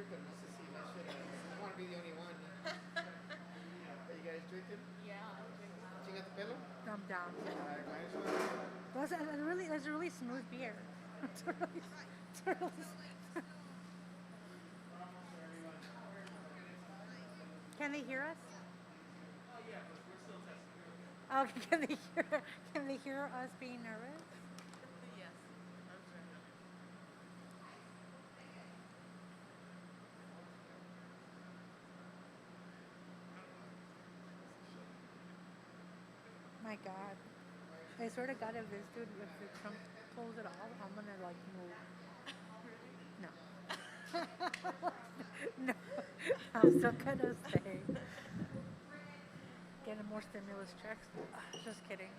beer, but no sé si I should. I don't want to be the only one. Are you guys drinking? Chingate pelo? I'm down. Alright, might as well. That's a really smooth beer. It's a really Can they hear us? Oh, can they hear us being nervous? My God. I swear to God, if this dude, if the Trump pulls it off, I'm gonna like move. No. No. I'm still gonna stay. Getting more stimulus checks. Just kidding.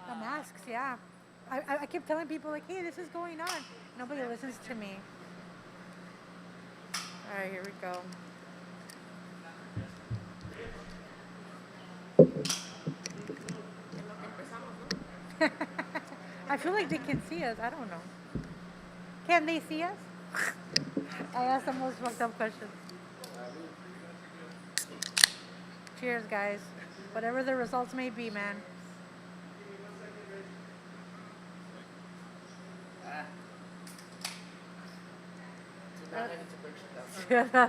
The masks, yeah. I keep telling people like, hey, this is going on. Nobody listens to me. All right, here we go. I feel like they can see us. I don't know. Can they see us? I asked the most fucked up questions. Cheers, guys. Whatever the results may be, man. Now I need to break shit down.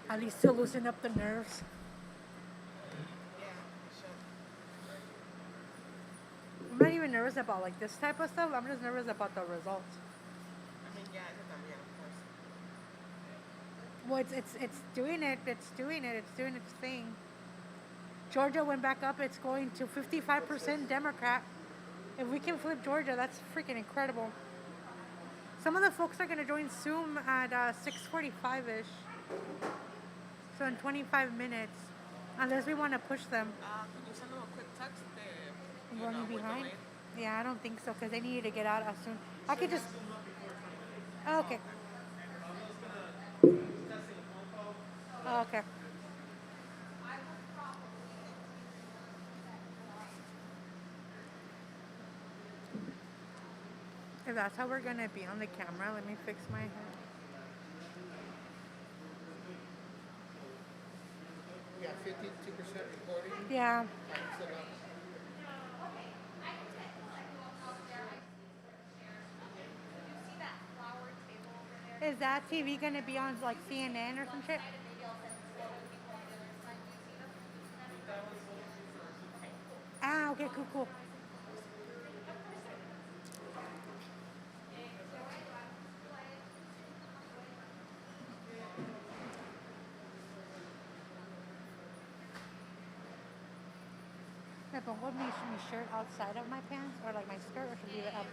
At least to loosen up the nerves. I'm not even nervous about like this type of stuff. I'm just nervous about the results. Well, it's doing it. It's doing it. It's doing its thing. Georgia went back up. It's going to 55% Democrat. If we can flip Georgia, that's freaking incredible. Some of the folks are gonna join Zoom at 6:45 ish. So in 25 minutes, unless we want to push them. Running behind? Yeah, I don't think so because they needed to get out as soon. I could just. Oh, okay. Oh, okay. If that's how we're gonna be on the camera, let me fix my hair. We got 52% recording. Yeah. So now, Is that TV gonna be on like CNN or some shit? Ah, okay, cool, cool. Me pongo mi shirt outside of my pants or like my skirt or should leave it up?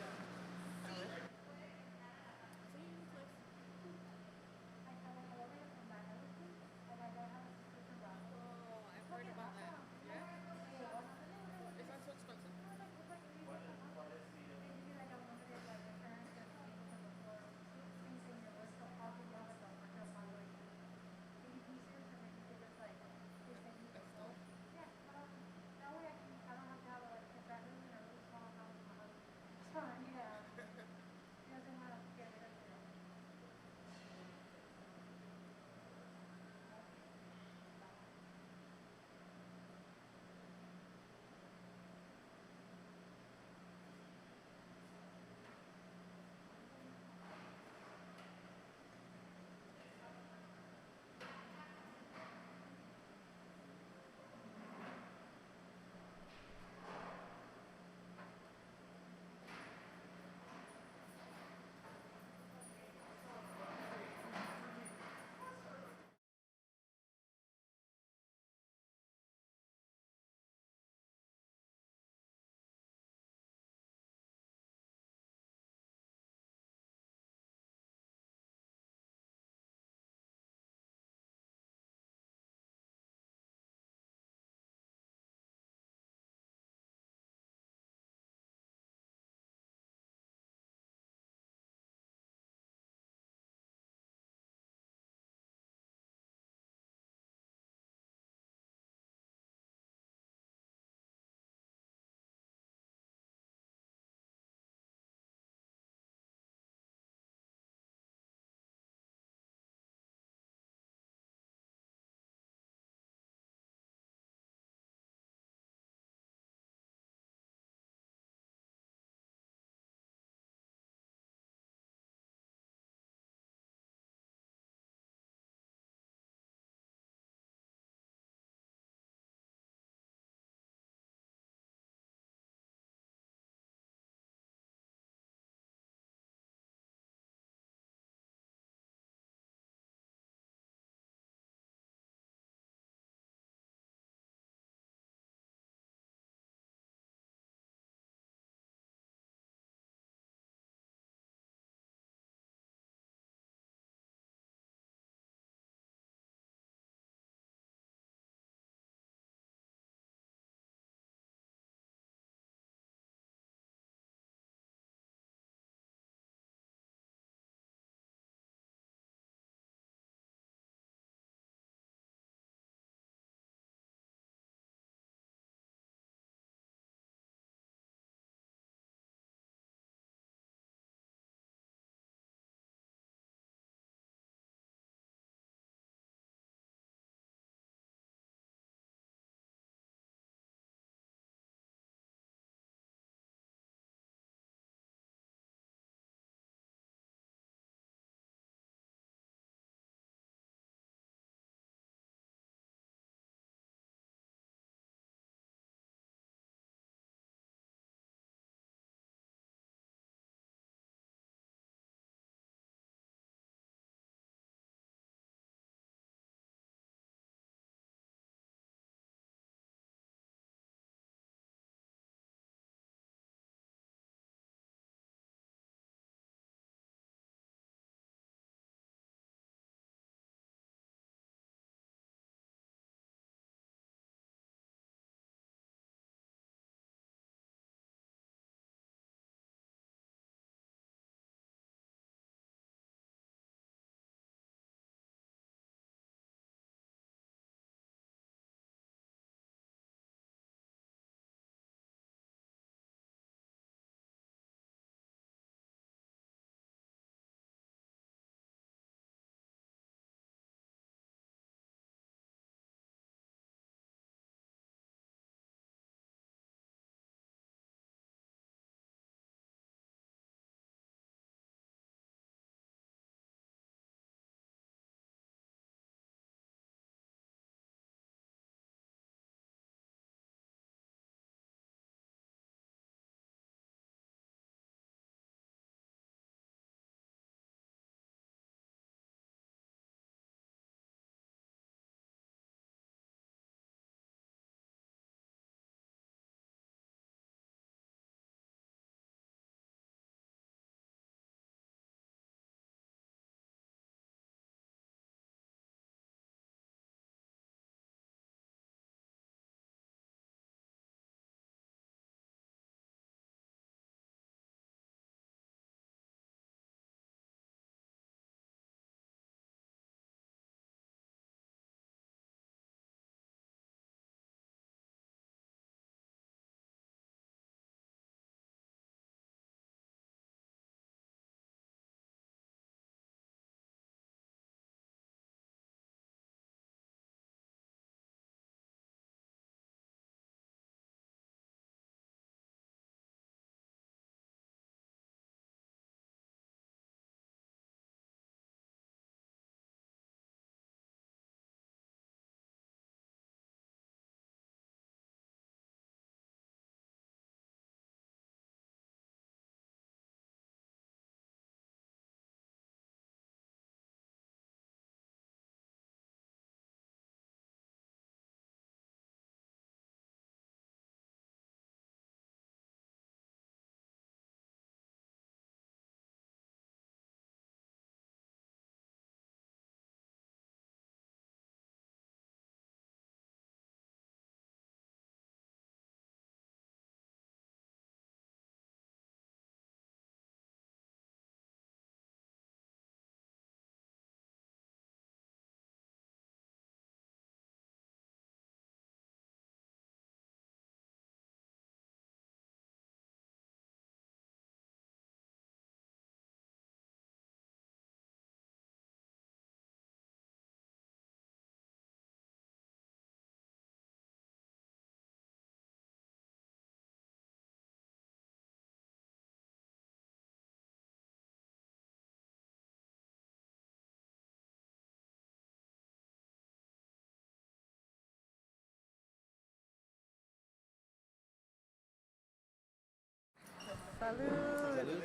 Salud. Salud.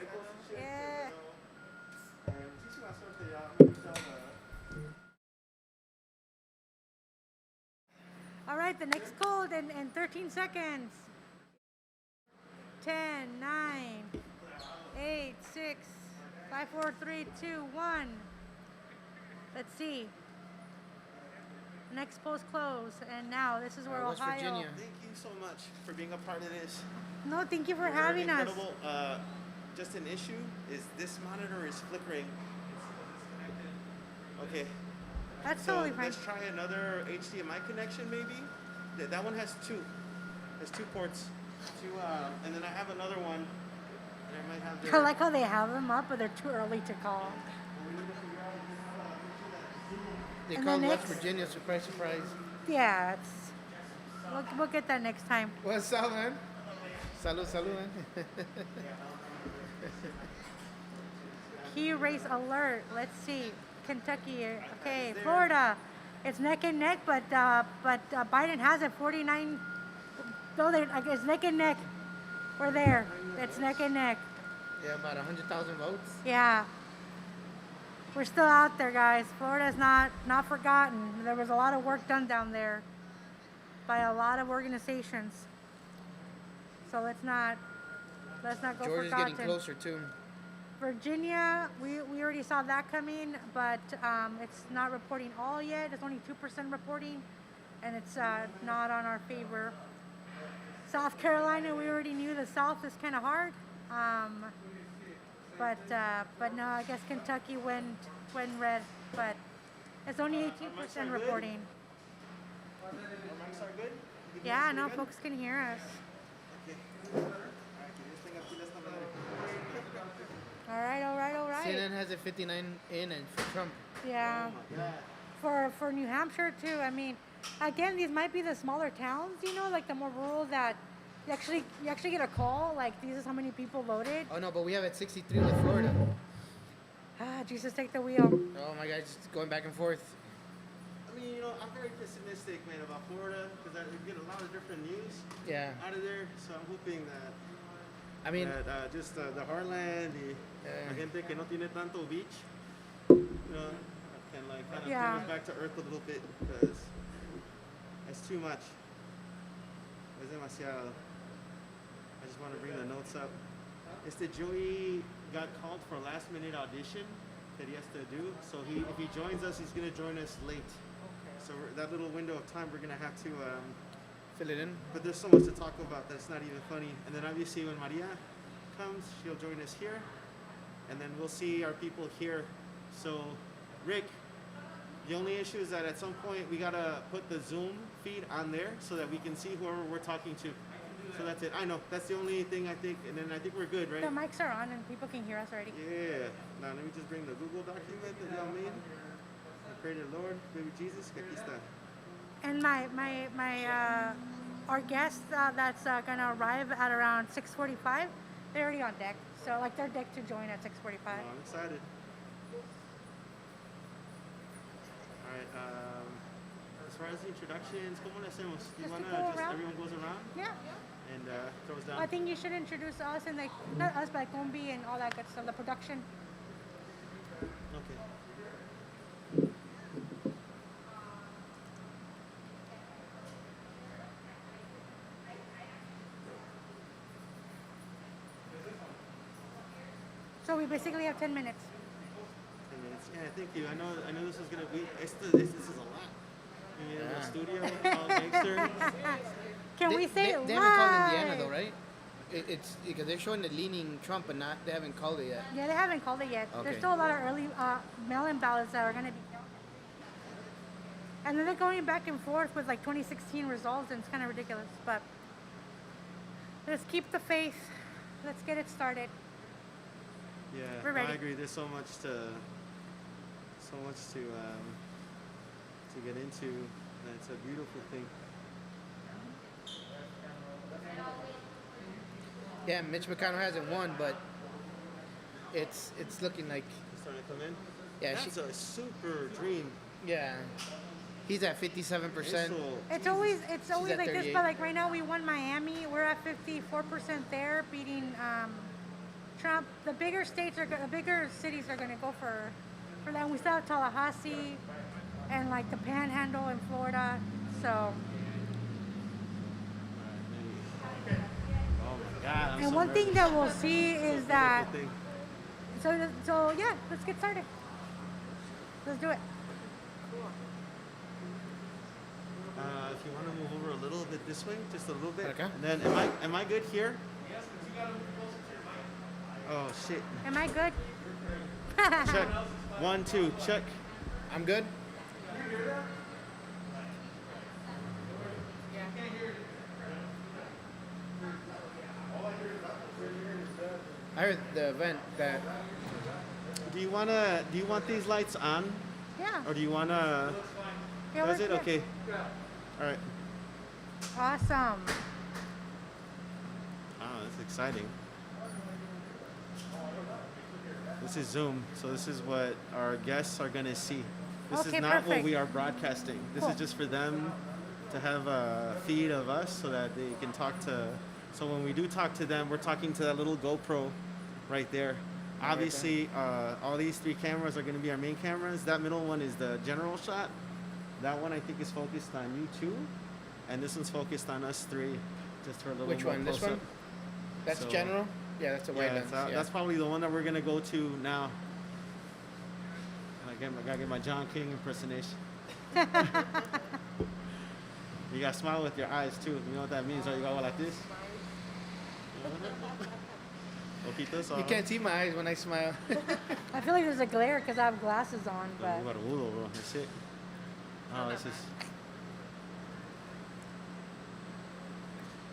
Yeah. Muchísima suerte ya. All right, the next code in 13 seconds. 10, 9, 8, 6, 5, 4, 3, 2, 1. Let's see. Next post close, and now this is where West Ohio. Virginia. Thank you so much for being a part of this. No, thank you for You're having us. incredible. Just an issue is this monitor is flickering. Okay. That's So totally fine. let's try another HDMI connection maybe. That one has two. There's two ports. And then I have another one. And I might have I like how they have them up, but they're too early to call. They And call the West next- Virginia, surprise, surprise. Yeah, we'll get that next time. What's up, man? Salud, salud, man. Key race alert. Let's see. Kentucky. Okay, Florida. It's neck and neck, but Biden has it 49. No, I guess neck and neck. We're there. It's neck and neck. Yeah, about 100,000 votes. Yeah. We're still out there, guys. Florida's not forgotten. There was a lot of work done down there by a lot of organizations. So let's not go Georgia's forgotten. getting closer, too. Virginia, we already saw that coming, but it's not reporting all yet. It's only 2% reporting, and it's not on our favor. South Carolina, we already knew the South is kind of hard, but no, I guess Kentucky went red, but it's only 18% reporting. Our mics are good? Yeah, no, folks can hear us. All right. CNN has it 59 in and for Trump. Yeah. For New Hampshire too. I mean, again, these might be the smaller towns, like the more rural that you actually get a call like this is how many people voted. Oh, no, but we have it 63 with Florida. Jesus, take the wheel. Oh, my God, just going back and forth. I mean, I'm very pessimistic, man, about Florida because I get a lot of different news Yeah. out of there. So I'm hoping that I mean, just the heartland, la gente que no tiene tanto beach, can kind of bring us back to earth a little bit because it's too much. Es demasiado. I just want to bring the notes up. Joey got called for a last minute audition that he has to do. So if he joins us, he's going to join us late. So that little window of time, we're going to have to fill it in. but there's so much to talk about that's not even funny. And then obviously when Maria comes, she'll join us here. And then we'll see our people here. So, Rick, the only issue is that at some point we got to put the Zoom feed on there so that we can see whoever we're talking to. So that's it. I know. That's the only thing I think. And then I think we're good, right? The mics are on and people can hear us already. Yeah. Now let me just bring the Google document that y'all made. I pray to the Lord, baby Jesus, que aquí está. And our guest that's gonna arrive at around 6:45, they're already on deck. So like they're decked to join at 6:45. Oh, I'm excited. All right. As far as the introductions, ¿cómo le hacemos? Do you Just want to go to around? everyone goes around Yeah. and throws down? I think you should introduce us and like not us, but Combi and all that good stuff, the production. Okay. So we basically have 10 minutes. 10 minutes. Yeah, thank you. I know this is gonna be. This is a lot. You know, the studio, all gangster. Can we say it They haven't called live? Indiana, though, right? It's because they're showing the leaning Trump, but they haven't called it yet. Yeah, they haven't called it yet. Okay. There's still a lot of early mail-in ballots that are going to be counted. And then they're going back and forth with like 2016 results, and it's kind of ridiculous. But let's keep the faith. Let's get it started. Yeah, We're ready. I agree. There's so much to get into. And it's a beautiful thing. Yeah, Mitch McConnell hasn't won, but it's looking like It's starting to come in. yeah, That's a super dream. yeah. He's at 57%. It's always at like this, 38. but like right now we won Miami. We're at 54% there, beating Trump, the bigger the bigger cities are gonna go for that. We still have Tallahassee and like the Panhandle in Florida. So, Oh my God! I'm and so one thing nervous. that we'll see is that. Beautiful thing. So yeah, let's get started. Let's do it. If you want to move over a little bit this way, just a little bit. Okay. And then, am I good here? Yes, but you gotta move closer to your mic. Oh shit! Am I good? Check. 1, 2. Check. I'm good. I heard the event that Do you want these lights on, Yeah. or do you wanna? Yeah, Is we're it good. okay? All right. Awesome. Oh, that's exciting. This is Zoom, so this is what our guests are gonna see. This Okay, is not what perfect. we are broadcasting. This Cool. is just for them to have a feed of us so that they can talk to. So when we do talk to them, we're talking to that little GoPro right there. Obviously, all these 3 cameras are going to be our main cameras. That middle one is the general shot. That one I think is focused on you 2, and this one's focused on us 3, just for a little which more one? This close-up. one? That's So- general. Yeah, that's a wide Yeah, lens. that's probably the one that we're gonna go to now. I gotta get my John King impersonation. You gotta smile with your eyes too. You know what that means, right? You go like this. Ojitos, You can't see my eyes when I smile. I feel like there's a glare because I have glasses on, but Barbudo, bro. That's it. Oh, this is.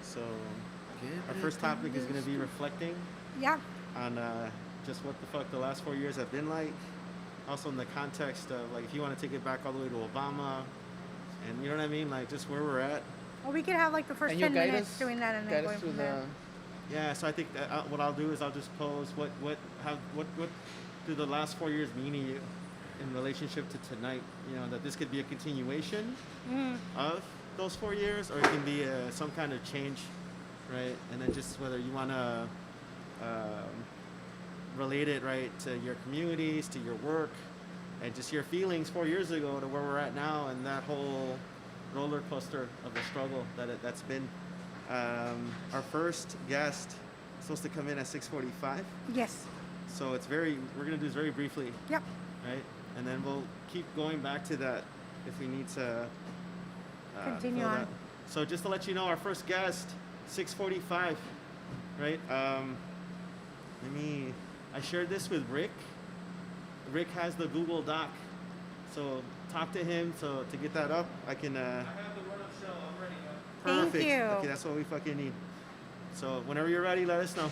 So, our first topic is gonna be reflecting yeah. on just what the fuck the last 4 years have been like. Also in the context of like if you want to take it back all the way to Obama, and you know what I mean, like just where we're at. Well, we could have like the first And you'll 10 guide minutes us, doing that and then guide going us through from the. there. Yeah, so I think that, what I'll do is I'll just pose what do the last 4 years mean to you in relationship to tonight. You know that this could be a continuation of those 4 years, or it can be some kind of change, right? And then just whether you want to relate it right to your communities, to your work, and just your feelings 4 years ago to where we're at now, and that whole roller coaster of the struggle that's been. Our first guest is supposed to come in at 6:45, Yes. so we're gonna do this very briefly, Yep. right? And then we'll keep going back to that if we need to Continue fill on. that. So just to let you know, our first guest, 6:45, right? I shared this with Rick. Rick has the Google Doc, so talk to him to get that up. I can. I have the run-up show. I'm ready. Thank Perfect. you. Okay, that's what we fucking need. So whenever you're ready, let us know.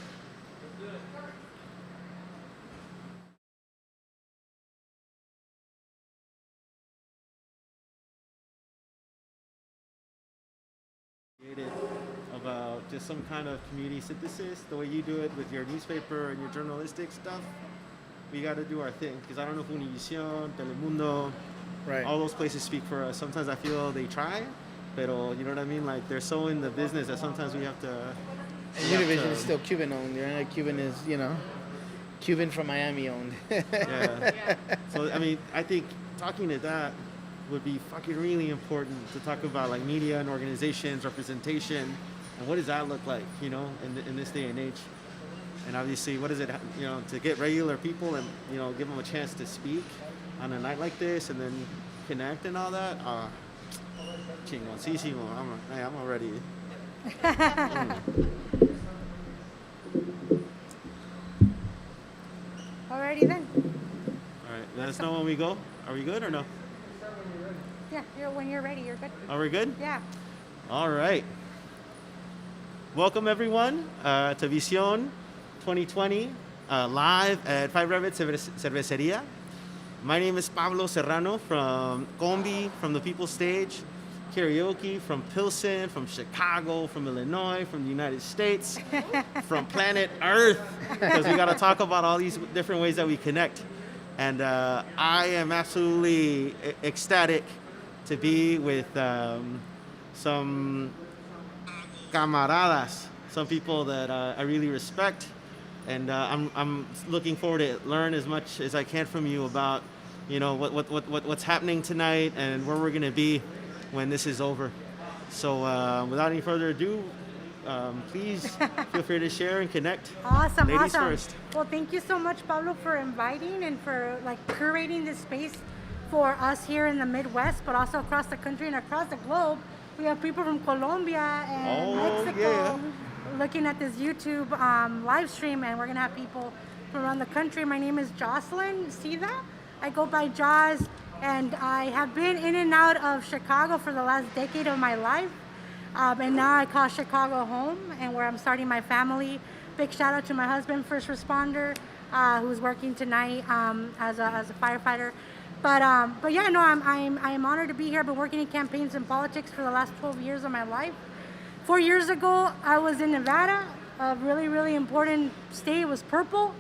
About just some kind of community synthesis, the way you do it with your newspaper and your journalistic stuff. We got to do our thing because I don't know if Univision, Telemundo, Right. all those places speak for us. Sometimes I feel they try, pero you know what I mean? Like they're so in the business that sometimes we have to. And Univision is still Cuban owned. Right? Cuban is, Cuban from Miami owned. Yeah. So I mean, I think talking to that would be fucking really important to talk about like media and organizations, representation, and what does that look like, in this day and age. And obviously, what is it, to get regular people and give them a chance to speak on a night like this and then connect and all that. Chingoncísimo. I'm already. Alrighty then. All right. Let us know when we go. Are we good or no? Yeah. When you're ready, you're good. Are we good? Yeah. All right. Welcome, everyone, to Visión 2020, live at Five Rabbit Cerveceria. My name is Pablo Serrano from Combi, from the People's Stage, Karaoke, from Pilsen, from Chicago, from Illinois, from the United States, from planet Earth, because we got to talk about all these different ways that we connect. And I am absolutely ecstatic to be with some camaradas, some people that I really respect and I'm looking forward to learn as much as I can from you about, what's happening tonight and where we're gonna be when this is over. So without any further ado, please feel free to share and connect. Awesome, Ladies awesome. first. Well, thank you so much, Pablo, for inviting and for like curating this space for us here in the Midwest, but also across the country and across the globe. We have people from Colombia and Mexico yeah. looking at this YouTube live stream, and we're gonna have people from around the country. My name is Jocelyn Sida. I go by Jaws, and I have been in and out of Chicago for the last decade of my life. And now I call Chicago home, and where I'm starting my family. Big shout out to my husband, first responder, who's working tonight as a firefighter. But yeah, no, I'm honored to be here. I've been working in campaigns and politics for the last 12 years of my life. 4 years ago, I was in Nevada. A really, really important state was purple,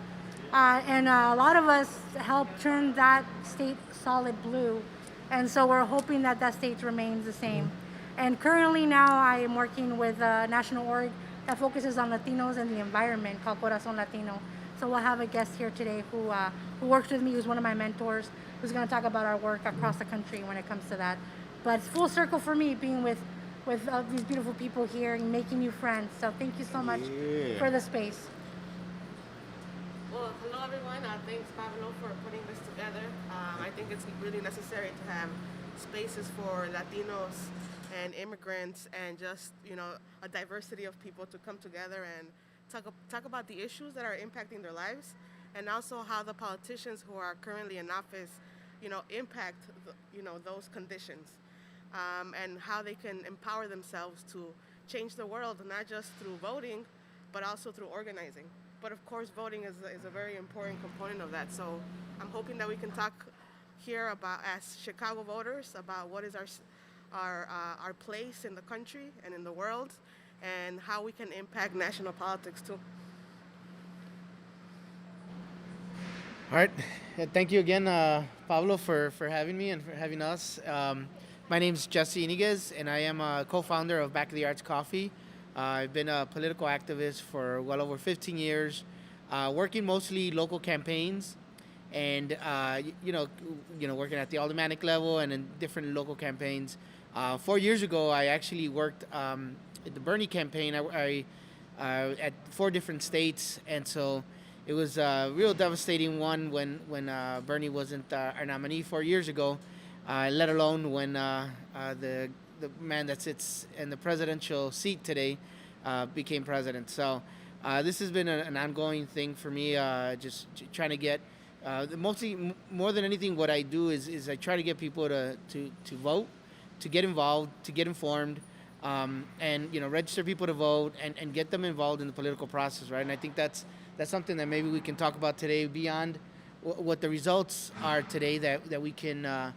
and a lot of us helped turn that state solid blue. And so we're hoping that that state remains the same. And currently now I am working with a national org that focuses on Latinos and the environment called Corazon Latino. So we'll have a guest here today who works with me, who's one of my mentors, who's going to talk about our work across the country when it comes to that. But it's full circle for me being with these beautiful people here and making new friends. So thank you so much for the space. Well, hello everyone. Thanks, Pablo, for putting this together. I think it's really necessary to have spaces for Latinos and immigrants and just, a diversity of people to come together and talk about the issues that are impacting their lives, and also how the politicians who are currently in office, impact, those conditions, and how they can empower themselves to change the world, not just through voting, but also through organizing. But of course, voting is a very important component of that. So I'm hoping that we can talk here about, as Chicago voters, about what is our place in the country and in the world, and how we can impact national politics too. All right. Thank you again, Pablo, for having me and for having us. My name is Jesse Iniguez, and I am a co-founder of Back of the Arts Coffee. I've been a political activist for well over 15 years, working mostly local campaigns, and working at the aldermanic level and in different local campaigns. 4 years ago, I actually worked at the Bernie campaign. I at 4 different states, and so it was a real devastating one when Bernie wasn't our nominee 4 years ago, let alone when the man that sits in the presidential seat today became president. So this has been an ongoing thing for me, just trying to get, mostly more than anything, what I do is I try to get people to vote, to get involved, to get informed, and register people to vote and get them involved in the political process, right? And I think that's something that maybe we can talk about today beyond what the results are today, that we can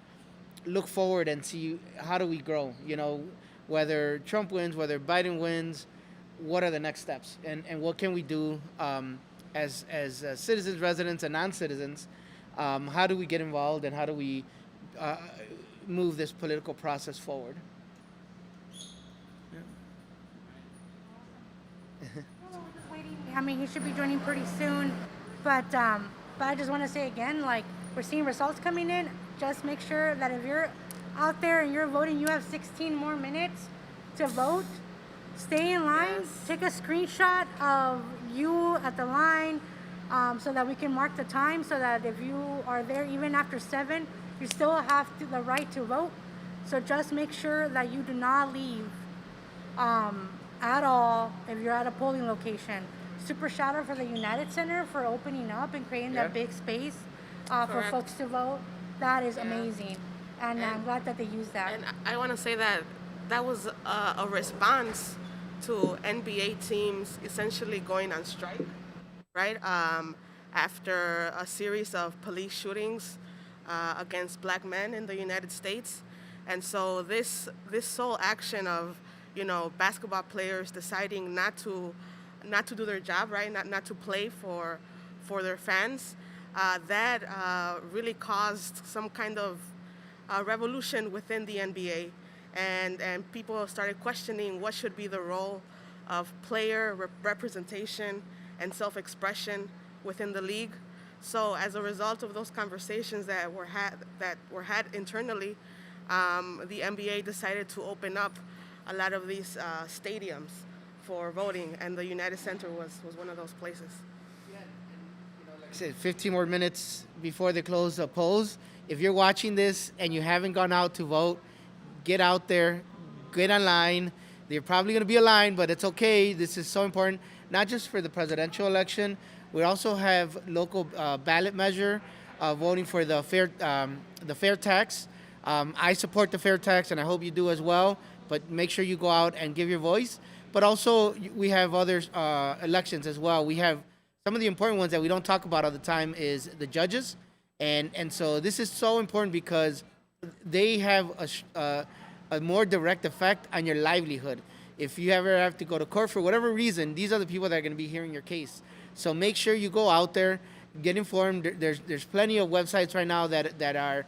look forward and see how do we grow, whether Trump wins, whether Biden wins, what are the next steps, and what can we do as citizens, residents, and non-citizens. How do we get involved, and how do we move this political process forward? I mean, he should be joining pretty soon, but I just want to say again, like, we're seeing results coming in. Just make sure that if you're out there and you're voting, you have 16 more minutes to vote. Stay in line. Yes. Take a screenshot of you at the line, so that we can mark the time, so that if you are there even after 7, you still have the right to vote. So just make sure that you do not leave at all if you're at a polling location. Super shout out for the United Center for opening up and creating that big space for folks to vote. That is amazing, and I'm glad that they used that. And I want to say that was a response to NBA teams essentially going on strike, right? After a series of police shootings against black men in the United States. And so this sole action of, basketball players deciding not to do their job, right? Not to play for their fans, that really caused some kind of revolution within the NBA. And people started questioning what should be the role of player representation and self-expression within the league. So as a result of those conversations that were had internally, the NBA decided to open up a lot of these stadiums for voting, and the United Center was one of those places. Like I said, 15 more minutes before they close the polls. If you're watching this and you haven't gone out to vote, get out there, get online. There's probably going to be a line, but it's okay. This is so important, not just for the presidential election. We also have local ballot measure voting for the fair tax. I support the fair tax, and I hope you do as well. But make sure you go out and give your voice. But also, we have other elections as well. We have some of the important ones that we don't talk about all the time is the judges, and so this is so important because they have a more direct effect on your livelihood. If you ever have to go to court for whatever reason, these are the people that are going to be hearing your case. So make sure you go out there, get informed. There's plenty of websites right now that are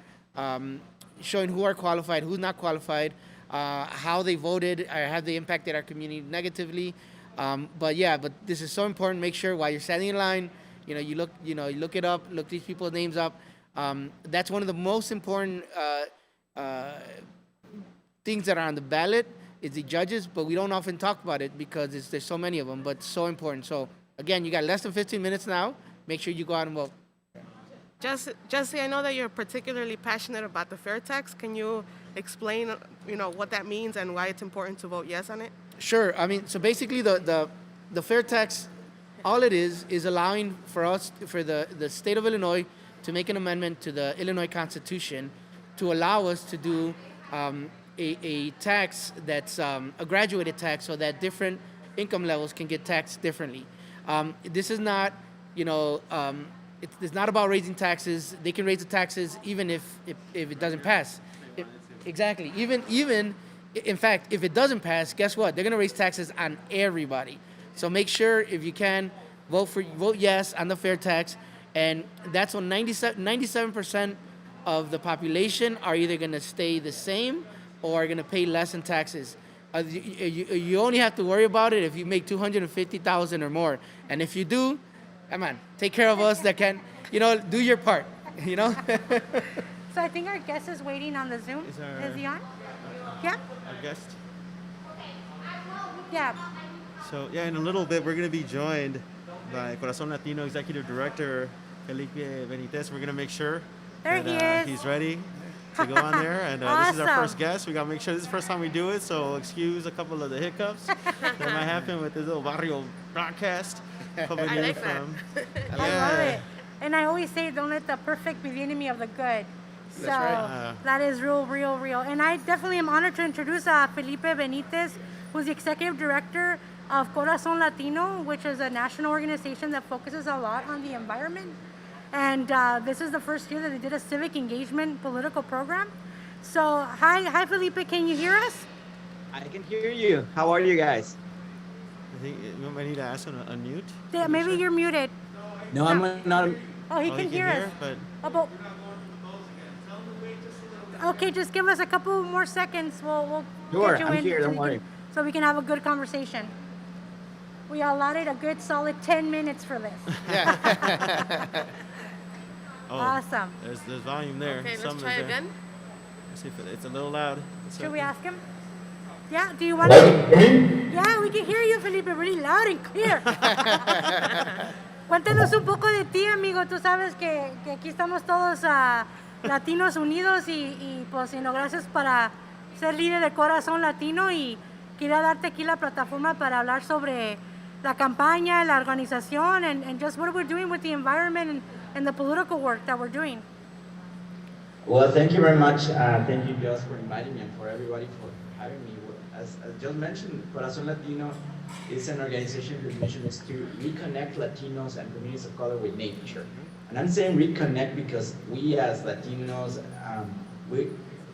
showing who are qualified, who's not qualified, how they voted, or have they impacted our community negatively. But this is so important. Make sure while you're standing in line, you look it up, look these people's names up. That's one of the most important things that are on the ballot is the judges, but we don't often talk about it because there's so many of them, but it's so important. So again, you got less than 15 minutes now. Make sure you go out and vote. Jesse, I know that you're particularly passionate about the fair tax. Can you explain, what that means and why it's important to vote yes on it? Sure. I mean, so basically the fair tax, all it is allowing for the state of Illinois to make an amendment to the Illinois Constitution to allow us to do a tax that's a graduated tax so that different income levels can get taxed differently. This is not, it's not about raising taxes. They can raise the taxes even if it doesn't pass. Exactly. Even, in fact, if it doesn't pass, guess what? They're going to raise taxes on everybody. So make sure, if you can, vote yes on the fair tax. And that's when 97% of the population are either going to stay the same or are going to pay less in taxes. You only have to worry about it if you make $250,000 or more. And if you do, come on, take care of us that can, do your part, So I think our guest is waiting on the Zoom. Is he on? Yeah? Our guest. Yeah. So yeah, in a little bit, we're going to be joined by Corazon Latino Executive Director Felipe Benitez. We're going to make sure There that he is. he's ready to go on there. And this is our Awesome. first guest. We got to make sure this is the first time we do it, so excuse a couple of the hiccups that might happen with this little barrio broadcast coming I in like that. from. I love it. And I always say, don't let the perfect be the enemy of the good. So right. that is real. And I definitely am honored to introduce Felipe Benitez, who's the executive director of Corazon Latino, which is a national organization that focuses a lot on the environment. And this is the first year that they did a civic engagement political program. So hi Felipe, can you hear us? I can hear you. How are you guys? I think we might need to ask him to unmute. Yeah, maybe you're muted. No, I'm not. Oh, he Oh, can hear us. but Okay, just give us a couple more seconds. We'll Sure, get you I'm in here, so don't we worry. so we can have a good conversation. We allotted a good solid 10 minutes for this. oh, Awesome. There's volume there. Okay, Some let's is try there. again. Let's see if it's a little loud. Should we ask him? Yeah, do you want to? Yeah, we can hear you, Felipe, really loud and clear. Cuéntanos un poco de ti, amigo. Tú sabes que aquí estamos todos latinos unidos y pues gracias para ser líder de Corazón Latino y quería darte aquí la plataforma para hablar sobre la campaña, la organización and just what we're doing with the environment and the political work that we're doing. Well, thank you very much. Thank you, Joss, for inviting me and for everybody for having me. As Joss mentioned, Corazon Latino is an organization whose mission is to reconnect Latinos and communities of color with nature. And I'm saying reconnect because we as Latinos,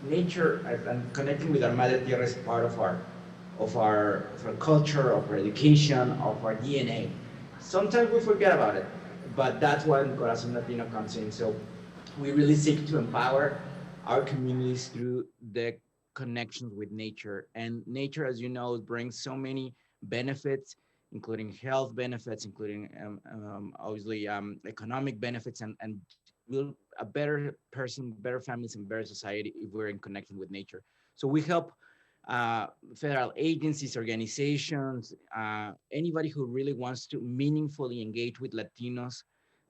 nature and connecting with our Madre Tierra is part of our culture, of our education, of our DNA. Sometimes we forget about it, but that's when Corazon Latino comes in. So we really seek to empower our communities through the connections with nature. And nature, as you know, brings so many benefits. including health benefits, including obviously economic benefits, and will a better person, better families, and better society if we're in connection with nature. So we help uh, federal agencies, organizations, anybody who really wants to meaningfully engage with Latinos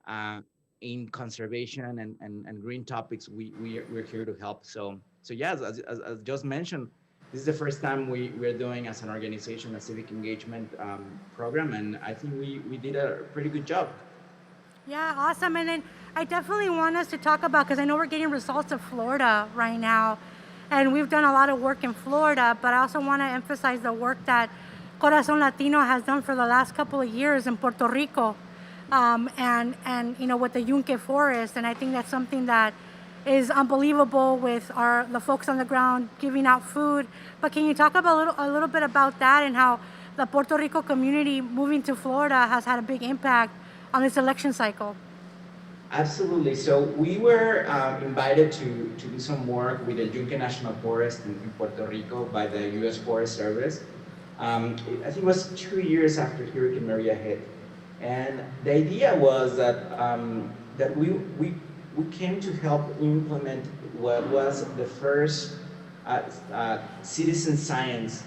uh, in conservation and green topics. We're here to help. So yes, as just mentioned, this is the first time we're doing as an organization a civic engagement program, and I think we did a pretty good job. Yeah, awesome. And then I definitely want us to talk about, because I know we're getting results of Florida right now, and we've done a lot of work in Florida, but I also want to emphasize the work that Corazon Latino has done for the last couple of years in Puerto Rico, and you know, with the Yunque Forest. And I think that's something that is unbelievable with the folks on the ground giving out food. But can you talk about a little bit about that and how the Puerto Rico community moving to Florida has had a big impact on this election cycle? Absolutely. So we were invited to do some work with the Yunque National Forest in Puerto Rico by the U.S. Forest Service. I think it was 2 years after Hurricane Maria hit, and the idea was that we came to help implement what was the first citizen science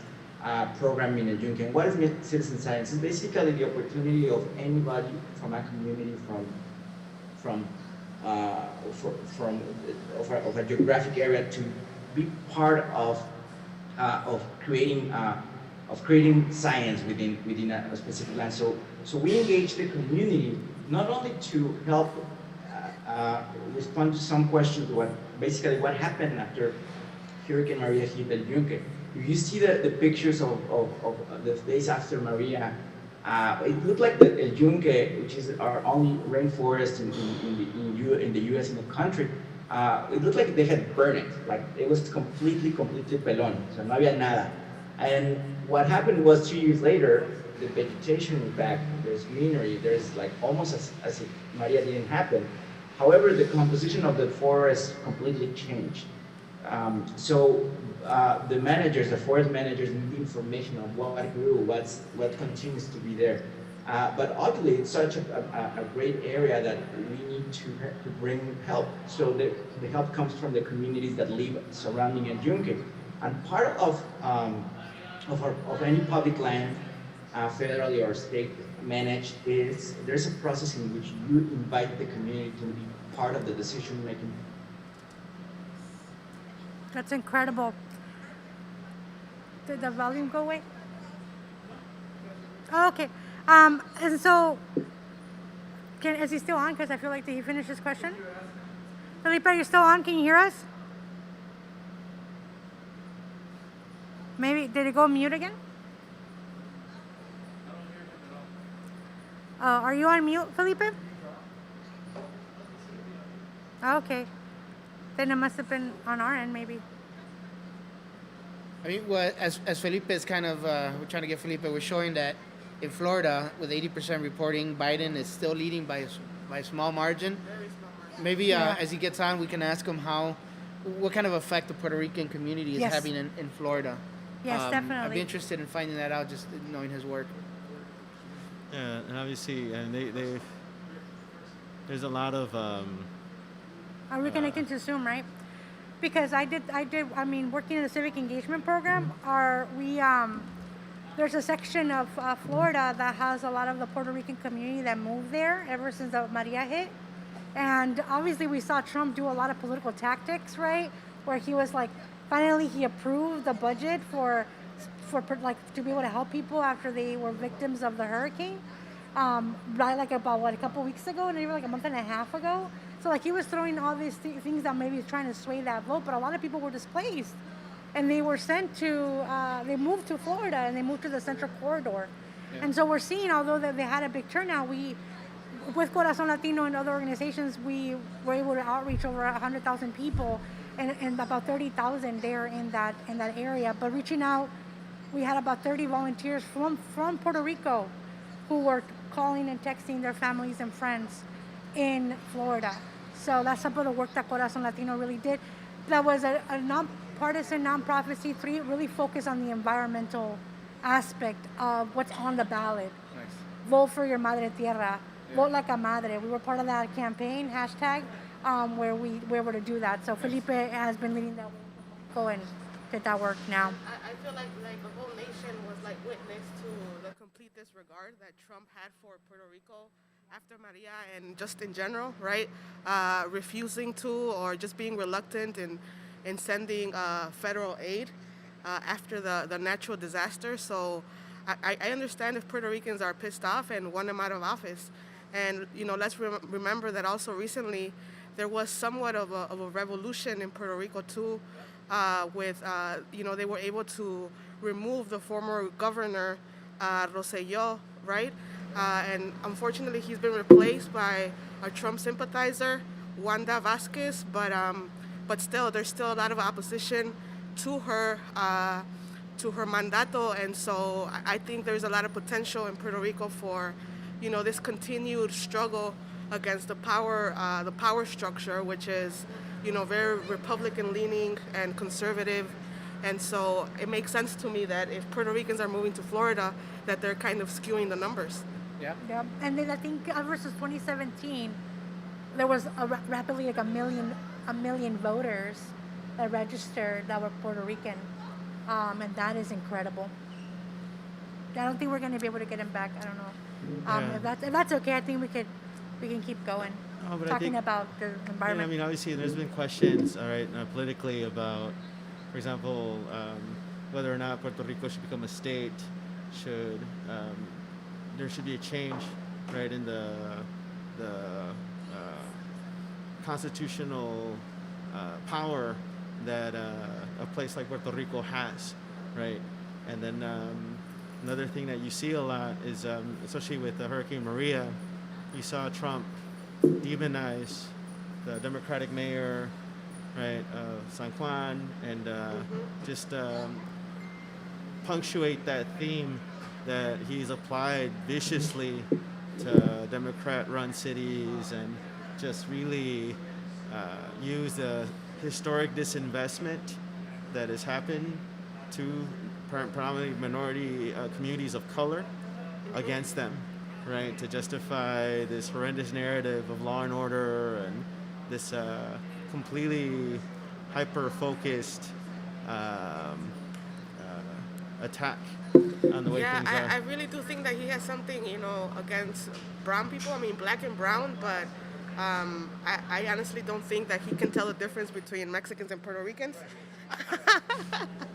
program in the Yunque. And what is citizen science? It's basically the opportunity of anybody from a community, from from of a geographic area to be part of creating science within a specific land. So we engage the community not only to help respond to some questions, what happened after Hurricane Maria hit El Yunque. If you see the pictures of the days after Maria, it looked like the El Yunque, which is our only rainforest in the U.S. in the country. It looked like they had burned it. Like it was completely pelón. So no había nada. And what happened was 2 years later, the vegetation is back. There's greenery. There's like almost as if Maria didn't happen. However, the composition of the forest completely changed. So the managers, the forest managers, need information on what grew, what continues to be there. But obviously, it's such a great area that we need to bring help. So the help comes from the communities that live surrounding El Yunque. And part of any public land, federally or state managed, is there's a process in which you invite the community to be part of the decision making. That's incredible. Did the volume go away? Oh, okay. And so, is he still on? Because I feel like, did he finish his question? Felipe, you're still on? Can you hear us? Maybe, did it go mute again? Are you on mute, Felipe? Okay. Then it must have been on our end, maybe. I mean, well, as Felipe is kind of, we're trying to get Felipe, we're showing that in Florida, with 80% reporting, Biden is still leading by a small margin. Very small margin. Maybe Yeah. as he gets on, we can ask him what kind of effect the Puerto Rican community is Yes. having in Florida. Yes, I'd definitely. be interested in finding that out, just knowing his work. Yeah, and obviously, and there's a lot of Are we connecting to Zoom, right? Because I mean, working in the civic engagement program, there's a section of Florida that has a lot of the Puerto Rican community that moved there ever since the Maria hit. And obviously we saw Trump do a lot of political tactics, right? Where he was like, finally he approved the budget for like to be able to help people after they were victims of the hurricane. Right, like about a couple weeks ago, and even like a month and a half ago. So like he was throwing all these things that maybe he's trying to sway that vote, but a lot of people were displaced, and they were sent to they moved to Florida and they moved to the Central Corridor. Yeah. And so we're seeing, although that they had a big turnout, with Corazon Latino and other organizations, we were able to outreach over 100,000 people, and about 30,000 there in that area. But reaching out, we had about 30 volunteers from Puerto Rico who were calling and texting their families and friends in Florida. So that's some of the work that Corazon Latino really did. That was a nonpartisan, nonprofit C3, really focused on the environmental aspect of what's on the ballot vote for your madre tierra, vote like a madre. We were part of that campaign hashtag where we were able to do that. So Felipe has been leading that way. Go and get that work now. I feel like the whole nation was like witness to the complete disregard that Trump had for Puerto Rico after Maria and just in general, right? Refusing to or just being reluctant in sending federal aid after the natural disaster. So I understand if Puerto Ricans are pissed off and want him out of office. And, let's remember that also recently there was somewhat of a revolution in Puerto Rico too, with, they were able to remove the former governor, Rosselló, right? And unfortunately, he's been replaced by a Trump sympathizer, Wanda Vasquez, but still, there's still a lot of opposition to her mandato, and so I think there's a lot of potential in Puerto Rico for, this continued struggle against the power structure, which is, very Republican-leaning and conservative, and so it makes sense to me that if Puerto Ricans are moving to Florida, that they're kind of skewing the numbers. Yeah. Yeah, and then I think versus 2017, there was rapidly like a million voters that registered that were Puerto Rican, and that is incredible. I don't think we're going to be able to get him back. I don't know. If that's okay, I think we can keep going. Oh, but talking I think, about the I environment. mean, obviously, there's been questions, all right, politically about, for example, whether or not Puerto Rico should become a state. Should there should be a change, right, in the constitutional power that a place like Puerto Rico has, right? And then another thing that you see a lot is, especially with the Hurricane Maria, you saw Trump demonize the Democratic mayor, right, San Juan, and just punctuate that theme that he's applied viciously to Democrat-run cities, and just really use the historic disinvestment that has happened to predominantly minority communities of color against them, right, to justify this horrendous narrative of law and order and this completely hyper-focused attack on the way things are. I really do think that he has something, against brown people. I mean, black and brown, but I honestly don't think that he can tell the difference between Mexicans and Puerto Ricans.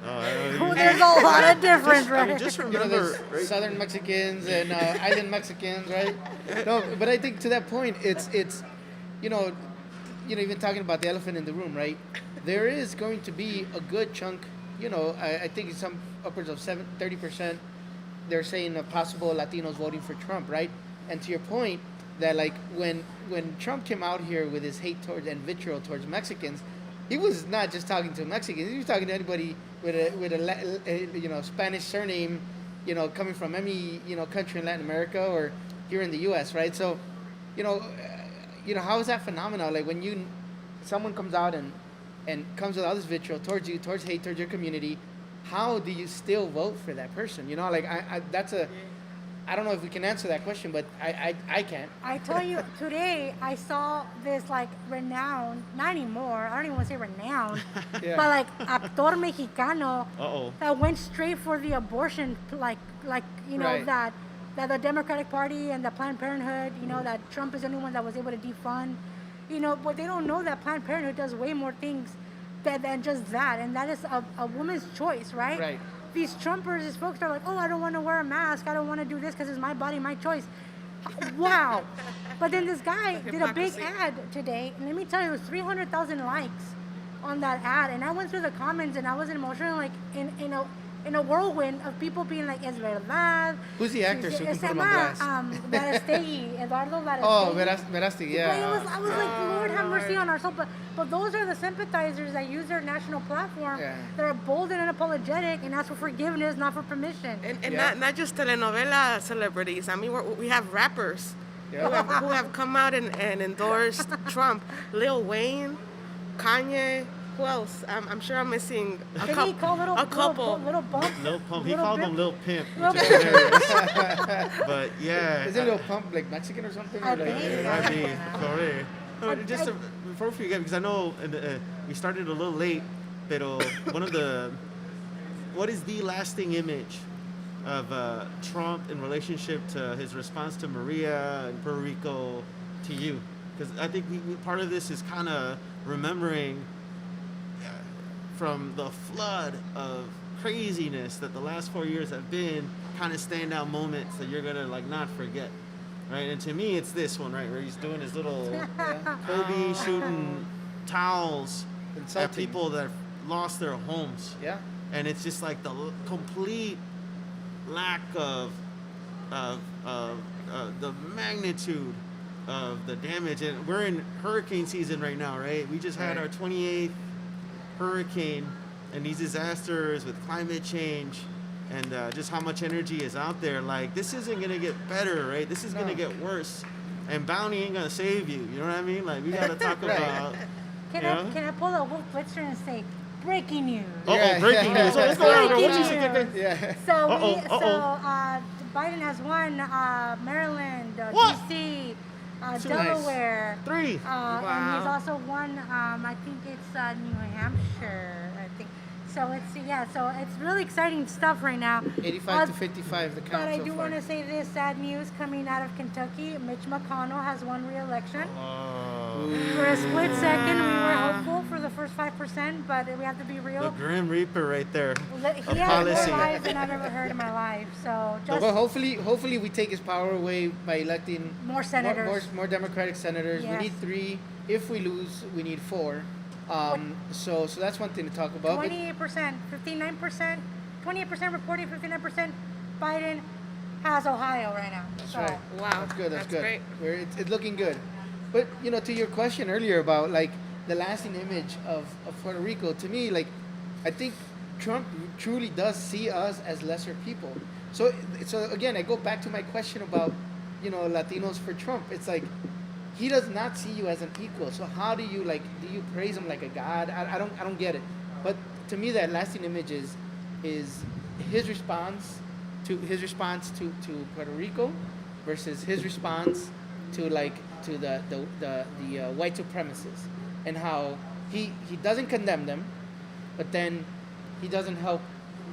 There's a lot of difference, right? Just You know, remember, there's Southern Mexicans and island Mexicans, right? No, but I think to that point, it's even talking about the elephant in the room, right? There is going to be a good chunk, I think it's some upwards of 30%. They're saying of possible Latinos voting for Trump, right? And to your point, that like when Trump came out here with his hate towards and vitriol towards Mexicans, he was not just talking to Mexicans. He was talking to anybody with a Spanish surname, coming from any country in Latin America or here in the U.S. Right? So, how is that phenomenon? Like when someone comes out and comes with all this vitriol towards you, towards hate, towards your community, how do you still vote for that person? I don't know if we can answer that question, but I can't. I tell you, today I saw this like renowned, not anymore, I don't even want to say renowned, Yeah. but like actor mexicano Uh-oh. that went straight for the abortion, like Right. that the Democratic Party and the Planned Parenthood, that Trump is the only one that was able to defund, but they don't know that Planned Parenthood does way more things than just that, and that is a woman's choice, right? Right. These Trumpers, these folks are like, oh, I don't want to wear a mask. I don't want to do this because it's my body, my choice. Wow. But then this guy did a big Hypocrisy. ad today. And let me tell you, it was 300,000 likes on that ad. And I went through the comments and I was emotional, like in a whirlwind of people being like, es verdad. Who's the actor so we can Se put him on llama blast? Verastegui, Eduardo Verastegui. Oh, Verástegui, yeah. But I was like, Lord have mercy on our soul. But those are the sympathizers that use their national platform. Yeah. That are bold and unapologetic and ask for forgiveness, not for permission. And Yeah. not just telenovela celebrities. I mean, we have rappers Yeah. who have come out and endorsed Trump. Lil Wayne, Kanye, Who else? I'm sure I'm missing a, Did he call a couple. little bump? Lil Pump. He Little called bit? him Lil Pimp, Lil which is hilarious. But yeah. Is it Lil Pump like Mexican or something? I Or like, think. I mean, sorry. No, I- just to, before we forget, because I know we started a little late, pero what is the lasting image of Trump in relationship to his response to Maria and Puerto Rico to you? Because I think part of this is kind of remembering from the flood of craziness that the last 4 years have been, kind of standout moments that you're gonna like not forget, right? And to me, it's this one, right, where he's doing his little Kobe shooting towels at Insulting. people that have lost their homes, Yeah. and it's just like the complete lack of the magnitude of the damage. And we're in hurricane season right now, right? We just had Right. our 28th hurricane, and these disasters with climate change and just how much energy is out there. Like, this isn't gonna get better, right? This is gonna No. get worse, and bounty ain't gonna save you. You know what I mean? Like, we gotta talk Right. about. Can Yeah. I can I pull a Wolf Blitzer and say breaking news? Yeah. Breaking news. So what's going on? Breaking What you say? news. Yeah. So Biden has won Maryland, What? D.C., Nice. Delaware, 3. and he's Wow. also won. I think it's New Hampshire. I think so. So it's really exciting stuff right now. 85 to 55, the count But I so do far. want to say this sad news coming out of Kentucky. Mitch McConnell has won re-election. For a split second, we were hopeful for the first 5%, but we have to be The real. Grim Reaper right there. He of has policy. more lives than I've ever heard in my life. So just Well, hopefully we take his power away by electing more senators. more Democratic senators. Yes. We need 3. If we lose, we need 4. So that's one thing to talk about. But 28%, 59%, 28% reporting, 59%. Biden has Ohio right now. that's So right. Wow, That's good. That's good. great. It's looking good. But to your question earlier about like the lasting image of Puerto Rico, to me, like I think Trump truly does see us as lesser people. So again, I go back to my question about Latinos for Trump. It's like he does not see you as an equal. So how do you praise him like a god? I don't get it. But to me, that lasting image is his response to Puerto Rico versus his response to the white supremacists, and how he doesn't condemn them, but then he doesn't help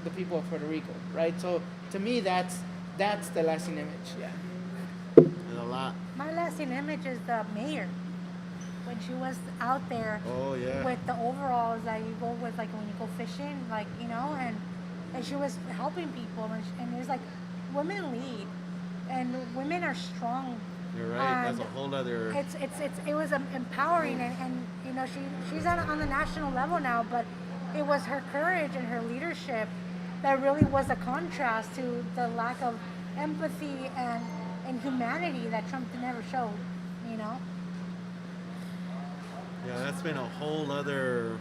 the people of Puerto Rico, right? So to me, that's the lasting image. Yeah. There's a lot. my lasting image is the mayor when she was out there Oh yeah. with the overalls that you go with, like when you go fishing, and she was helping people, and it's like women lead, and women are strong. You're right. That's a And whole other. it was empowering, and she's on the national level now, but it was her courage and her leadership that really was a contrast to the lack of empathy and humanity that Trump never showed. Yeah, that's been a whole other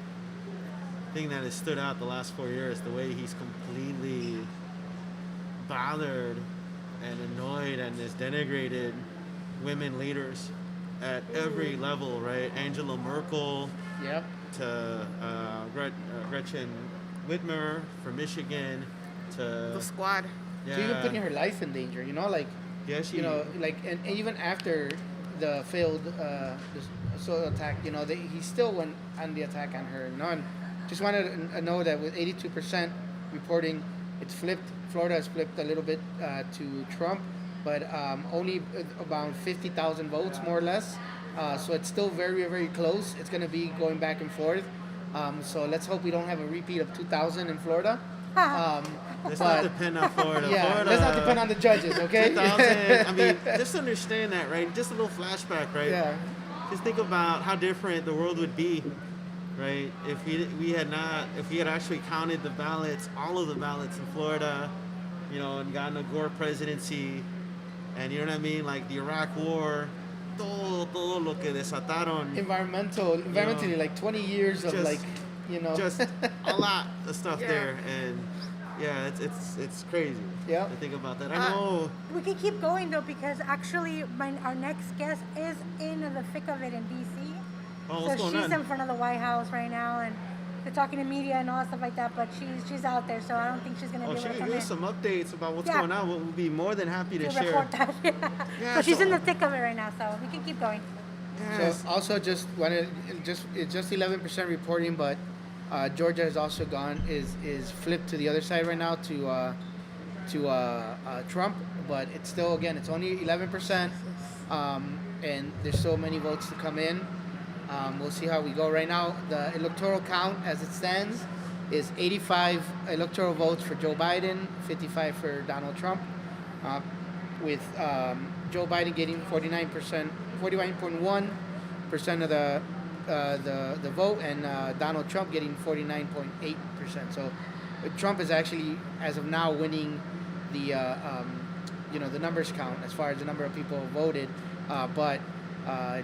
thing that has stood out the last 4 years. The way he's completely bothered and annoyed and has denigrated women leaders at every level, right? Angela Merkel Yep. to Gretchen Whitmer from Michigan to The squad. To even putting her life in danger, yeah, she and even after the failed soil attack, he still went on the attack on her. And just wanted to know that with 82% reporting, it's flipped. Florida has flipped a little bit to Trump, but only about 50,000 votes, more or less. So it's still very, very close. It's going to be going back and forth. So let's hope we don't have a repeat of 2000 in Florida. let's not depend on Florida. Yeah, Florida, let's not depend on the judges, okay? 2000. I mean, just understand that, right? Just a little flashback, right? Yeah. Just think about how different the world would be, right? If we had actually counted the ballots, all of the ballots in Florida, and gotten a Gore presidency, and you know what I mean, like the Iraq War, todo lo que desataron, Environmentally, like 20 years of Just- just a lot of stuff Yeah. there, and yeah, it's crazy. Yeah. To think about that. I know. We can keep going though, because actually our next guest is in the thick of it in DC. Oh, So what's going she's on? in front of the White House right now, and they're talking to media and all that stuff like that. But she's out there, so I don't think she's gonna Oh, be she able to can come give in us some updates about what's Yeah. going on. We'll be more than happy to to share. report that. Yeah, So she's so- in the thick of it right now, so we can keep going. Yes. So also just wanted it's just 11% reporting, but Georgia has also gone is flipped to the other side right now to Trump, but it's still again it's only 11%, and there's so many votes to come in. We'll see how we go. Right now, the electoral count as it stands is 85 electoral votes for Joe Biden, 55 for Donald Trump, with Joe Biden getting 49.1% of the vote, and Donald Trump getting 49.8%. So Trump is actually, as of now, winning the the numbers count as far as the number of people voted, but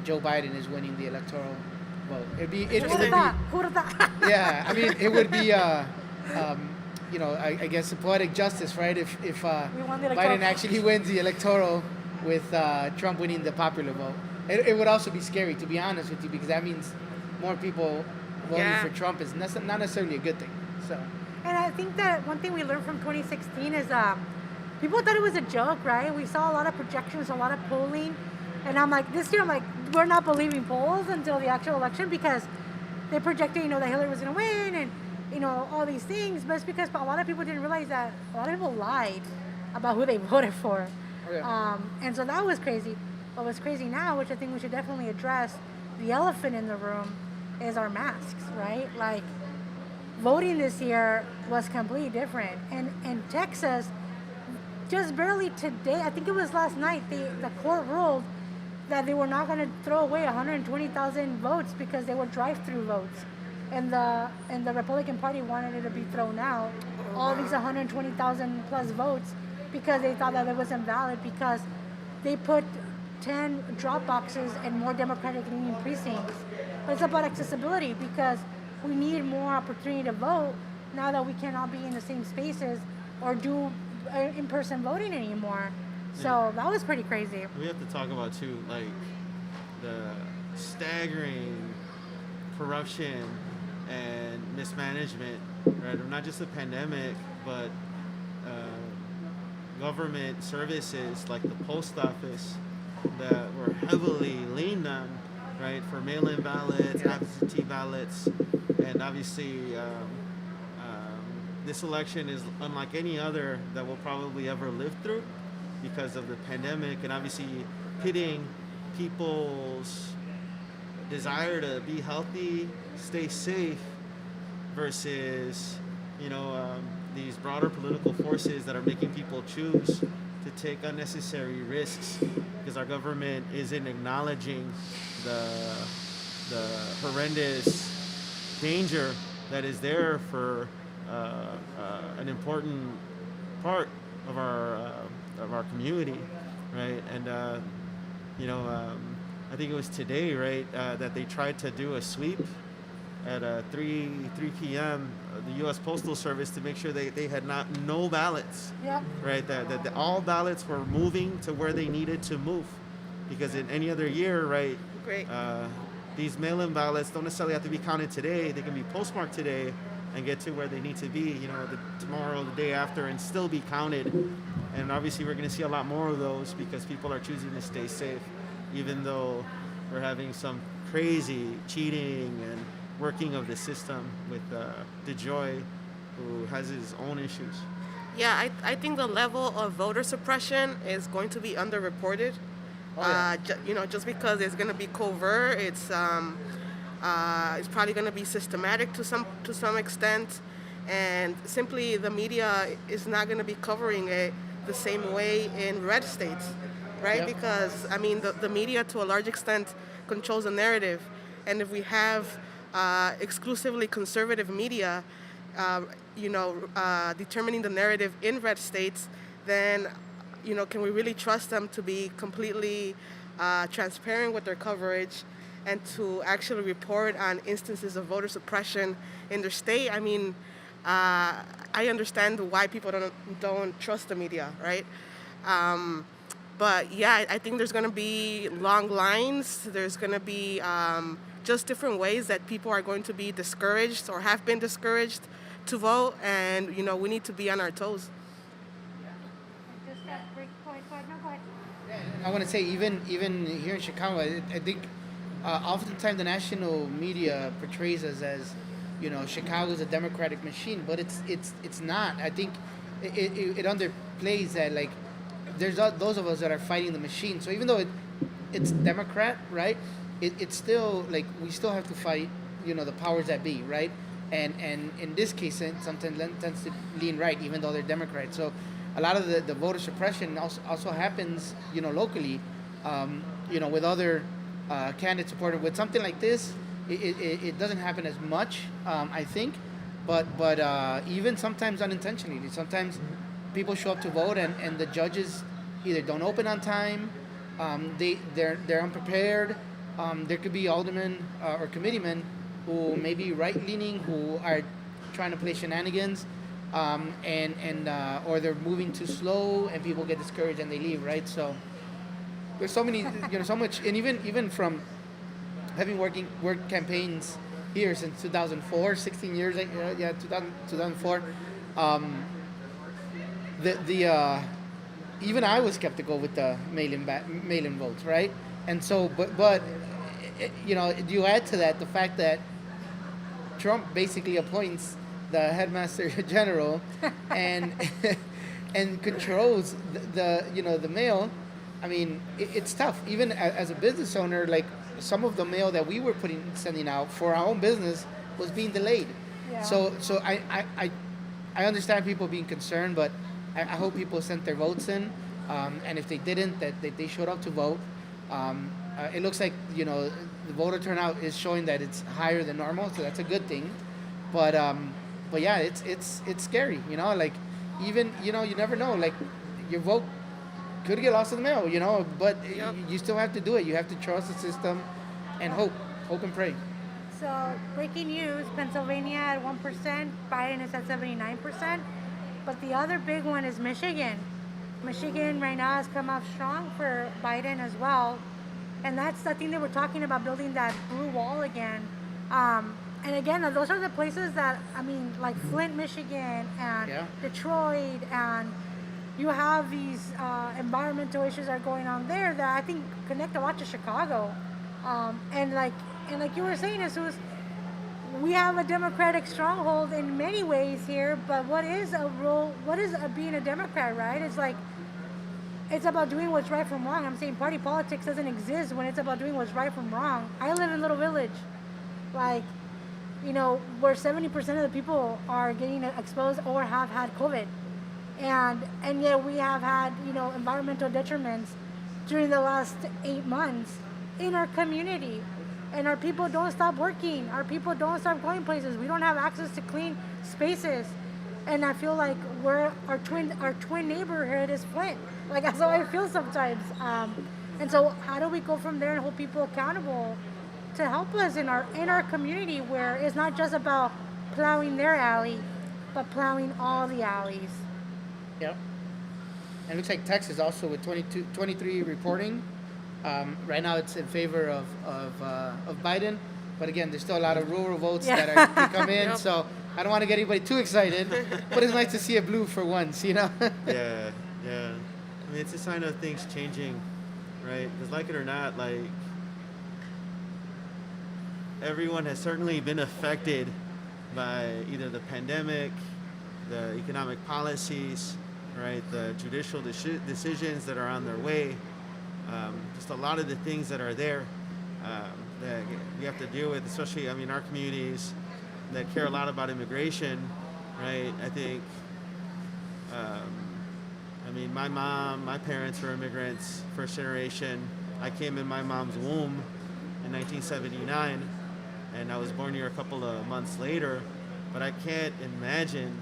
Joe Biden is winning the electoral vote. Who would have thought? Who would have thought? Yeah, I mean, it would be, I guess, a poetic justice, right? If We won the electoral. Biden actually wins the electoral with Trump winning the popular vote. It would also be scary, to be honest with you, because that means more people voting Yeah. for Trump is not necessarily a good thing. So, And I think that one thing we learned from 2016 is people thought it was a joke, right? We saw a lot of projections, a lot of polling, and I'm like, this year, I'm like, we're not believing polls until the actual election because they projected, that Hillary was going to win and, all these things. But it's because a lot of people didn't realize that a lot of people lied about who they voted for. Oh, yeah. And so that was crazy. But what's crazy now, which I think we should definitely address, the elephant in the room is our masks, right? Like, voting this year was completely different. And in Texas, just barely today, I think it was last night, the court ruled that they were not going to throw away 120,000 votes because they were drive-through votes. And the Republican Party wanted it to be thrown out, all these 120,000 plus votes, because they thought that it wasn't valid because they put 10 drop boxes in more Democratic leaning precincts. But it's about accessibility because we need more opportunity to vote now that we cannot be in the same spaces or do in-person voting anymore. So that was pretty crazy. We have to talk about too, like the staggering corruption and mismanagement, right? Of not just the pandemic, but government services like the post office that were heavily leaned on, right, for mail-in ballots, absentee ballots, and obviously this election is unlike any other that we'll probably ever live through because of the pandemic, and obviously pitting people's desire to be healthy, stay safe, versus these broader political forces that are making people choose to take unnecessary risks because our government isn't acknowledging the horrendous danger that is there for an important part of our community, right? And I think it was today, right, that they tried to do a sweep at 3 p.m. The U.S. Postal Service to make sure they had no ballots, Yep. right? That all ballots were moving to where they needed to move, because in any other year, right, Great. these mail-in ballots don't necessarily have to be counted today. They can be postmarked today and get to where they need to be, tomorrow, the day after, and still be counted. And obviously we're going to see a lot more of those because people are choosing to stay safe, even though we're having some crazy cheating and working of the system with DeJoy, who has his own issues. Yeah, I think the level of voter suppression is going to be underreported. Oh, yeah. Just because it's going to be covert, it's probably going to be systematic to some extent, and simply the media is not going to be covering it the same way in red states, right? Yep. Because the media to a large extent controls the narrative, and if we have exclusively conservative media, determining the narrative in red states, then can we really trust them to be completely transparent with their coverage and to actually report on instances of voter suppression in their state? I understand why people don't trust the media, right? But yeah, I think there's going to be long lines. There's going to be just different ways that people are going to be discouraged or have been discouraged to vote. And, you know, we need to be on our toes. Just that break point. No, go ahead. I want to say even here in Chicago, I think oftentimes the national media portrays us as, you know, Chicago is a democratic machine, but it's not. I think it underplays that, like, there's those of us that are fighting the machine. So even though it's Democrat, right? It's still like we still have to fight, you know, the powers that be, right? And in this case, it sometimes tends to lean right, even though they're Democrats. So a lot of the voter suppression also happens, you know, locally, you know, with other candidates supported. With something like this, it doesn't happen as much, I think, but even sometimes unintentionally. Sometimes people show up to vote and the judges either don't open on time, they're unprepared. There could be aldermen or committeemen who may be right-leaning, who are trying to play shenanigans, or they're moving too slow, and people get discouraged and they leave, right? So there's so many, you know, so much, and even from having worked campaigns here since 2004, 16 years, 2004. Even I was skeptical with the mail-in votes, right? And so, but you know, you add to that the fact that Trump basically appoints the headmaster general and and controls the you know, the mail. I mean, it's tough. Even as a business owner, like some of the mail that we were sending out for our own business was being delayed. Yeah. So I understand people being concerned, but I hope people sent their votes in, and if they didn't, that they showed up to vote. It looks like, you know, the voter turnout is showing that it's higher than normal, so that's a good thing. But yeah, it's scary, you know. Like, even, you know, you never know. Like, your vote could get lost in the mail, you know. But Yep. you still have to do it. You have to trust the system, and hope and pray. So, breaking news, Pennsylvania at 1%, Biden is at 79%. But the other big one is Michigan. Michigan right now has come off strong for Biden as well. And that's the thing that we're talking about, building that blue wall again. And again, those are the places that, I mean, like Flint, Michigan, and Yeah. Detroit, and you have these environmental issues that are going on there that I think connect a lot to Chicago. And like you were saying, Jesus, we have a Democratic stronghold in many ways here, but what is being a Democrat, right? It's like, it's about doing what's right from wrong. I'm saying party politics doesn't exist when it's about doing what's right from wrong. I live in a little village, like, you know, where 70% of the people are getting exposed or have had COVID. And yet we have had, you know, environmental detriments during the last 8 months in our community. And our people don't stop working. Our people don't stop going places. We don't have access to clean spaces. And I feel like our twin neighborhood is Flint. Like, that's how I feel sometimes. And so how do we go from there and hold people accountable to help us in our community, where it's not just about plowing their alley, but plowing all the alleys. Yep. And it looks like Texas also with 23 reporting. Right now it's in favor of Biden, but again, there's still a lot of rural votes that are to come in. Yep. So I don't want to get anybody too excited, but it's nice to see it blue for once, you know. Yeah. I mean, it's a sign of things changing, right? Because like it or not, like, everyone has certainly been affected by either the pandemic, the economic policies, right? The judicial decisions that are on their way. Just a lot of the things that are there that we have to deal with, especially, I mean, our communities that care a lot about immigration, right? I think, I mean, my parents were immigrants, first generation. I came in my mom's womb in 1979, and I was born here a couple of months later. But I can't imagine,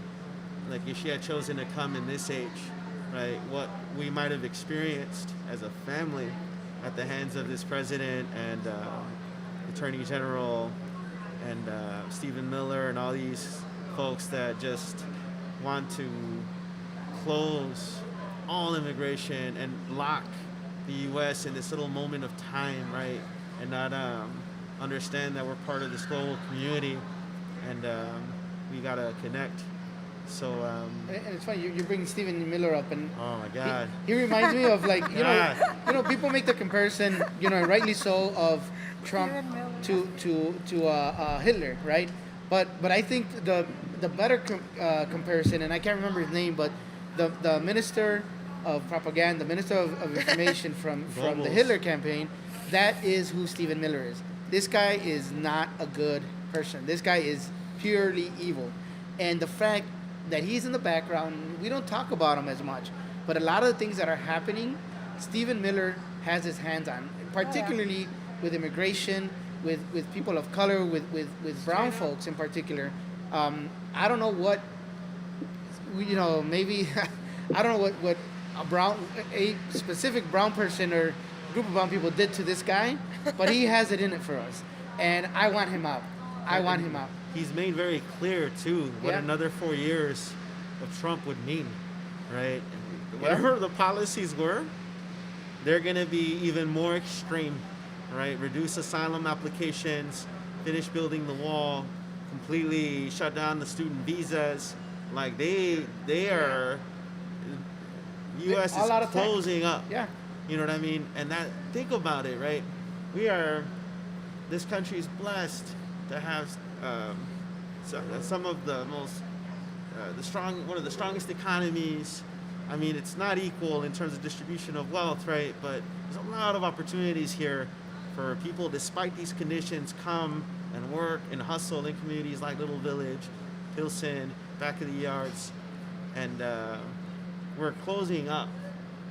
like, if she had chosen to come in this age, right, what we might have experienced as a family at the hands of this president and Attorney General and Stephen Miller and all these folks that just want to close all immigration and lock the U.S. in this little moment of time, right? And not understand that we're part of this global community, and we gotta connect. So, And it's funny you bring Stephen Miller up, and oh my God, he reminds me of, like, God. people make the comparison, and rightly so, of Trump Stephen Miller. to Hitler, right? But I think the better comparison, and I can't remember his name, but the minister of propaganda, the minister of information from the Globals. Hitler campaign, that is who Stephen Miller is. This guy is not a good person. This guy is purely evil, and the fact that he's in the background, we don't talk about him as much, but a lot of the things that are happening, Stephen Miller has his hands on, particularly with immigration, with people of color, with brown folks in particular. I don't know what, maybe, I don't know what a specific brown person or group of brown people did to this guy, but he has it in it for us, and I want him out. I want him out. He's made very clear too what Yeah. another 4 years of Trump would mean, right? Whatever the policies were, they're gonna be even more extreme, right? Reduce asylum applications, finish building the wall, completely shut down the student visas. Like they are, U.S. All out is of tech. closing up. Yeah. You know what I mean? And that, think about it, right? This country is blessed to have some of the most, one of the strongest economies. I mean, it's not equal in terms of distribution of wealth, right? But there's a lot of opportunities here for people, despite these conditions, come and work and hustle in communities like Little Village, Pilsen, back of the yards, and we're closing up.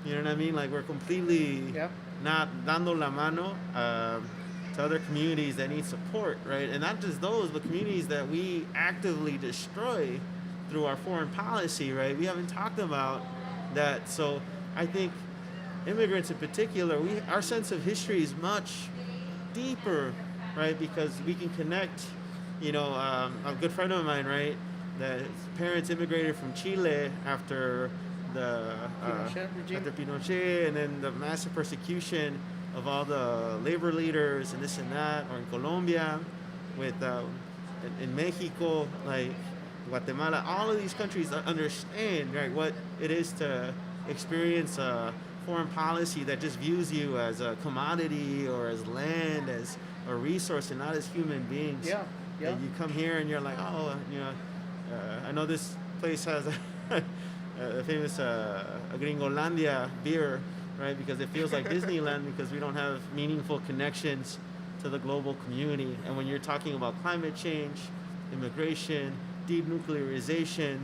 You know what I mean? Like, we're completely Yep. not dando la mano to other communities that need support, right? And not just those, but communities that we actively destroy through our foreign policy, right? We haven't talked about that. So I think immigrants in particular, our sense of history is much deeper, right? Because we can connect, a good friend of mine, right? That his parents immigrated from Chile after the Pinochet regime. after Pinochet, and then the massive persecution of all the labor leaders and this and that, or in Colombia, with in Mexico, like Guatemala, all of these countries understand, right, what it is to experience a foreign policy that just views you as a commodity or as land, as a resource, and not as human beings. Yeah. Yeah. And you come here and you're like, oh, I know this place has a famous Gringolandia beer, right? Because it feels like Disneyland, because we don't have meaningful connections to the global community. And when you're talking about climate change, immigration, denuclearization,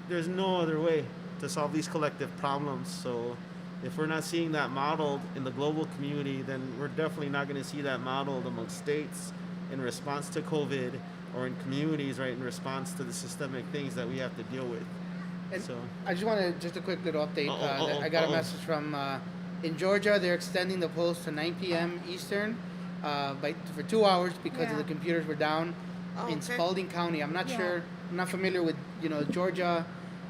there's no other way to solve these collective problems. So if we're not seeing that modeled in the global community, then we're definitely not going to see that modeled amongst states in response to COVID, or in communities, right, in response to the systemic things that we have to deal with. And So I just wanted just a quick little update. I got a uh-oh. message from in Georgia. They're extending the polls to 9 p.m. Eastern for 2 hours because Yeah. the computers were down in Okay. Spalding County. I'm not Yeah. sure. I'm not familiar with Georgia.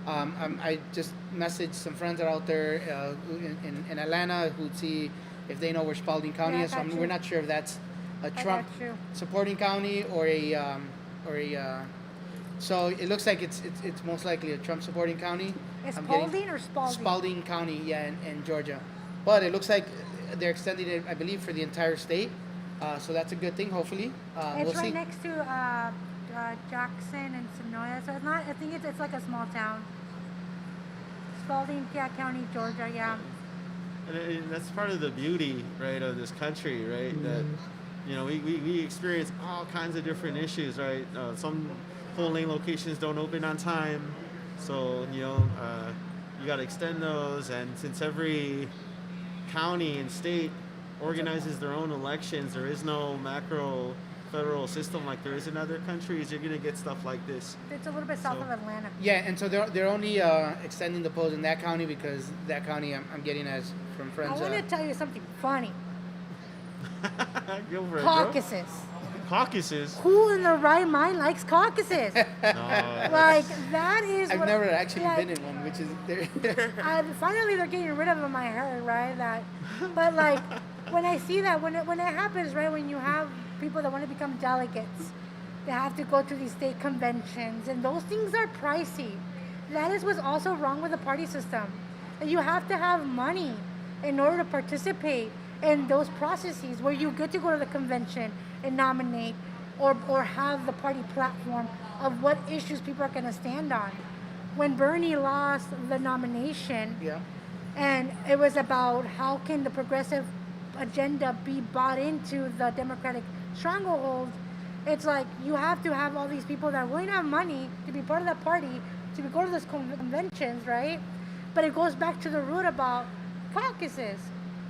I just messaged some friends that are out there in Atlanta who'd see if they know where Spalding County Yeah, I is. So got you. we're not sure if that's a got Trump you. supporting county or a so it looks like it's most likely a Trump supporting county. Is I'm getting- Spalding or Spalding? Spalding County, yeah, in Georgia. But it looks like they're extending it, I believe, for the entire state. So that's a good thing, hopefully. It's We'll right see. next to Jackson and Sonoya, so it's not. I think it's like a small town. Spalding, yeah, County, Georgia, yeah. and that's part of the beauty, right, of this country, right? That we experience all kinds of different issues, right? Some polling locations don't open on time, so you got to extend those. And since every county and state organizes their own elections, there is no macro federal system like there is in other countries. You're gonna get stuff like this. It's a little bit south So- of Atlanta. Yeah, and so they're only extending the polls in that county because that county I'm getting as from I friends. want to tell you something funny. Go for it, bro. Caucuses. Caucuses? Who in their right mind likes caucuses? No. Like, that is I've what... never actually like, been in one, which is finally they're getting rid of them, I heard, right? But like, when I see that, when it happens, right, when you have people that want to become delegates, they have to go to these state conventions, and those things are pricey. That is what's also wrong with the party system. That you have to have money in order to participate in those processes where you get to go to the convention and nominate or have the party platform of what issues people are going to stand on. When Bernie lost the nomination, yeah. and it was about how can the progressive agenda be bought into the Democratic stronghold, it's like you have to have all these people that are willing to have money to be part of that party, to go to those conventions, right? But it goes back to the root about caucuses.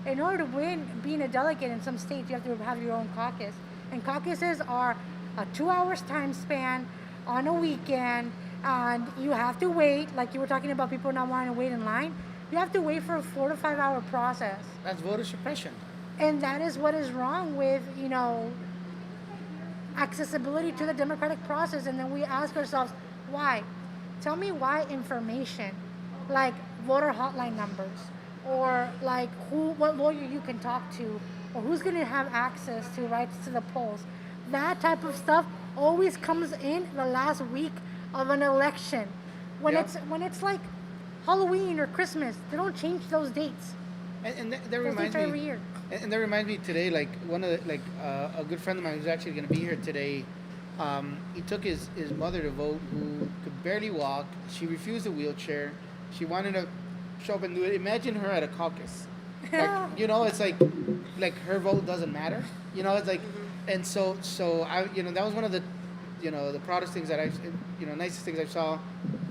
In order to win being a delegate in some states, you have to have your own caucus. And caucuses are a 2 hours time span on a weekend, and you have to wait, like you were talking about people not wanting to wait in line. You have to wait for a 4 to 5 hour process. That's voter suppression. And that is what is wrong with, accessibility to the democratic process. And then we ask ourselves, why? Tell me why information, like voter hotline numbers, or like what lawyer you can talk to, or who's going to have access to rights to the polls. That type of stuff always comes in the last week of an election. When it's like Halloween or Christmas, they don't change those dates. And that Those reminds dates are every me. year. And that reminds me today, like one of the, a good friend of mine who's actually going to be here today. He took his mother to vote, who could barely walk. She refused a wheelchair. She wanted to show up and do it. Imagine her at a caucus. Like, it's like her vote doesn't matter. It's like, and so I, that was one of the, the proudest things that nicest things I saw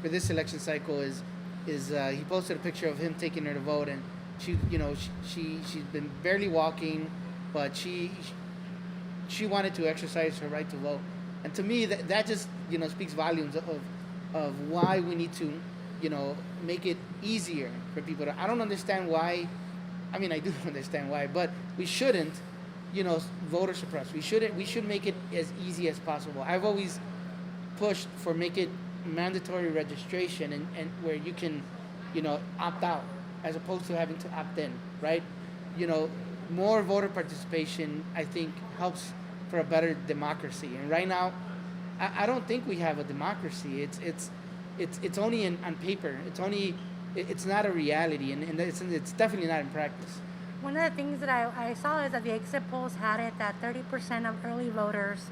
for this election cycle is he posted a picture of him taking her to vote, and she, she's been barely walking, but she wanted to exercise her right to vote. And to me, that just, speaks volumes of why we need to, make it easier for people to. I don't understand why. I mean, I do understand why, but we shouldn't, voter suppress. We should make it as easy as possible. I've always pushed for make it mandatory registration and where you can, opt out as opposed to having to opt in, right? More voter participation, I think, helps for a better democracy. And right now, I don't think we have a democracy. It's only on paper. It's not a reality, and it's definitely not in practice. One of the things that I saw is that the exit polls had it that 30% of early voters,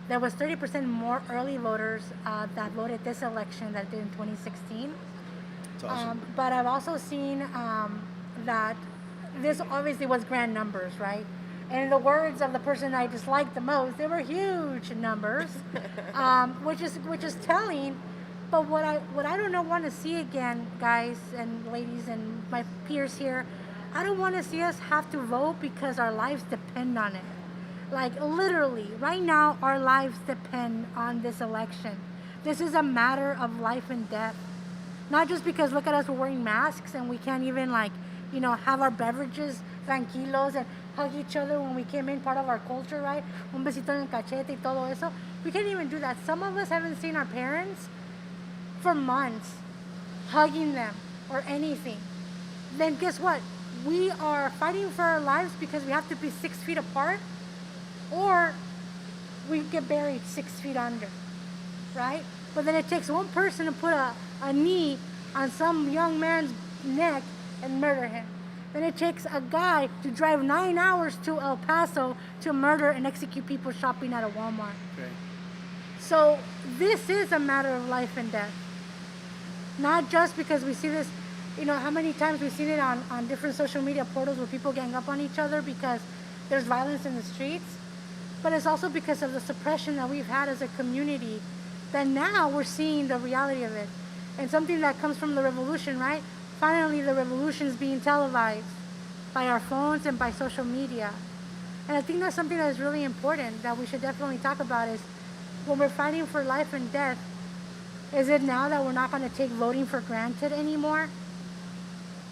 there was 30% more early voters that voted this election that did in 2016. It's awesome. But I've also seen that this obviously was grand numbers, right? And in the words of the person I disliked the most, they were huge numbers, which is telling. But what I don't want to see again, guys and ladies and my peers here, I don't want to see us have to vote because our lives depend on it. Like literally, right now, our lives depend on this election. This is a matter of life and death. Not just because look at us, we're wearing masks and we can't even have our beverages tranquilos and hug each other when we came in, part of our culture, right? Un besito en el cachete y todo eso. We can't even do that. Some of us haven't seen our parents for months, hugging them or anything. Then guess what? We are fighting for our lives because we have to be 6 feet apart, or we get buried 6 feet under, right? But then it takes one person to put a knee on some young man's neck and murder him. Then it takes a guy to drive 9 hours to El Paso to murder and execute people shopping at a Walmart. Right. So this is a matter of life and death. Not just because we see this, how many times we've seen it on different social media portals where people gang up on each other because there's violence in the streets, but it's also because of the suppression that we've had as a community, that now we're seeing the reality of it. And something that comes from the revolution, right? Finally, the revolution is being televised by our phones and by social media. And I think that's something that is really important that we should definitely talk about is when we're fighting for life and death, is it now that we're not going to take voting for granted anymore?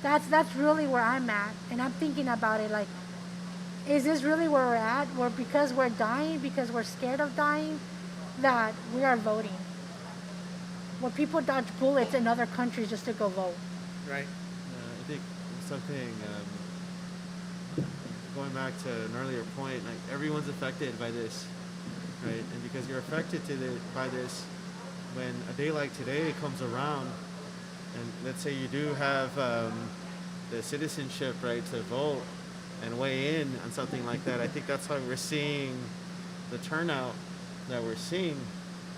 That's really where I'm at. And I'm thinking about it like, is this really where we're at? Where because we're dying, because we're scared of dying, that we are voting? Where people dodge bullets in other countries just to go vote. Right. I think something going back to an earlier point, like everyone's affected by this, right? And because you're affected by this, when a day like today comes around, and let's say you do have the citizenship right to vote and weigh in on something like that, I think that's why we're seeing the turnout that we're seeing,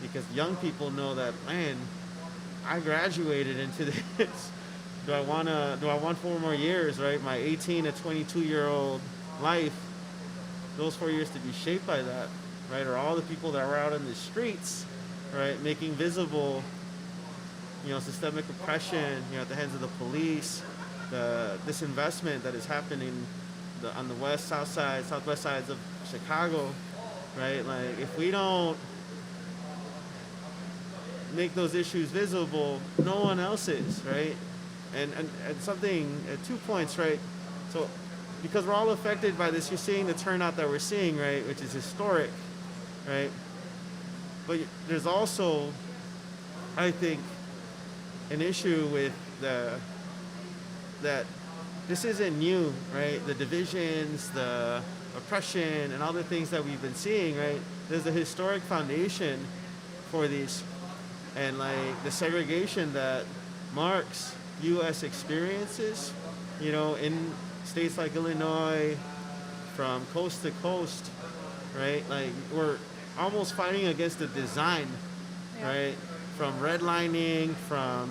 because young people know that, man, I graduated into this. Do I want 4 more years, right? My 18 to 22-year-old life, those 4 years to be shaped by that, right? Or all the people that were out in the streets, right, making visible, systemic oppression, at the hands of the police, the disinvestment that is happening on the west, south side, southwest sides of Chicago, right? Like, if we don't make those issues visible, no one else is, right? And something, 2 points, right? So, because we're all affected by this, you're seeing the turnout that we're seeing, right, which is historic, right? But there's also, I think, an issue with that this isn't new, right? The divisions, the oppression, and all the things that we've been seeing, right? There's a historic foundation for these, and like the segregation that marks U.S. experiences, in states like Illinois, from coast to coast, right? Like, we're almost fighting against the design, right? From redlining, from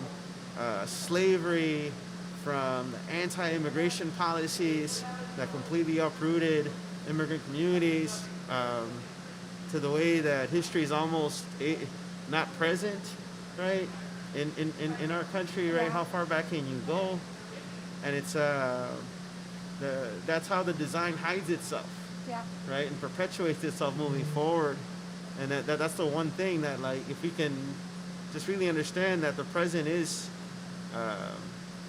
slavery, from the anti-immigration policies that completely uprooted immigrant communities, to the way that history is almost not present, right? In our country, right? How far back can you go? And it's that's how the design hides itself, right? And perpetuates itself moving forward. And that's the one thing that, like, if we can just really understand that the present is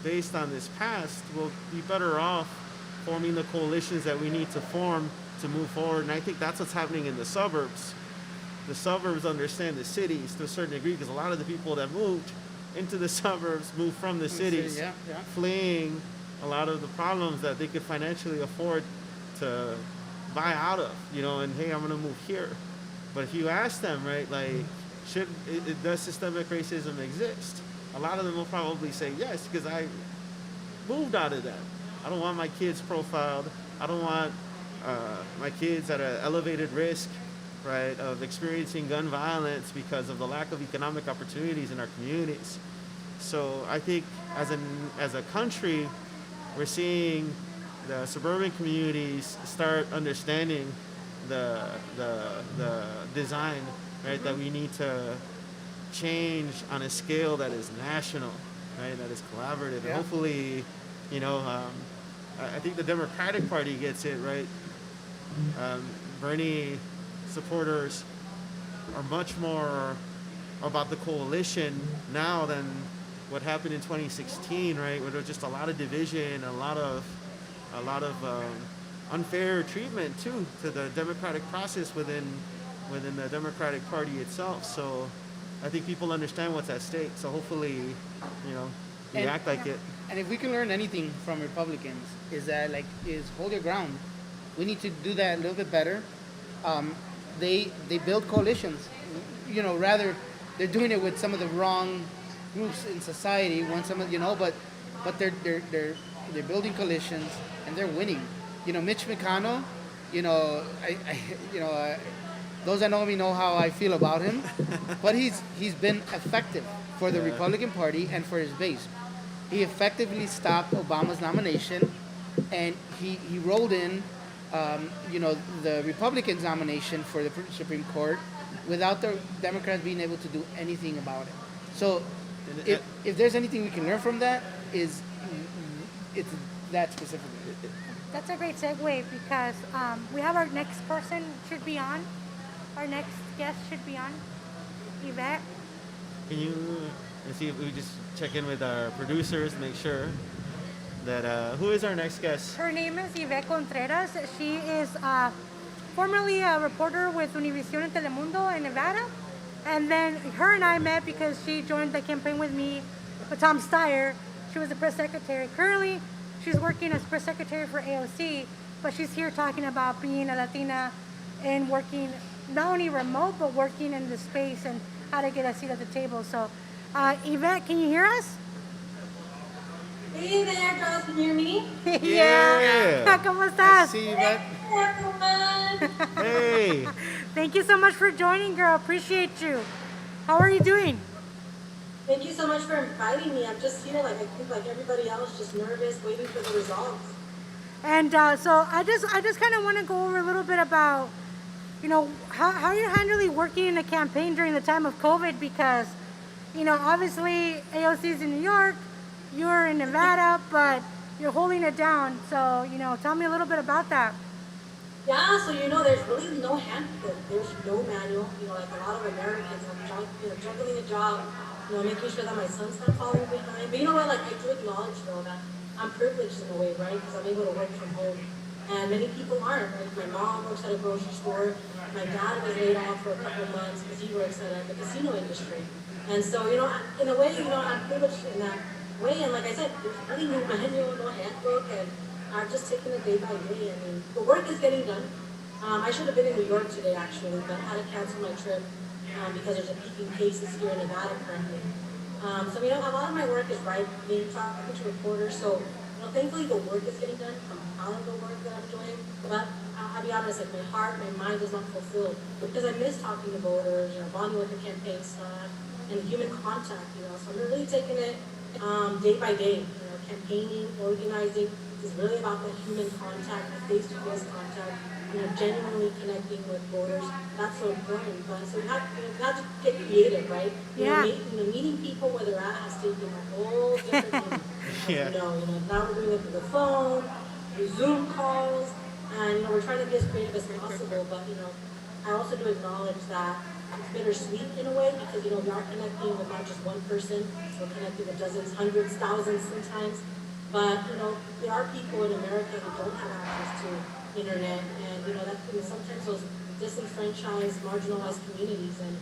based on this past, we'll be better off forming the coalitions that we need to form to move forward. And I think that's what's happening in the suburbs. The suburbs understand the cities to a certain degree, because a lot of the people that moved into the suburbs moved from the cities, fleeing a lot of the problems that they could financially afford to buy out of, and hey, I'm going to move here. But if you ask them, right, like, does systemic racism exist? A lot of them will probably say yes, because I moved out of that. I don't want my kids profiled. I don't want my kids at an elevated risk, right, of experiencing gun violence because of the lack of economic opportunities in our communities. So I think as a country, we're seeing the suburban communities start understanding the design, right, that we need to change on a scale that is national, right, that is collaborative. And hopefully, I think the Democratic Party gets it, right? Bernie supporters are much more about the coalition now than what happened in 2016, right? Where there was just a lot of division, a lot of unfair treatment too to the democratic process within the Democratic Party itself. So I think people understand what's at stake. So hopefully, we act like it. And if we can learn anything from Republicans, is hold your ground. We need to do that a little bit better. They build coalitions. Rather they're doing it with some of the wrong groups in society. But they're building coalitions and they're winning. Mitch McConnell. Those that know me know how I feel about him. But he's been effective for the Republican Party and for his base. He effectively stopped Obama's nomination, and he rolled in, the Republicans' nomination for the Supreme Court without the Democrats being able to do anything about it. So if there's anything we can learn from that, it's that specifically. That's a great segue because we have our next person should be on. Our next guest should be on. Yvette. Can you see if we just check in with our producers, make sure that who is our next guest? Her name is Yvette Contreras. She is formerly a reporter with Univision and Telemundo in Nevada. And then her and I met because she joined the campaign with me, with Tom Steyer. She was the press secretary. Currently, she's working as press secretary for AOC, but she's here talking about being a Latina and working not only remote, but working in the space and how to get a seat at the table. So, Yvette, can you hear us? Hey there, girls, can you hear me? Yeah. ¿Cómo I estás? see you, Matt. Hey, everyone. Hey. Thank you so much for joining, girl. Appreciate you. How are you doing? Thank you so much for inviting me. I'm just here, like I think, like everybody else, just nervous, waiting for the results. And so I just kind of want to go over a little bit about, how you're handling working in a campaign during the time of COVID because, obviously AOC's in New York, you're in Nevada, but you're holding it down. So, tell me a little bit about that. Yeah, so there's really no handbook. There's no manual. Like a lot of Americans, I'm juggling a job, making sure that my son's not falling behind. But you know what? Like I do acknowledge though that I'm privileged in a way, right? Because I'm able to work from home, and many people aren't. Right? My mom works at a grocery store. My dad was laid off for a couple of months because he works at the casino industry. And so, in a way, I'm privileged in that way. And like I said, there's really no manual, no handbook, and I've just taken it day by day. I mean, the work is getting done. I should have been in New York today, actually, but I had to cancel my trip because there's a peaking cases here in Nevada currently. So, a lot of my work is writing, talking to reporters. So, thankfully the work is getting done. I'm proud of the work that I'm doing. But I'll be honest, like my heart, my mind is not fulfilled because I miss talking to voters, bonding with the campaign staff, and human contact, So I'm really taking it day by day. Campaigning, organizing is really about the human contact, the face-to-face contact, genuinely connecting with voters. That's so important. But so you have to get creative, right? Yeah. Meeting people where they're at has taken a whole different thing. Yeah. Now we're doing it through the phone, through Zoom calls, and we're trying to be as creative as possible. But I also do acknowledge that it's bittersweet in a way because we are connecting with not just one person, so we're connecting with dozens, hundreds, thousands sometimes. But there are people in America who don't have access to internet, and that sometimes those disenfranchised, marginalized communities, and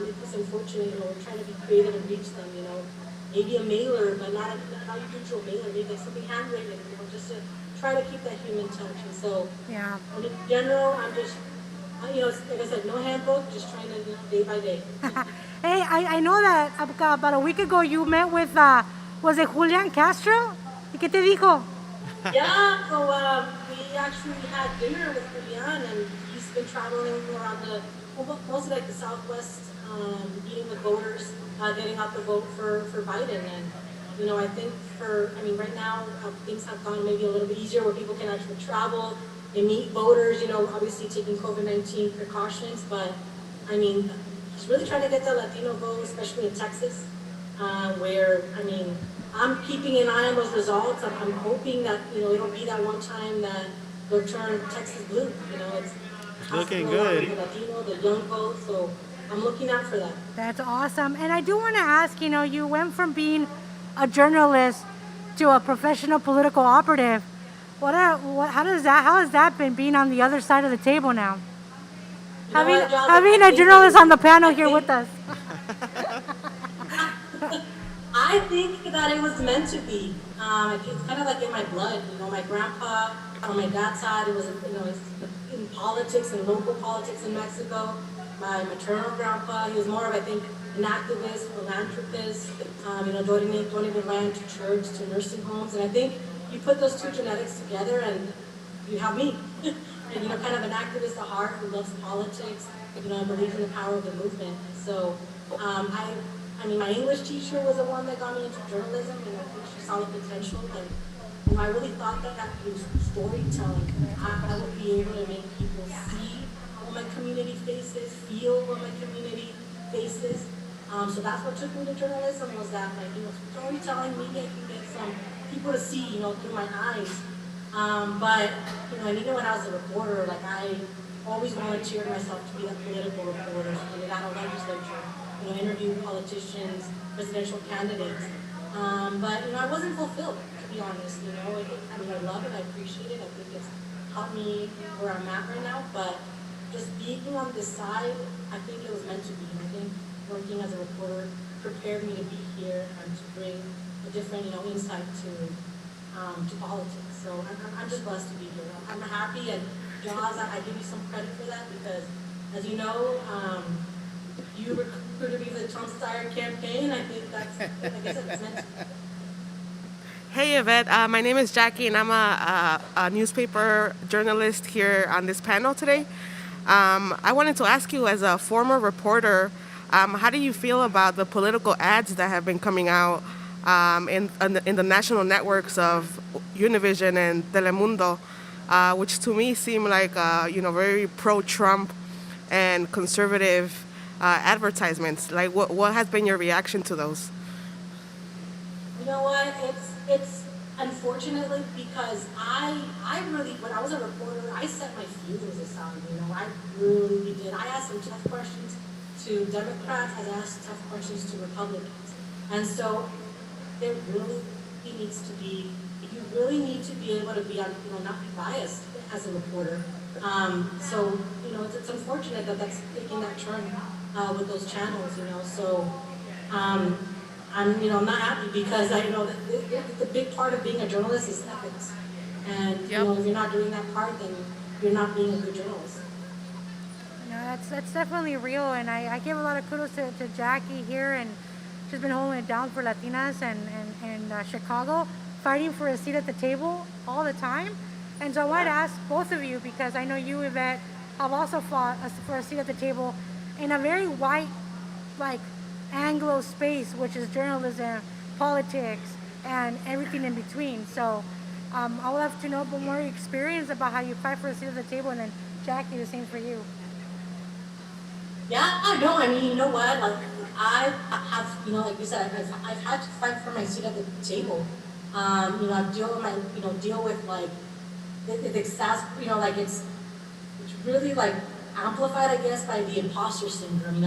it's unfortunate. We're trying to be creative and reach them. Maybe a mailer, but not a usual mailer. Maybe like something handwritten. Just to try to keep that human touch. And so, Yeah. in general, I'm just like I said, no handbook, just trying to, day by day. Hey, I know that about a week ago you met with, was it Julian Castro? ¿Y qué te dijo? Yeah, so we actually had dinner with Julian, and he's been traveling around mostly like the Southwest, meeting with voters, getting out the vote for Biden. And, I think right now things have gone maybe a little bit easier where people can actually travel and meet voters, obviously taking COVID-19 precautions. But, he's really trying to get the Latino vote, especially in Texas, where, I'm keeping an eye on those results. I'm hoping that, it'll be that one time that they'll turn Texas blue. It's looking possible good. The Latino, the young vote, so I'm looking out for that. That's awesome. And I do want to ask, you went from being a journalist to a professional political operative. How has that been being on the other side of the table now? Having a journalist on the panel here with us. I think that it was meant to be. It's kind of like in my blood. My grandpa on my dad's side, it was, in politics and local politics in Mexico. My maternal grandpa, he was more of, I think, an activist, philanthropist, donated land to church, to nursing homes. And I think you put those two genetics together and you have me. And, kind of an activist at heart who loves politics, and believes in the power of the movement. So, my English teacher was the one that got me into journalism, and I think she saw the potential. And, I really thought that through storytelling, I would be able to make people see what my community faces, feel what my community faces. So that's what took me to journalism, was that, storytelling, maybe I can get some people to see, through my eyes. But, even when I was a reporter, I always volunteered myself to be a political reporter in the Nevada legislature, interview politicians, presidential candidates. But, I wasn't fulfilled, to be be honest, you know. I mean, I love it, I appreciate it, I think it's helped me where I'm at right now, but just being on this side, I think it was meant to be. And I think working as a reporter prepared me to be here and to bring a different, you know, insight to politics. So I'm just blessed to be here. I'm happy, and Jaws, I give you some credit for that because, as you know, you recruited me for the Trump Style campaign. I think that's, like I said, it's meant to be. Hey Yvette, my name is Jackie and I'm a newspaper journalist here on this panel today. I wanted to ask you, as a former reporter, how do you feel about the political ads that have been coming out in the national networks of Univision and Telemundo, which to me seem like very pro-Trump and conservative advertisements? Like, what has been your reaction to those? You know what? It's unfortunately because I really, when I was a reporter, I set my feelings aside. You know, I really did. I asked some tough questions to Democrats. I asked tough questions to Republicans, and so there really needs to be. You really need to be able to be, not be biased as a reporter. So it's unfortunate that that's taking that turn with those channels. So. I'm not happy because I know that the big part of being a journalist is ethics. And, if you're not doing that part, then you're not being a good journalist. No, that's definitely real, and I give a lot of kudos to Jackie here, and she's been holding it down for Latinas and Chicago, fighting for a seat at the table all the time. And so I wanted to ask both of you, because I know you, Yvette, have also fought for a seat at the table in a very white, Anglo space, which is journalism, politics, and everything in between. So I would love to know a bit more experience about how you fight for a seat at the table, and then Jackie, the same for you. Yeah, I know. I mean, you know what? I have, like you said, I've had to fight for my seat at the table. I've deal with it's really amplified, I guess, by the imposter syndrome.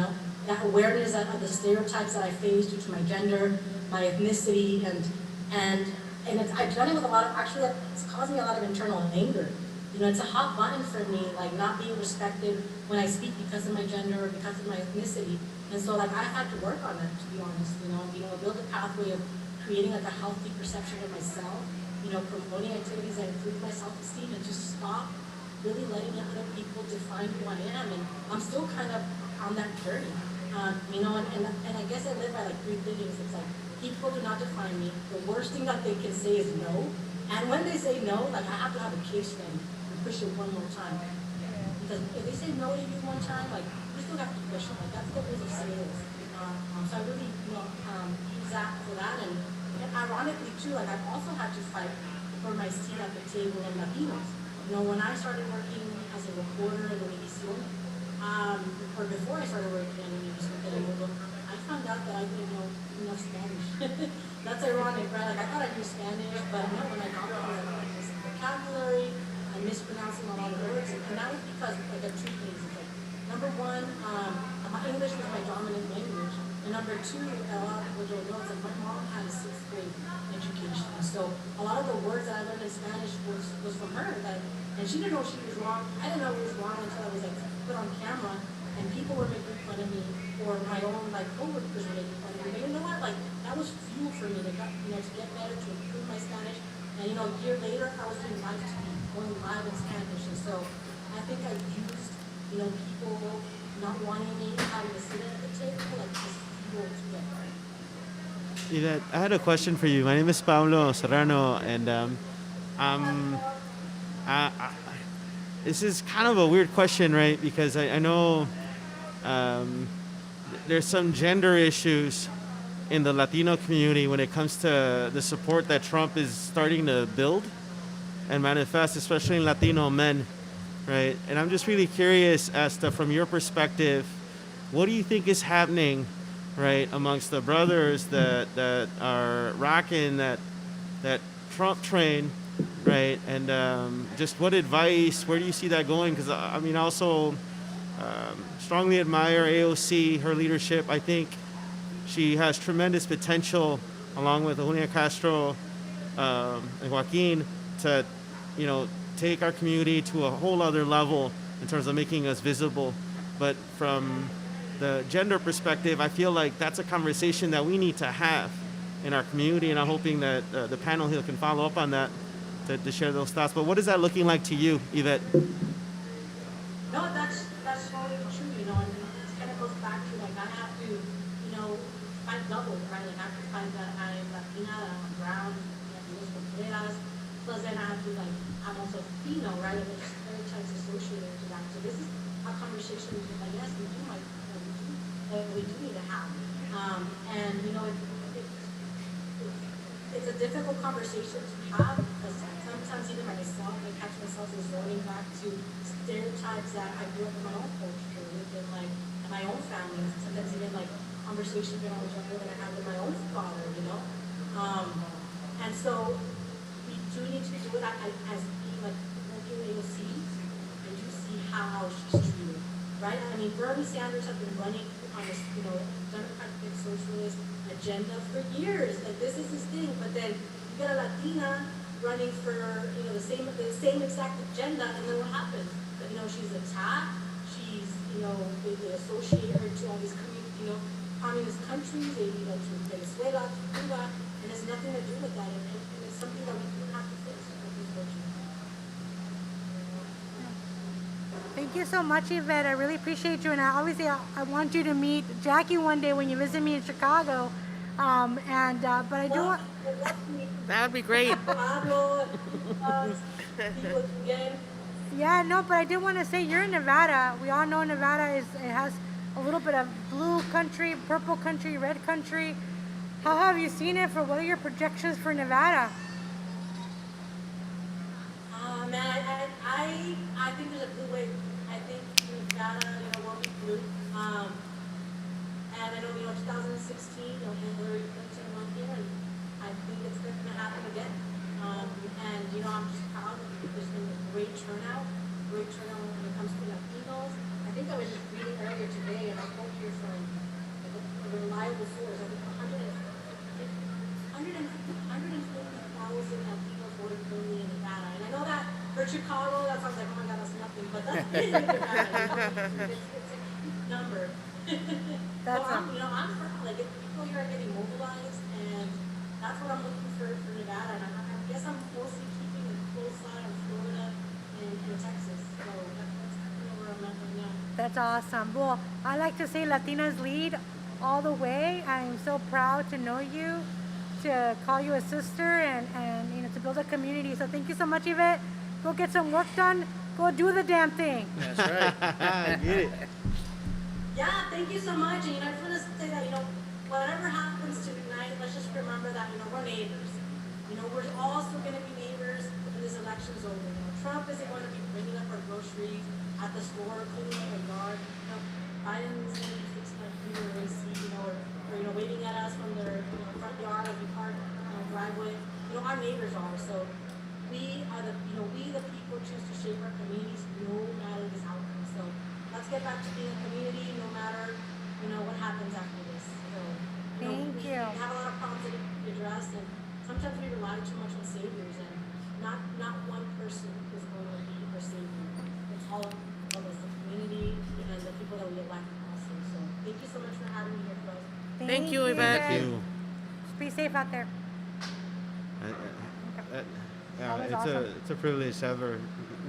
That awareness of the stereotypes that I face due to my gender, my ethnicity, and I've done it with a lot of, actually, it's caused me a lot of internal anger. It's a hot button for me, not being respected when I speak because of my gender or because of my ethnicity. And so, I had to work on that, to be honest. Build a pathway of creating a healthy perception of myself. Promoting activities that improve my self-esteem, and just stop really letting other people define who I am. And I'm still kind of on that journey. And I guess I live by three things. It's people do not define me. The worst thing that they can say is no. And when they say no, I have to have a case ready and push it one more time. Because if they say no to you one time, you still have to push it. That's the rules of sales. So I really, use that for that. And ironically too, I've also had to fight for my seat at the table in Latinos. When I started working as a reporter in Univision, or before I started working in Univision, I found out that I didn't know enough Spanish. That's ironic, right? I thought I knew Spanish, but no, when I got there, I was missing vocabulary, I'm mispronouncing a lot of words, and that was because of two things. Number one, my English was my dominant language, and number two, a lot of people don't know that my mom had a 6th grade education, so a lot of the words that I learned in Spanish was from her, and she didn't know she was wrong. I didn't know it was wrong until I was put on camera, and people were making fun of me, or my own coworkers were making fun of me. But you know what? That was fuel for me to get better, to improve my Spanish. And a year later, I was doing live TV, going live in Spanish. And so I think I used, people not wanting me having to sit at the table, just fuel to get better. Yvette, I had a question for you. My name is Pablo Serrano, and this is kind of a weird question, right? Because I know there's some gender issues in the Latino community when it comes to the support that Trump is starting to build and manifest, especially in Latino men, right? And I'm just really curious as to, from your perspective, what do you think is happening, right, amongst the brothers that are rocking that Trump train, right? And just what advice, where do you see that going? Because I also strongly admire AOC, her leadership. I think she has tremendous potential, along with Julia Castro, and Joaquin to, take our community to a whole other level in terms of making us visible. But from the gender perspective, I feel like that's a conversation that we need to have in our community, and I'm hoping that the panel here can follow up on that to share those thoughts. But what is that looking like to you, Yvette? No, that's totally true, and it kind of goes back to like I have to, find double, right? Like I have to find that I'm Latina, that I'm brown, plus then I have to I'm also female, right? And there's stereotypes associated to that. So this is a conversation that yes, we do need to have. And it's a difficult conversation to have because sometimes even myself, I catch myself resorting back to stereotypes that I grew up in my own culture, within in my own family. Sometimes even conversations when I was younger that I had with my own father, And so we do need to do it as being working AOC, and you see how she's treated, right? I mean, Bernie Sanders has been running on this, democratic socialist agenda for years. Like this is his thing, but then you get a Latina running for the same exact agenda, and then what happens? She's attacked. She's they associate her to all these communist countries. They to Venezuela, to Cuba, and it's nothing to do with that. And it's something that we do have to fix. Thank you so much, Yvette. I really appreciate you, and I want you to meet Jackie one day when you visit me in Chicago. But I do want. That would be great. Yeah, no, but I did want to say you're in Nevada. We all know Nevada has a little bit of blue country, purple country, red country. How have you seen it? What are your projections for Nevada? Man, I think there's a blue wave. I think Nevada, will be blue. And I know, 2016, Hillary Clinton won here, and I think it's going to happen again. And, I'm just proud that there's been a great turnout when it comes to Latinos. I think I was just reading earlier today, and I quote here from a reliable source, I think 150,000 Latinos voted for me in Nevada. And I know that for Chicago, that sounds like, oh my God, that's nothing, but that's big in Nevada. It's a huge number. That's so I'm proud. If people here are getting mobilized, and that's what I'm looking for Nevada. And I guess I'm mostly keeping a close eye on Florida and Texas. So that's where I'm at right now. That's awesome. Well, I like to say Latinas lead all the way. I'm so proud to know you, to call you a sister, and to build a community. So thank you so much, Yvette. Go get some work done. Go do the damn thing. That's right. Get it. Yeah, thank you so much. And I just want to say that, whatever happens tonight, let's just remember that, we're neighbors. We're all still going to be neighbors when this election's over. Trump isn't going to be bringing up our groceries at the store, cleaning up our yard. Biden's going to be fixing our computer AC, or waving at us from their front yard as we park driveway. Our neighbors are. So we are we the people choose to shape our communities no matter this outcome. So let's get back to being a community no matter, what happens after this. So, Thank we you. have a lot of problems that need to be addressed, and sometimes we rely too much on saviors, and not one person is going to be our savior. It's all of us, the community, and the people that we elect also. So thank you so much for having me here, Flo. Thank you, Yvette. Thank you. Be safe out there. Yeah, That was awesome. it's a privilege to have her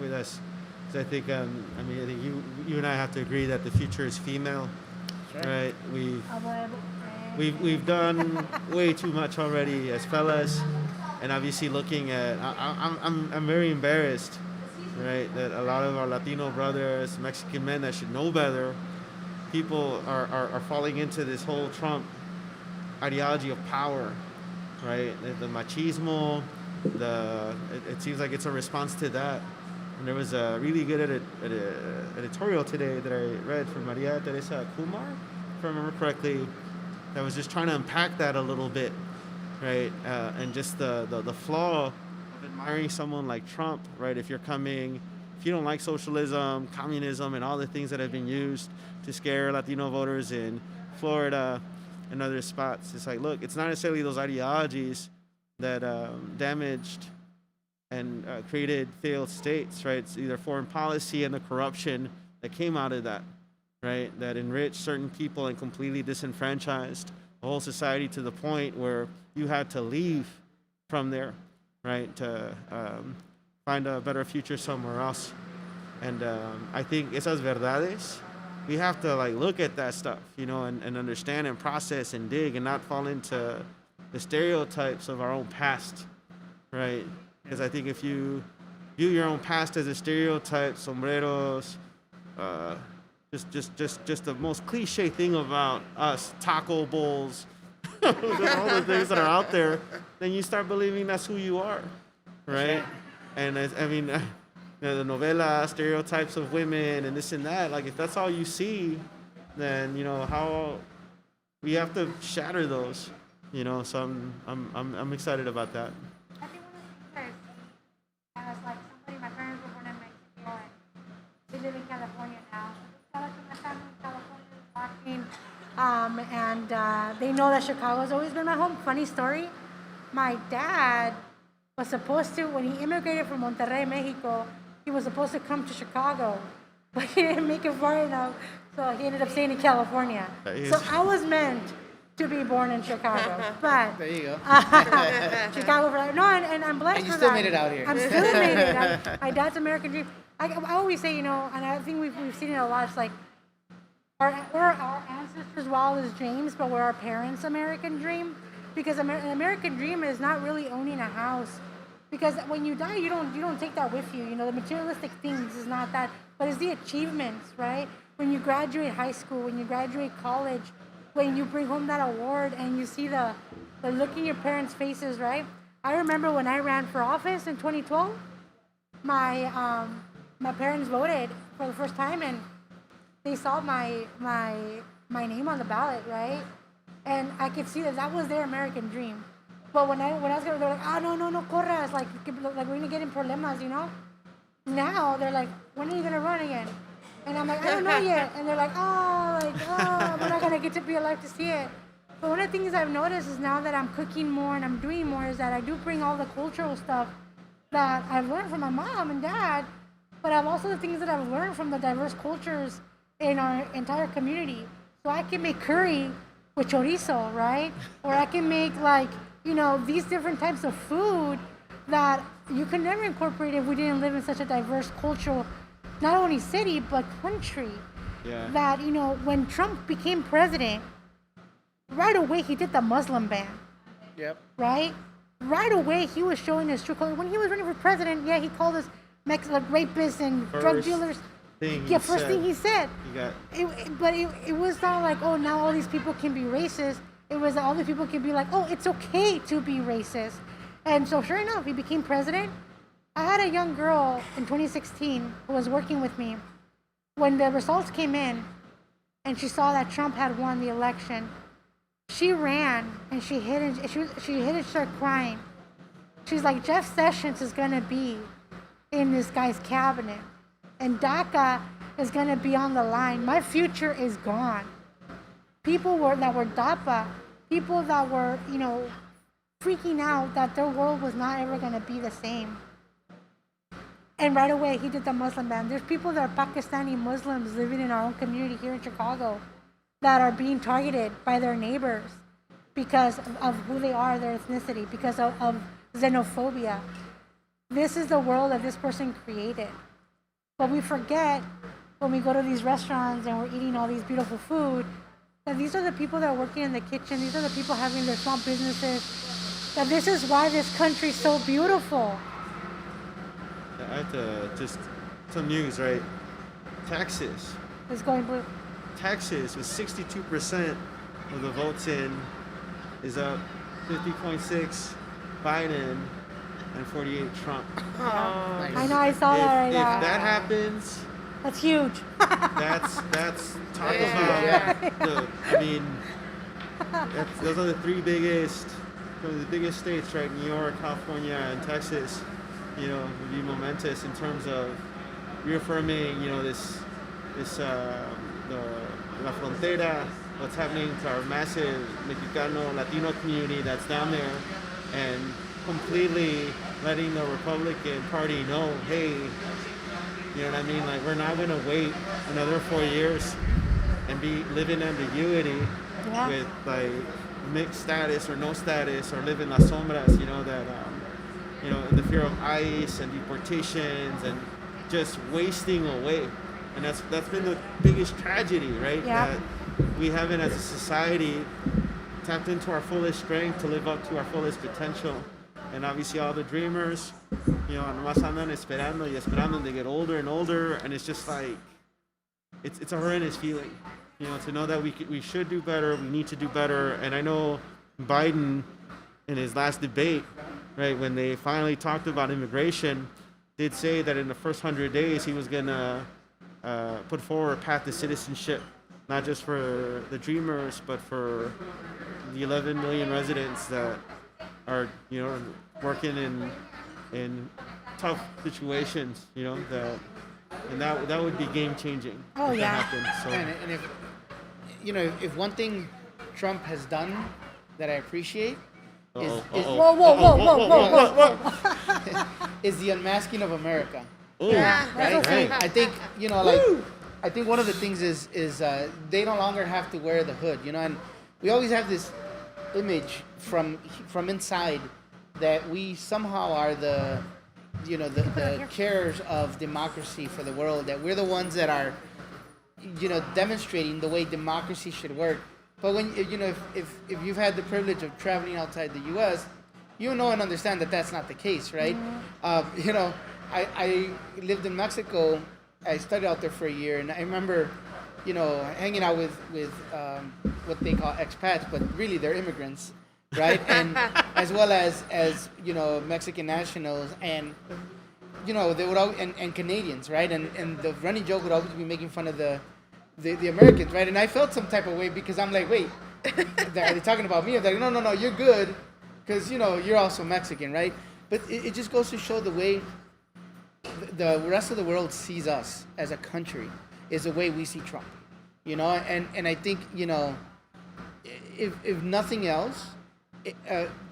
with us. 'Cause I think I think you and I have to agree that the future is female, That's right? We've done way too much already as fellas, and obviously looking at I'm very embarrassed, right? That a lot of our Latino brothers, Mexican men that should know better, people are falling into this whole Trump ideology of power, right? The machismo, it seems like it's a response to that. And there was a really good editorial today that I read from Maria Teresa Kumar, if I remember correctly, that was just trying to unpack that a little bit, right? And just the flaw of admiring someone like Trump, right? If you don't like socialism, communism, and all the things that have been used to scare Latino voters in Florida and other spots, it's like, look, it's not necessarily those ideologies that damaged and created failed states, right? It's either foreign policy and the corruption that came out of that, right? That enriched certain people and completely disenfranchised the whole society to the point where you had to leave from there, right? To find a better future somewhere else. And I think esas verdades, we have to like look at that stuff, and understand and process and dig and not fall into the stereotypes of our own past, right? Because I think if you view your own past as a stereotype, sombreros, just the most cliche thing about us, taco bowls, all the things that are out there, then you start believing that's who you are, right? And the novela stereotypes of women and this and that, like if that's all you see, then how we have to shatter those, So I'm excited about that. I think one of the things that I see as like somebody, my parents were born in Mexico and they live in California now. So my family in California is watching, and they know that Chicago's always been my home. Funny story, my dad was supposed to, when he immigrated from Monterrey, Mexico, he was supposed to come to Chicago, but he didn't make it far enough, so he ended up staying in California. So I was meant to be born in Chicago, but There you go. Chicago for life. No, and I'm blessed And you for still that. made it out here. I'm still made it. My dad's American dream. I always say, and I think we've seen it a lot. It's like our ancestors' wildest dreams, but we're our parents' American dream. Because an American dream is not really owning a house. Because when you die, you don't take that with you. The materialistic things is not that, but it's the achievements, right? When you graduate high school, when you graduate college, when you bring home that award and you see the look in your parents' faces, right? I remember when I ran for office in 2012, my parents voted for the first time and they saw my name on the ballot, right? And I could see that was their American dream. But when I was going, they're like, no, corras, like we're gonna get in problemas, Now they're like, when are you gonna run again? And I'm like, I don't know yet. And they're like, we're not gonna get to be alive to see it. But one of the things I've noticed is now that I'm cooking more and I'm doing more is that I do bring all the cultural stuff that I've learned from my mom and dad, but I've also the things that I've learned from the diverse cultures in our entire community. So I can make curry with chorizo, right? Or I can make these different types of food that you could never incorporate if we didn't live in such a diverse cultural, not only city, but country. Yeah. That, when Trump became president, right away he did the Muslim ban, Yep. right? Right away he was showing his true color. When he was running for president, yeah, he called us rapists and drug dealers. First thing he said. But it was not like, oh, now all these people can be racist. It was that all these people can be like, oh, it's okay to be racist. And so sure enough, he became president. I had a young girl in 2016 who was working with me. When the results came in and she saw that Trump had won the election, she ran and she hid and started crying. She's like, Jeff Sessions is going to be in this guy's cabinet. And DACA is going to be on the line. My future is gone. People that were DAPA, people that were, freaking out that their world was not ever going to be the same. And right away, he did the Muslim ban. There's people that are Pakistani Muslims living in our own community here in Chicago that are being targeted by their neighbors because of who they are, their ethnicity, because of xenophobia. This is the world that this person created. But we forget when we go to these restaurants and we're eating all these beautiful food, that these are the people that are working in the kitchen, these are the people having their small businesses, that this is why this country's so beautiful. I have to just, some news, right? Texas. It's going blue. Texas, with 62% of the votes in, is up 50.6 Biden and 48 Trump. Nice. I know, I saw that right now. If that happens, that's huge. that's talk about those are the three biggest, one of the biggest states, right? New York, California, and Texas. Would be momentous in terms of reaffirming, La Frontera, what's happening to our massive Mexicano, Latino community that's down there, and completely letting the Republican Party know, hey, you know what I mean? Like, we're not gonna wait another 4 years and be living ambiguity Yeah. with like mixed status or no status or live in las sombras. You know that in the fear of ICE and deportations and just wasting away. And that's been the biggest tragedy, right? Yeah. That we haven't, as a society, tapped into our fullest strength to live up to our fullest potential. And obviously all the dreamers, nomás andan esperando y esperando, and they get older and older, and it's just like, it's a horrendous feeling, to know that we should do better, we need to do better. And I know Biden, in his last debate, right, when they finally talked about immigration, did say that in the first 100 days he was gonna put forward a path to citizenship, not just for the dreamers, but for the 11 million residents that are, working in tough situations, that would be game changing. Oh, if yeah. that happened. So And if one thing Trump has done that I appreciate is Whoa, whoa, whoa, whoa, whoa, whoa. is the unmasking of America. Ooh, Yeah, Right? that's okay. I think I think one of the things is they no longer have to wear the hood, and we always have this image from inside that we somehow are the carers of democracy for the world, that we're the ones that are demonstrating the way democracy should work. But when if you've had the privilege of traveling outside the U.S., you know and understand that that's not the case, right? I lived in Mexico. I studied out there for a year, and I remember, hanging out with what they call expats, but really they're immigrants, right? And as well as Mexican nationals, and they would and Canadians, right? And the running joke would always be making fun of the Americans, right? And I felt some type of way because I'm like, wait, are they talking about me? I'm like, no, you're good, because you're also Mexican, right? But it just goes to show the way the rest of the world sees us as a country is the way we see Trump, and I think if nothing else,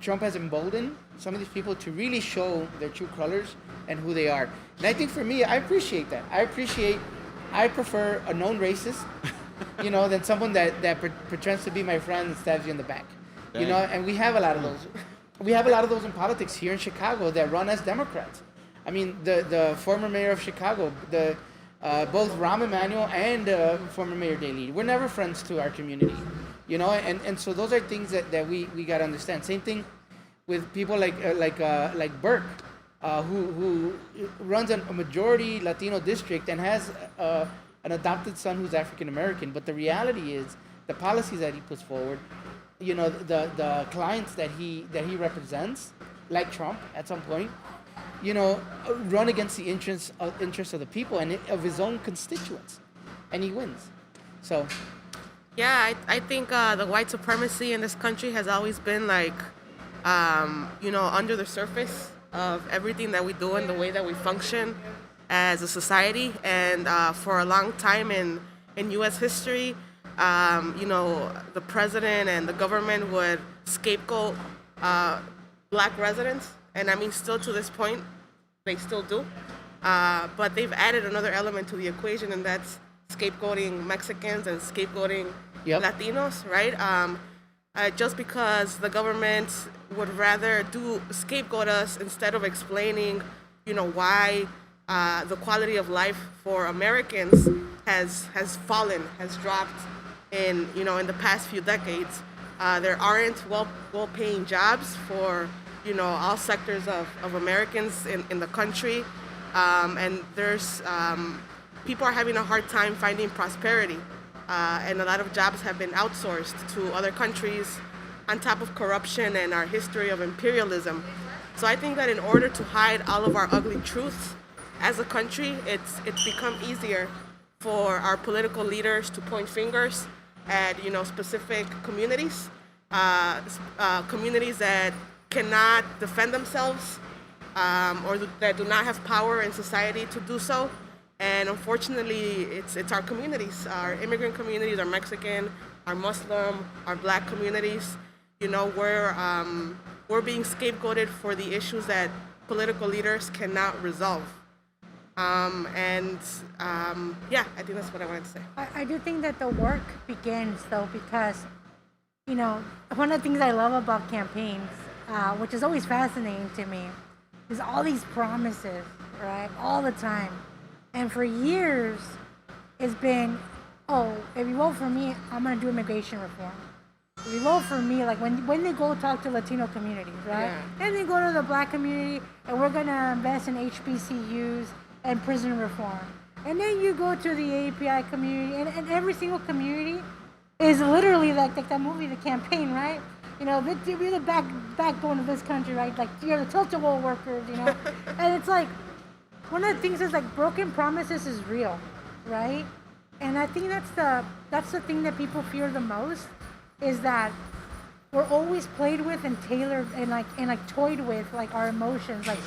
Trump has emboldened some of these people to really show their true colors and who they are. And I think for me, I appreciate that. I prefer a known racist, than someone that pretends to be my friend and stabs you in the back, and we have a lot of those. We have a lot of those in politics here in Chicago that run as Democrats. I mean, the former mayor of Chicago, both Rahm Emanuel and former Mayor Daley, we're never friends to our community, and so those are things that we got to understand. Same thing with people like Burke, who runs a majority Latino district and has an adopted son who's African American. But the reality is the policies that he puts forward, the clients that he represents, like Trump at some point, run against the interests of the people and of his own constituents, and he wins. So, Yeah, I think the white supremacy in this country has always been under the surface of everything that we do and the way that we function as a society. And for a long time in U.S. history, the president and the government would scapegoat black residents. And I mean, still to this point, they still do. But they've added another element to the equation, and that's scapegoating Mexicans and scapegoating Latinos, right? Just because the government would rather scapegoat us instead of explaining, why the quality of life for Americans has fallen, has dropped in the past few decades. There aren't well-paying jobs for all sectors of Americans in the country, and there's people are having a hard time finding prosperity, and a lot of jobs have been outsourced to other countries, on top of corruption and our history of imperialism. So I think that in order to hide all of our ugly truths as a country, it's become easier for our political leaders to point fingers at specific communities, communities that cannot defend themselves, or that do not have power in society to do so. And unfortunately, it's our communities, our immigrant communities, our Mexican, our Muslim, our Black communities. We're we're being scapegoated for the issues that political leaders cannot resolve. Yeah, I think that's what I wanted to say. I do think that the work begins though because, you know, one of the things I love about campaigns, which is always fascinating to me, is all these promises, right? All the time. And for years, it's been, oh, if you vote for me, I'm going to do immigration reform. If you vote for me, like when they go talk to Latino communities, right? Yeah. Then they go to the black community and we're going to invest in HBCUs and prison reform. And then you go to the API community, and every single community is literally like that movie, The Campaign, right? You know, we're the backbone of this country, right? Like, you're the tilt-a-wall workers, you know? And it's like, one of the things is like broken promises is real, right? And I think that's the thing that people fear the most, is that we're always played with and tailored and toyed with like our emotions. Like,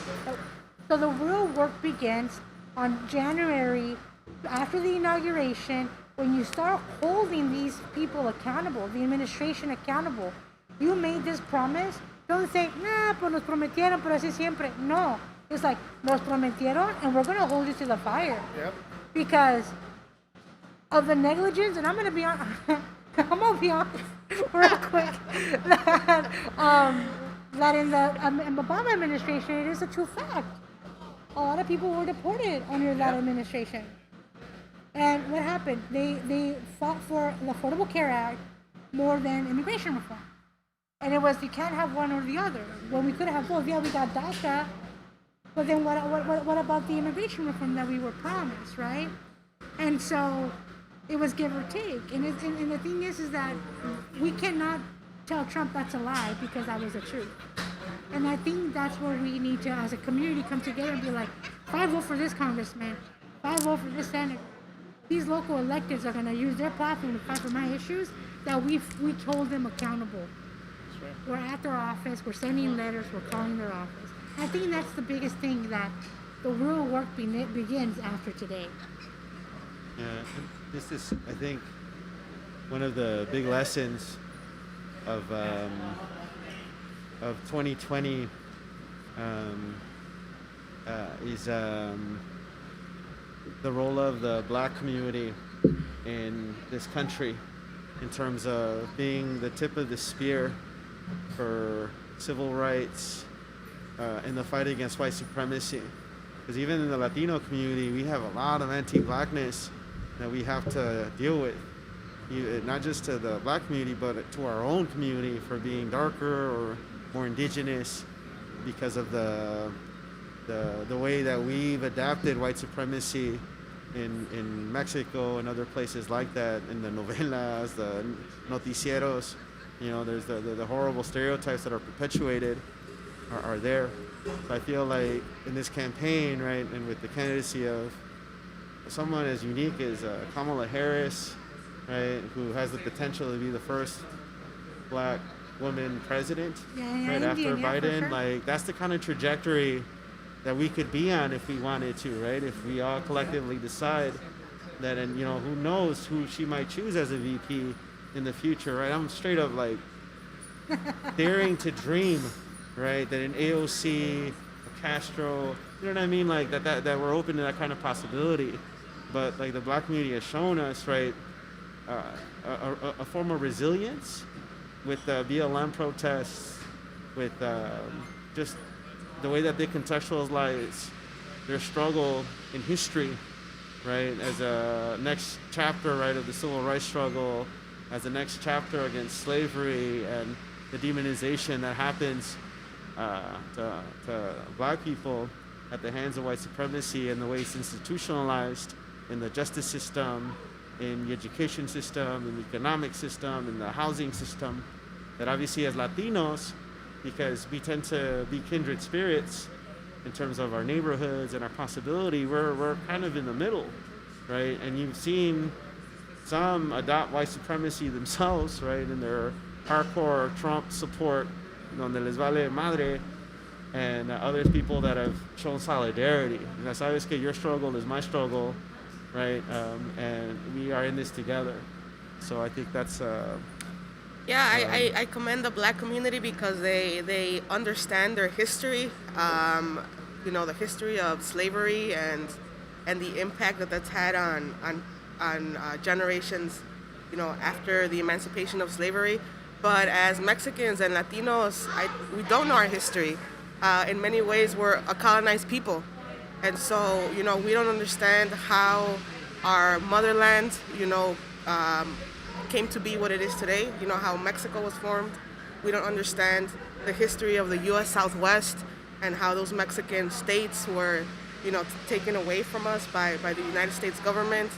so the real work begins on January after the inauguration, when you start holding these people accountable, the administration accountable. You made this promise. Don't say, nah, pues nos prometieron, pero así siempre. No. It's like, nos prometieron, and we're going to hold you to the fire. Yep. Because of the negligence, and I'm going to be honest, real quick, that in the Obama administration, it is a true fact. A lot of people were deported under that administration. And what happened? They fought for the Affordable Care Act more than immigration reform. And it was, you can't have one or the other. When we could have both, yeah, we got DACA, but then what about the immigration reform that we were promised, right? And so it was give or take. And the thing is that we cannot tell Trump that's a lie, because that was the truth. And I think that's where we need to, as a community, come together and be like, if I vote for this congressman, if I vote for this senator, these local electeds are going to use their platform to fight for my issues, that we hold them accountable. We're at their office, we're sending letters, we're calling their office. I think that's the biggest thing, that the real work begins after today. Yeah, this is, I think, one of the big lessons of 2020 is the role of the black community in this country, in terms of being the tip of the spear for civil rights in the fight against white supremacy. Because even in the Latino community, we have a lot of anti-blackness that we have to deal with. Not just to the black community, but to our own community, for being darker or more indigenous, because of the way that we've adapted white supremacy in Mexico and other places like that, in the novelas, the noticieros. You know, there's the horrible stereotypes that are perpetuated are there. So I feel like in this campaign, right, and with the candidacy of someone as unique as Kamala Harris, right, who has the potential to be the first black woman president, right after Biden, sure. like, that's the kind of trajectory that we could be on if we wanted to, right? If we all collectively decide that, and you know, who knows who she might choose as a VP in the future, right? I'm straight up like daring to dream, right, that an AOC, a Castro, you know what I mean, like that we're open to that kind of possibility. But like the black community has shown us, right, a form of resilience with the BLM protests, with just the way that they contextualize their struggle in history, right, as a next chapter, right, of the civil rights struggle, as the next chapter against slavery and the demonization that happens to black people at the hands of white supremacy, and the way it's institutionalized in the justice system, in the education system, in the economic system, in the housing system, that obviously as Latinos, because we tend to be kindred spirits in terms of our neighborhoods and our possibility, we're kind of in the middle, right? And you've seen some adopt white supremacy themselves, right, in their hardcore Trump support, donde les vale madre, and other people that have shown solidarity. You know, sabes que your struggle is my struggle, right? And we are in this together. So I think that's Yeah, I commend the black community because they understand their history, the history of slavery and the impact that that's had on generations, after the emancipation of slavery. But as Mexicans and Latinos, we don't know our history. In many ways, we're a colonized people. And so, we don't understand how our motherland, came to be what it is today, how Mexico was formed. We don't understand the history of the U.S. Southwest and how those Mexican states were, taken away from us by the United States government.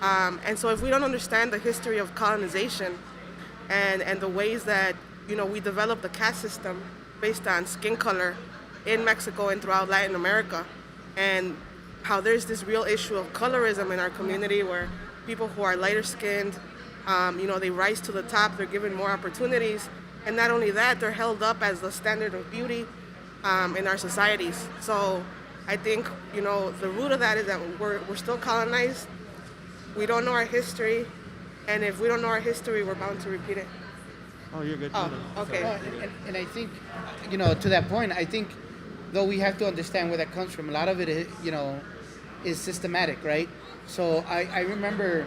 And so if we don't understand the history of colonization and the ways that, we developed the caste system based on skin color in Mexico and throughout Latin America, and how there's this real issue of colorism in our community where people who are lighter skinned, they rise to the top, they're given more opportunities, and not only that, they're held up as the standard of beauty in our societies. So I think, the root of that is that we're still colonized, we don't know our history, and if we don't know our history, we're bound to repeat it. Oh, you're good. Oh, okay. And I think, to that point, I think though we have to understand where that comes from, a lot of it, is systematic, right? So I remember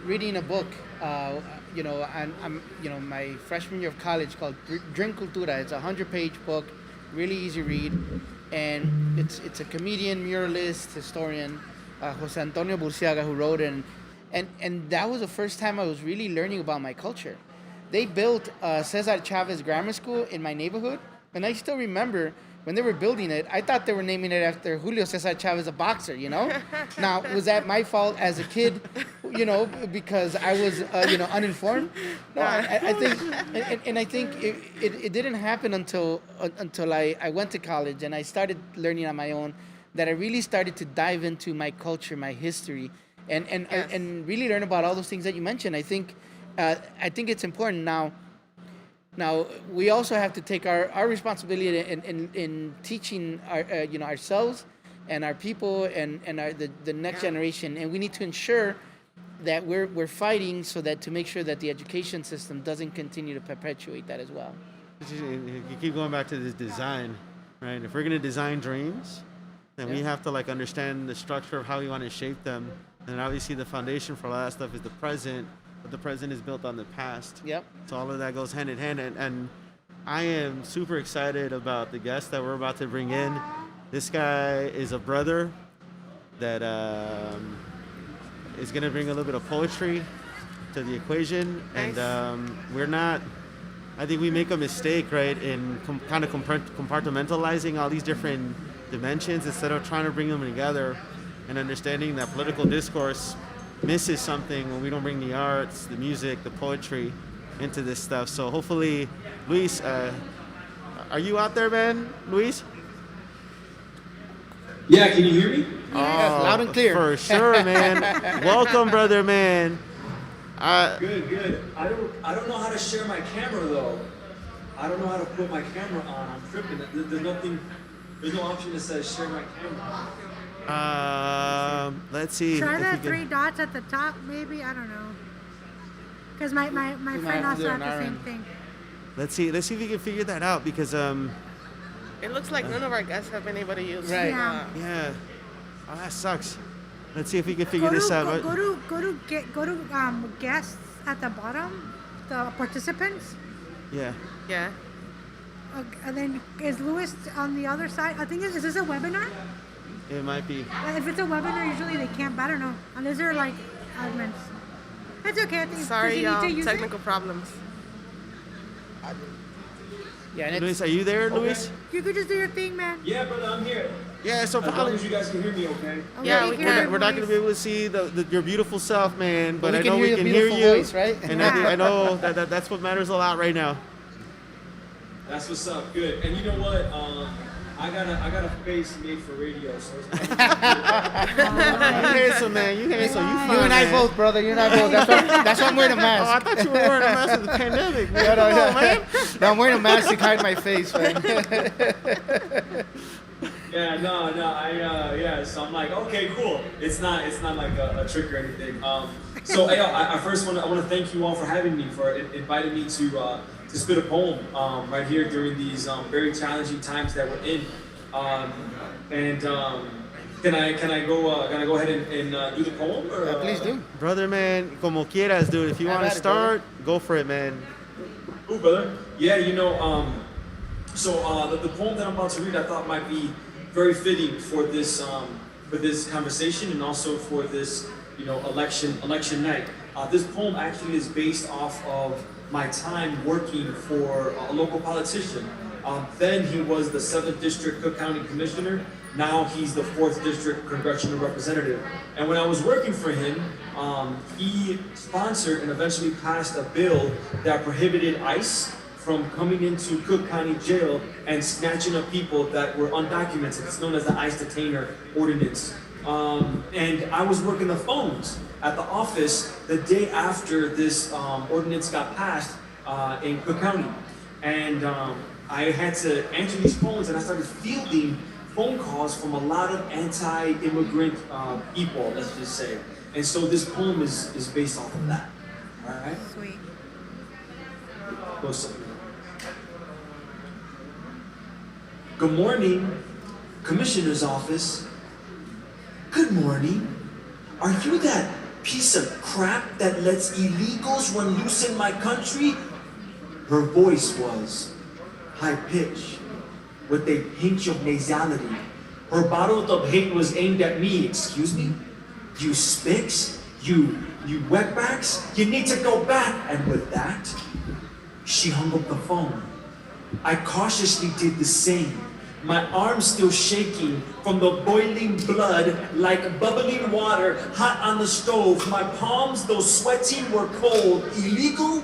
reading a book, my freshman year of college called Drink Cultura. It's a 100-page book, really easy read, and it's a comedian, muralist, historian, Jose Antonio Burciaga, who wrote it, and that was the first time I was really learning about my culture. They built Cesar Chavez Grammar School in my neighborhood, and I still remember when they were building it, I thought they were naming it after Julio Cesar Chavez, a boxer, Now, was that my fault as a kid, because I was, uninformed? No, I think, and I think it didn't happen until I went to college and I started learning on my own, that I really started to dive into my culture, my history, and really learn about all those things that you mentioned. I think it's important now. Now, we also have to take our responsibility in teaching ourselves and our people and the next generation, and we need to ensure that we're fighting so that to make sure that the education system doesn't continue to perpetuate that as well. You keep going back to this design, right? If we're going to design dreams, then we have to understand the structure of how we want to shape them, and obviously the foundation for all that stuff is the present. But the present is built on the past. Yep. So all of that goes hand in hand. And I am super excited about the guest that we're about to bring in. This guy is a brother that is going to bring a little bit of poetry to the equation. Nice. And I think we make a mistake, right, in kind of compartmentalizing all these different dimensions instead of trying to bring them together and understanding that political discourse misses something when we don't bring the arts, the music, the poetry into this stuff. So hopefully, Luis, are you out there, man? Luis? Yeah, can you hear me? Loud and clear. For sure, man. Welcome, brother, man. Good. I don't know how to share my camera though. I don't know how to put my camera on. I'm tripping. There's no option that says share my camera. Let's see. Try if the we can- three dots at the top, maybe. I don't know. Because my friend have to do also it had on the our same end. thing. Let's see if we can figure that out because It looks like none of our guests have been able to use. Right. yeah. Oh, that sucks. Let's see if we can figure this out. Go to guests at the bottom, the participants. Yeah. Yeah. And then is Lewis on the other side? I think is this a webinar? It might be. If it's a webinar, usually they can't. But I don't know. Unless they're like admins. That's okay. I think. Sorry, does he y'all. need to use Technical problems. Yeah, and Luis, are you there, Luis? it? You could just do your thing, man. Yeah, brother, I'm here. Yeah, so As long probably as you guys can hear me, okay? Yeah, we we can can. hear we're not going to be voice. able to see your beautiful self, man. But we I can know hear we your can hear beautiful you. voice, right? And Yeah. I know that's what matters a lot right now. That's what's up. Good. And you know what? I got a face made for radio, so it's You handsome, man. You handsome. You fine, You and I man. both, brother. You and I both. That's why I'm wearing a Oh, I mask. thought you were wearing a mask of the pandemic, man. No, Come on, man. No, I'm wearing a mask to hide my face, man. Yeah, no, yeah. So I'm like, okay, cool. It's not like a trick or anything. So I first want to thank you all for having me, for inviting me to spit a poem right here during these very challenging times that we're in. And can I go ahead and do the poem? Or, Yeah, please do. Brother, man, como quieras, dude. If you Have want to at it, brother. start, go for it, man. Cool, brother. Yeah, so the poem that I'm about to read, I thought might be very fitting for this conversation and also for this election night. This poem actually is based off of my time working for a local politician. Then he was the 7th District Cook County Commissioner. Now he's the 4th District Congressional Representative. And when I was working for him, he sponsored and eventually passed a bill that prohibited ICE from coming into Cook County Jail and snatching up people that were undocumented. It's known as the ICE Detainer Ordinance. And I was working the phones at the office the day after this ordinance got passed in Cook County. And I had to answer these phones, and I started fielding phone calls from a lot of anti-immigrant people, let's just say. And so this poem is based off of that. All right? Sweet. Goes something. Good morning, Commissioner's Office. Good morning. Are you that piece of crap that lets illegals run loose in my country? Her voice was high-pitched with a pinch of nasality. Her bottle of hate was aimed at me. Excuse me? You spicks? You wetbacks? You need to go back. And with that, she hung up the phone. I cautiously did the same. My arms still shaking from the boiling blood like bubbling water hot on the stove. My palms, though sweaty, were cold. Illegal?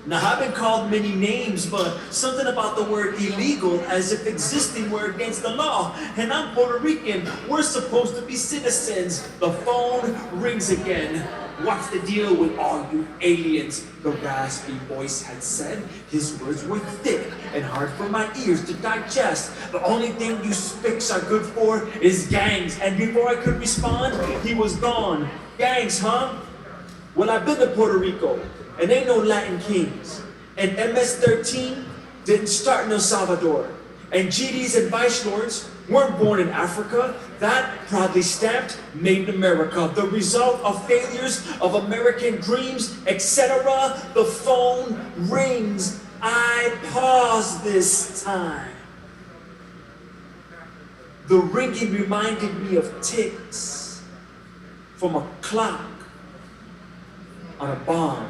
Now, I've been called many names, but something about the word illegal as if existing were against the law. And I'm Puerto Rican. We're supposed to be citizens. The phone rings again. What's the deal with all you aliens? The raspy voice had said. His words were thick and hard for my ears to digest. The only thing you spicks are good for is gangs. And before I could respond, he was gone. Gangs, huh? Well, I've been to Puerto Rico, and ain't no Latin kings. And MS-13 didn't start in El Salvador. And GDs and vice lords weren't born in Africa. That proudly stamped made in America. The result of failures of American dreams, etc. The phone rings. I pause this time. The ringing reminded me of ticks from a clock on a bomb.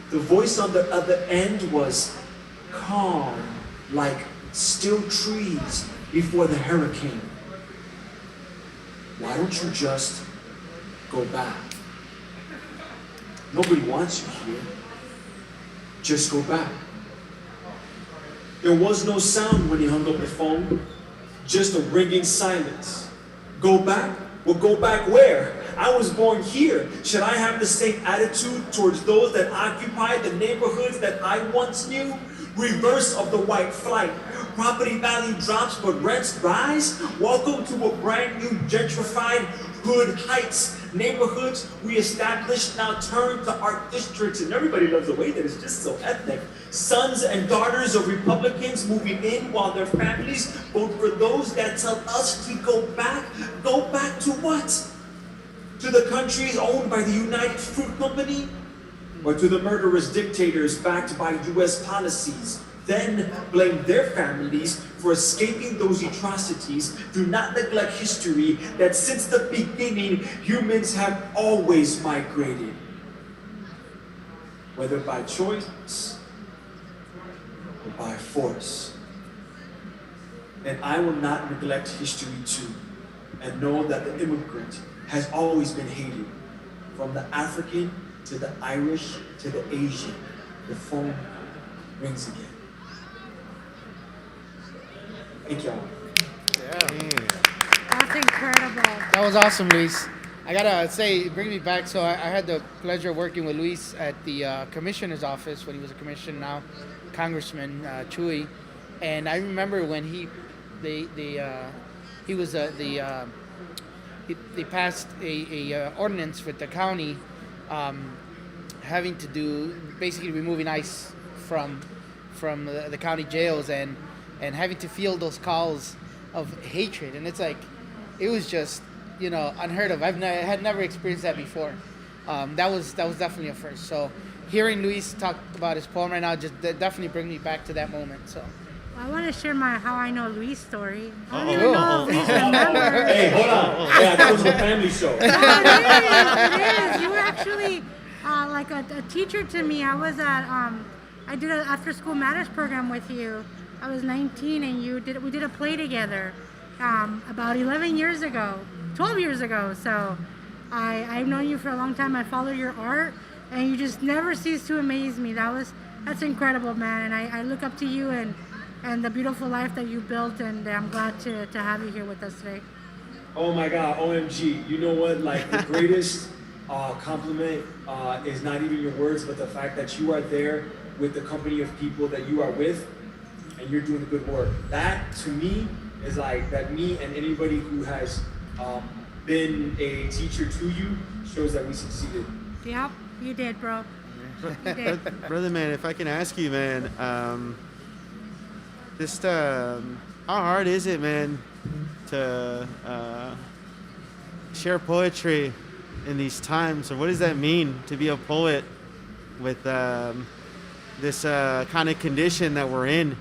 The voice on the other end was calm, like still trees before the hurricane. Why don't you just go back? Nobody wants you here. Just go back. There was no sound when he hung up the phone, just a ringing silence. Go back? Well, go back where? I was born here. Should I have the same attitude towards those that occupy the neighborhoods that I once knew? Reverse of the white flight. Property value drops but rents rise. Welcome to a brand new gentrified hood heights. Neighborhoods we established now turn to art districts, and everybody loves the way that it's just so ethnic. Sons and daughters of Republicans moving in while their families vote for those that tell us to go back. Go back to what? To the countries owned by the United Fruit Company? Or to the murderous dictators backed by U.S. policies? Then blame their families for escaping those atrocities. Do not neglect history that since the beginning, humans have always migrated. Whether by choice or by force. And I will not neglect history too, and know that the immigrant has always been hated, from the African to the Irish to the Asian. The phone rings again. Thank y'all. That's incredible. That was awesome, Luis. I gotta say, it brings me back. So I had the pleasure of working with Luis at the commissioner's office when he was a commissioner, now Congressman Chuy. And I remember when he he was they passed a ordinance with the county, having to do basically removing ICE from the county jails, and having to field those calls of hatred. And it's like, it was just, unheard of. I had never experienced that before. That was definitely a first. So hearing Luis talk about his poem right now just definitely bring me back to that moment. So I want to share my how I know Luis story. I don't Uh-oh. even know if Luis remembers. Hey, hold on. Yeah, that was a family show. No, it is. You were actually like a teacher to me. I was at I did an after school matters program with you. I was 19 and we did a play together about 11 years ago, 12 years ago. So I've known you for a long time. I follow your art and you just never cease to amaze me. That's incredible, man. And I look up to you and the beautiful life that you built, and I'm glad to have you here with us today. Oh my God, OMG. You know what? Like, the greatest compliment is not even your words, but the fact that you are there with the company of people that you are with, and you're doing the good work. That, to me, is like, that me and anybody who has been a teacher to you shows that we succeeded. Yep, you did, bro. You did. Brother man, if I can ask you, man, just how hard is it, man, to share poetry in these times? Or what does that mean to be a poet with this kind of condition that we're in,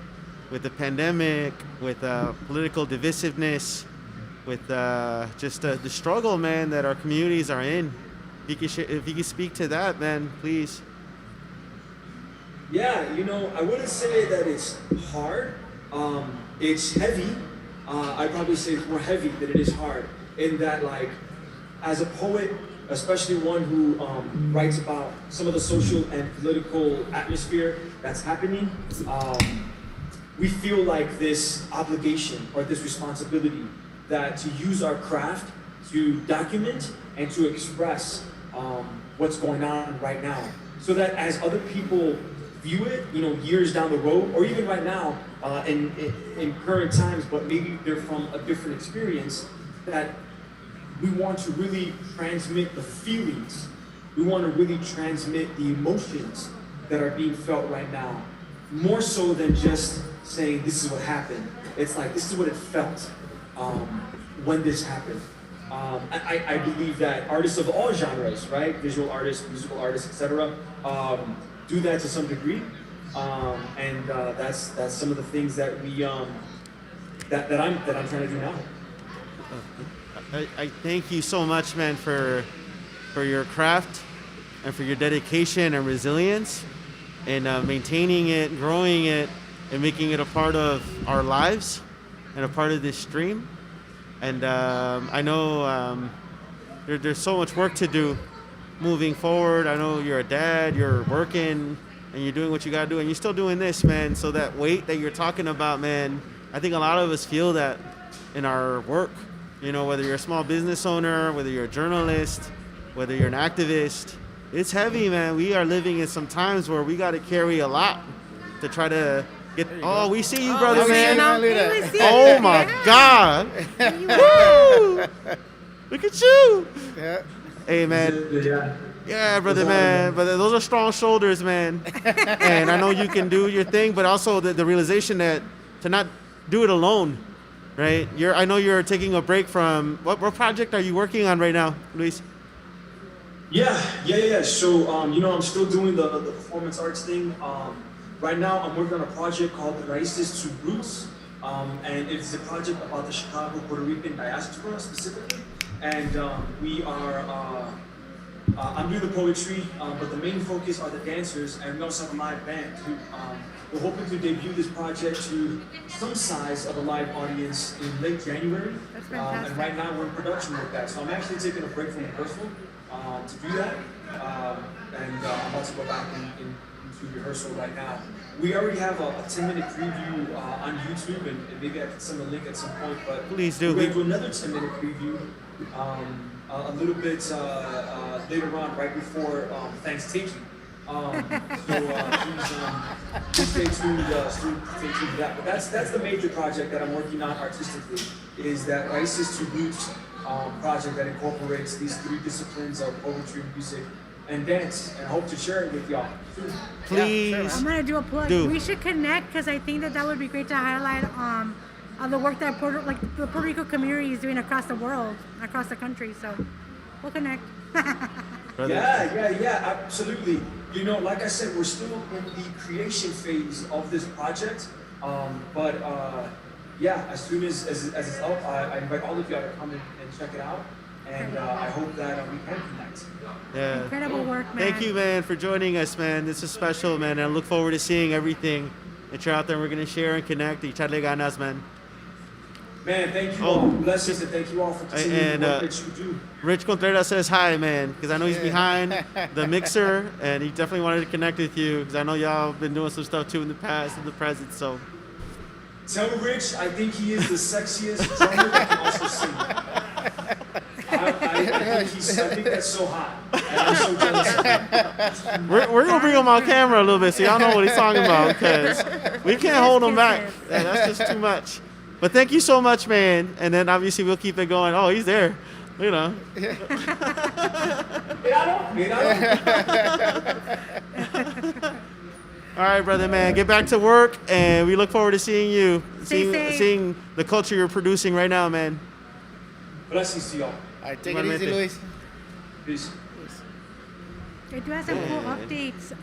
with the pandemic, with political divisiveness, with just the struggle, man, that our communities are in? If you could speak to that, man, please. Yeah, I wouldn't say that it's hard. It's heavy. I'd probably say it's more heavy than it is hard. In that, like, as a poet, especially one who writes about some of the social and political atmosphere that's happening, we feel like this obligation or this responsibility that to use our craft to document and to express what's going on right now, so that as other people view it, years down the road, or even right now, in current times, but maybe they're from a different experience, that we want to really transmit the feelings. We want to really transmit the emotions that are being felt right now, more so than just saying this is what happened. It's like, this is what it felt when this happened. I believe that artists of all genres, right, visual artists, musical artists, etc., do that to some degree, and that's some of the things that we that I'm trying to do now. I thank you so much, man, for your craft and for your dedication and resilience, and maintaining it, growing it, and making it a part of our lives and a part of this stream. And I know there's so much work to do moving forward. I know you're a dad, you're working, and you're doing what you gotta do, and you're still doing this, man. So that weight that you're talking about, man, I think a lot of us feel that in our work. Whether you're a small business owner, whether you're a journalist, whether you're an activist, it's heavy, man. We are living in some times where we gotta carry a lot to try to get. Oh, we see you, brother, we see you man. now. Hey, we see Oh you. my Yeah. God! You Woo! Look at you! yeah. Hey, man. Yeah. Yeah, brother, man. But those are strong shoulders, man. And I know you can do your thing, but also the realization that to not do it alone, right? I know you're taking a break from what project are you working on right now, Luis? Yeah. So, I'm still doing the performance arts thing. Right now, I'm working on a project called The Raíces to Roots, and it's a project about the Chicago Puerto Rican diaspora specifically. And we are, I'm doing the poetry, but the main focus are the dancers, and we also have a live band too. We're hoping to debut this project to some size of a live audience in late January. That's fantastic. And right now we're in production with that. So I'm actually taking a break from rehearsal to do that. And I'm about to go back into rehearsal right now. We already have a 10-minute preview on YouTube, and maybe I can send a link at some point. But Please do. We're going to do another 10-minute preview a little bit later on, right before Thanksgiving. Please stay tuned. Stay tuned to that. But that's the major project that I'm working on artistically. Is that Raíces to Roots project that incorporates these three disciplines of poetry, music, and dance, and I hope to share it with y'all soon. Please. I'm gonna do a plug. Do. We should connect because I think that would be great to highlight the work that the Puerto Rico community is doing across the world, across the country. So we'll connect. Yeah, absolutely. You know, like I said, we're still in the creation phase of this project. But as soon as it's out, I invite all of y'all to come and check it out. And I hope that we can connect. Yeah. Incredible work, man. Thank you, man, for joining us, man. This is special, man. And I look forward to seeing everything that you're out there. We're going to share and connect. Echarle ganas, man. Man, thank you all. Blessings, and thank you all for continuing the work that you do. Rich Contreras says hi, man, because I know he's behind the mixer, and he definitely wanted to connect with you, because I know y'all have been doing some stuff, too, in the past and the present, so. Tell Rich I think he is the sexiest drummer that can also sing. I think that's so hot. And I'm so jealous of him. We're going to bring him on camera a little bit so y'all know what he's talking about, because we can't hold him back. Yeah, that's just too much. But thank you so much, man. And then obviously we'll keep it going. Oh, he's there. You know. All right, brother, man. Get back to work, and we look forward to seeing you, seeing the culture you're producing right now, man. Blessings to y'all. All right, take it easy, Luis. Peace. I do have some cool updates.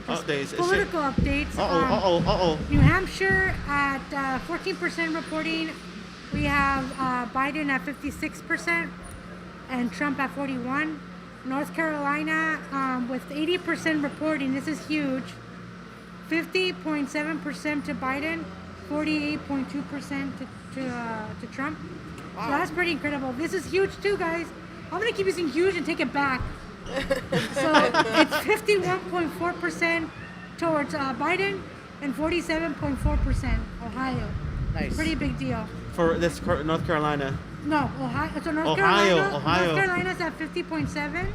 Updates. Political updates. Uh-oh. New Hampshire at 14% reporting. We have Biden at 56% and Trump at 41%. North Carolina with 80% reporting. This is huge. 50.7% to Biden, 48.2% to Trump. Wow. So that's pretty incredible. This is huge too, guys. I'm gonna keep using huge and take it back. So it's 51.4% towards Biden and 47.4% Ohio. Nice. Pretty big deal. For this North Carolina. No, Ohio. So North Carolina's at 50.7.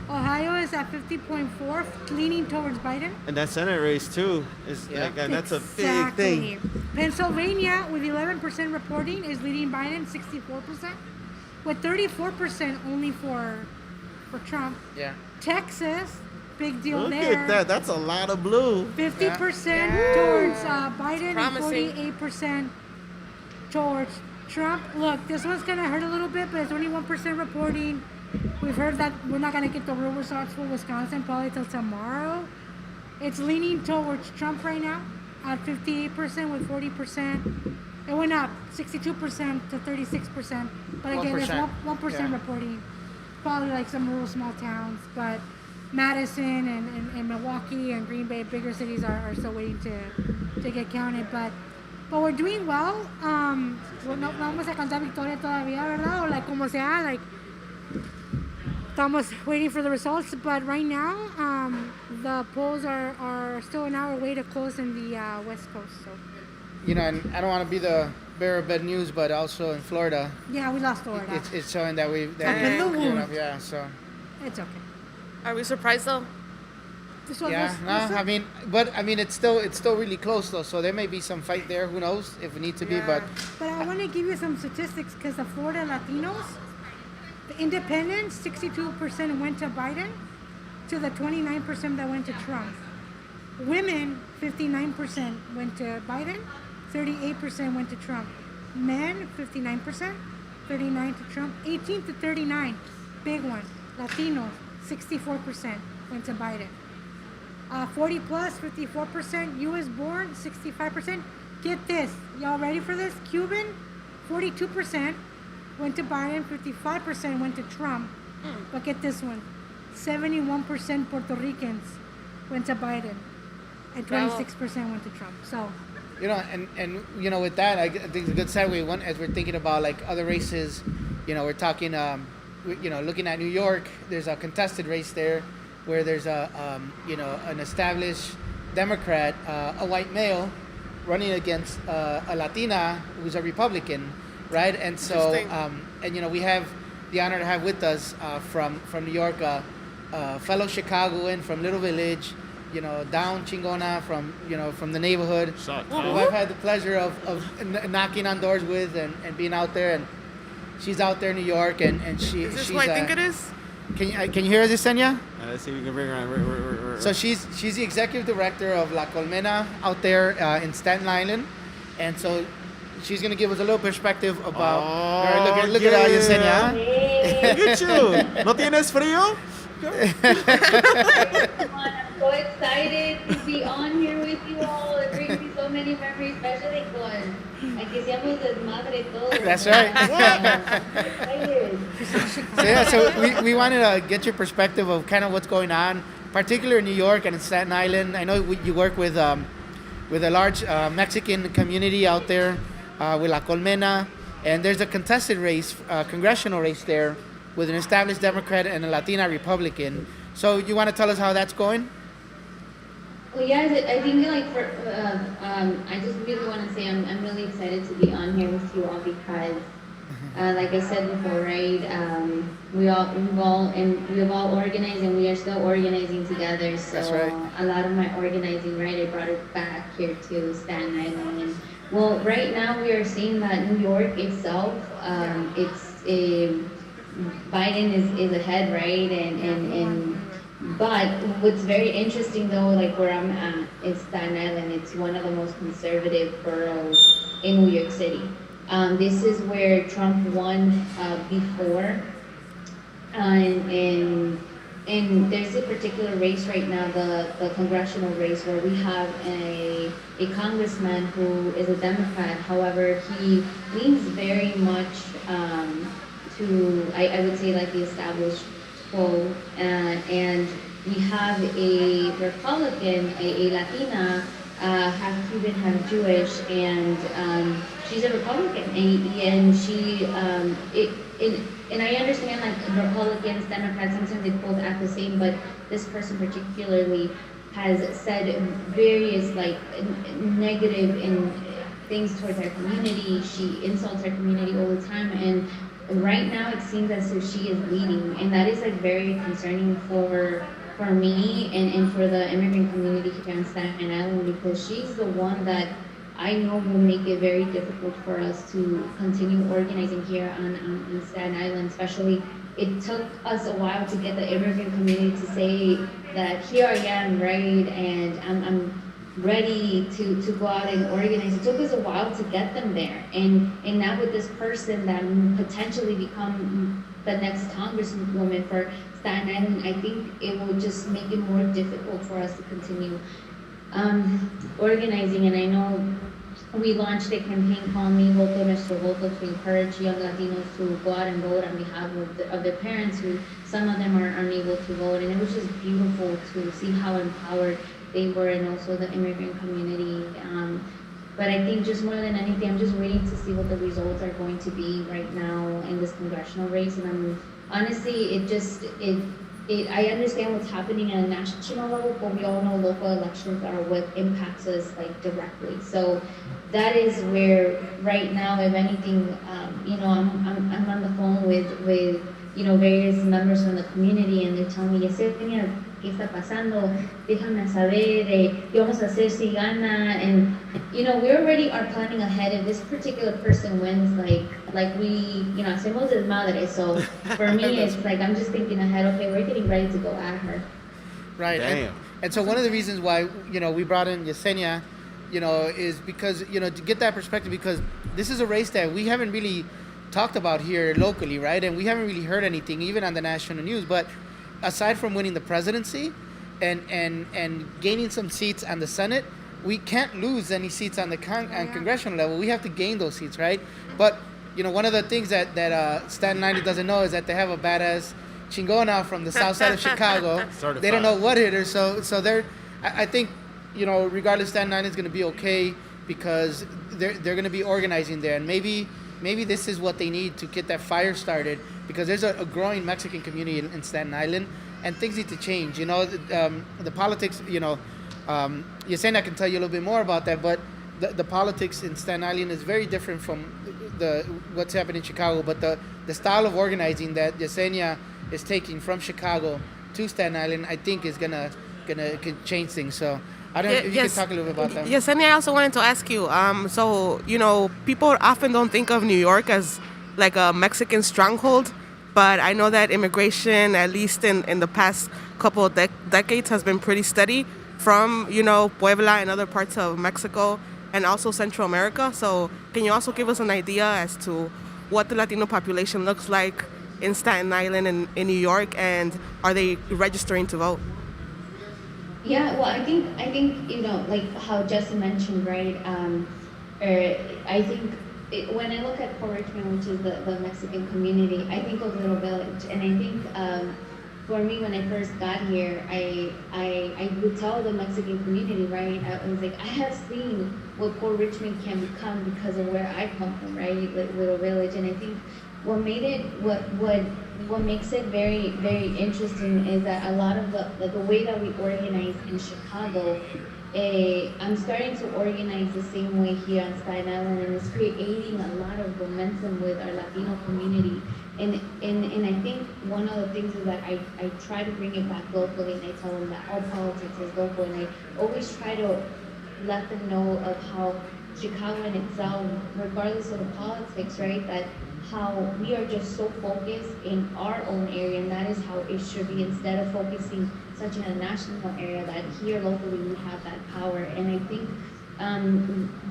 Ohio is at 50.4, leaning towards Biden. And that Senate race too is that's a big thing. Pennsylvania with 11% reporting is leading Biden 64%, with 34% only for Trump. Yeah. Texas, big deal Look there. at that. That's a lot of blue. 50% towards Biden Promising. and 48% towards Trump. Look, this one's gonna hurt a little bit, but it's only 1% reporting. We've heard that we're not gonna get the real results for Wisconsin probably till tomorrow. It's leaning towards Trump right now at 58% with 40%. It went up 62% to 36%, but again, it's 1% reporting. Probably like some rural small towns, but Madison and Milwaukee and Green Bay, bigger cities are still waiting to get counted. But we're doing well. No vamos a cantar victoria todavía, ¿verdad? O like como sea, like estamos waiting for the results. But right now, the polls are still an hour away to close in the West Coast. So. You know, and I don't want to be the bearer of bad news, but also in Florida, Yeah, we lost Florida. it's showing that we've Yeah. so It's okay. Are we surprised though? This was yeah. No, I mean, it's still really close though. So there may be some fight there. Who knows if it needs to be? But But I want to give you some statistics because the Florida Latinos, the independents, 62% went to Biden to the 29% that went to Trump. Women, 59% went to Biden, 38% went to Trump. Men, 59%, 39% to Trump, 18 to 39, big one. Latinos, 64% went to Biden. 40 plus, 54%. U.S. born, 65%. Get this. Y'all ready for this? Cuban, 42% went to Biden, 55% went to Trump. But get this one. 71% Puerto Ricans went to Biden and 26% went to Trump. So, you know, and you know, with that, I think it's a good segue. One, as we're thinking about like other races, you know, we're talking, looking at New York. There's a contested race there, where there's an established Democrat, a white male, running against a Latina who's a Republican, right? And so, we have the honor to have with us from New York, fellow Chicagoan from Little Village, down Chingona from the neighborhood, who I've had the pleasure of knocking on doors with and being out there. And she's out there in New York, and she's. Is this who I think it is? Can you hear us, Yesenia? Let's see if we can bring her on. So she's the executive director of La Colmena out there in Staten Island, and so she's gonna give us a little perspective about. Look at Yesenia. Look at you. ¿No tienes frío? I'm so excited to be on here with you all. It brings me so many memories, especially con aquí hacíamos desmadre todo. That's right. Excited. So we wanted to get your perspective of kind of what's going on, particularly in New York and in Staten Island. I know you work with a large Mexican community out there with La Colmena, and there's a contested race, congressional race there, with an established Democrat and a Latina Republican. So you want to tell us how that's going? Well, yeah, I think I just really want to say I'm really excited to be on here with you all because, like I said before, right? We've all organized and we are still organizing together. So That's right. A lot of my organizing, right? I brought it back here to Staten Island. And, well, right now we are seeing that New York itself, Biden is ahead, right? But what's very interesting though, like where I'm at, is Staten Island. It's one of the most conservative boroughs in New York City. This is where Trump won before, and there's a particular race right now, the congressional race, where we have a congressman who is a Democrat. However, he leans very much to, I would say, like the established quo, and we have a Republican, a Latina, half Cuban, half Jewish, and she's a Republican, and she, and I understand like Republicans, Democrats, sometimes they both act the same, but this person particularly has said various like negative things towards our community. She insults our community all the time, and right now it seems as if she is leading, and that is like very concerning for me and for the immigrant community here in Staten Island, because she's the one that I know will make it very difficult for us to continue organizing here on Staten Island. Especially, it took us a while to get the immigrant community to say that here I am, right, and I'm ready to go out and organize. It took us a while to get them there, and now with this person that potentially become the next congresswoman for Staten Island, I think it will just make it more difficult for us to continue organizing. And I know we launched a campaign called Mi Voto Nuestro Voto to encourage young Latinos to go out and vote on behalf of their parents, who some of them are unable to vote, and it was just beautiful to see how empowered they were, and also the immigrant community. But I think just more than anything, I'm just waiting to see what the results are going to be right now in this congressional race. And I'm honestly, I understand what's happening at a national level, but we all know local elections are what impacts us like directly. So that is where right now, if anything, I'm on the phone with various members from the community, and they're telling me, Yesenia, ¿qué está pasando? Déjame saber, ¿qué vamos a hacer si gana? And, we already are planning ahead. If this particular person wins, like we, hacemos desmadre. So for me, it's like, I'm just thinking ahead, okay, we're getting ready to go at her. Right. And so one of the reasons why, we brought in Yesenia, is because, to get that perspective, because this is a race that we haven't really talked about here locally, right? And we haven't really heard anything, even on the national news. But aside from winning the presidency and gaining some seats on the Senate, we can't lose any seats on the congressional level. We have to gain those seats, right? But, one of the things that Staten Island doesn't know is that they have a badass chingona from the south side of Chicago. Certified. They don't know what it is. So they're, I think, regardless, Staten Island is going to be okay because they're going to be organizing there. And maybe this is what they need to get that fire started, because there's a growing Mexican community in Staten Island, and things need to change. The politics, Yesenia can tell you a little bit more about that, but the politics in Staten Island is very different from what's happening in Chicago. But the style of organizing that Yesenia is taking from Chicago to Staten Island, I think is gonna could change things. So I don't know if you could talk a little bit about that. Yes, and I also wanted to ask you. So people often don't think of New York as like a Mexican stronghold, but I know that immigration, at least in the past couple of decades, has been pretty steady from Puebla and other parts of Mexico and also Central America. So can you also give us an idea as to what the Latino population looks like in Staten Island and in New York, and are they registering to vote? Yeah, well, I think like how Jesse mentioned, right? I think when I look at Port Richmond, which is the Mexican community, I think of Little Village, and I think for me, when I first got here, I would tell the Mexican community, right? I was like, I have seen what Port Richmond can become because of where I come from, right? Like Little Village, and I think what made it what makes it very, very interesting is that a lot of the way that we organize in Chicago, I'm starting to organize the same way here on Staten Island, and it's creating a lot of momentum with our Latino community. And I think one of the things is that I try to bring it back locally, and I tell them that all politics is local, and I always try to let them know of how Chicago in itself, regardless of the politics, right, that how we are just so focused in our own area, and that is how it should be, instead of focusing such in a national area, that here locally we have that power. And I think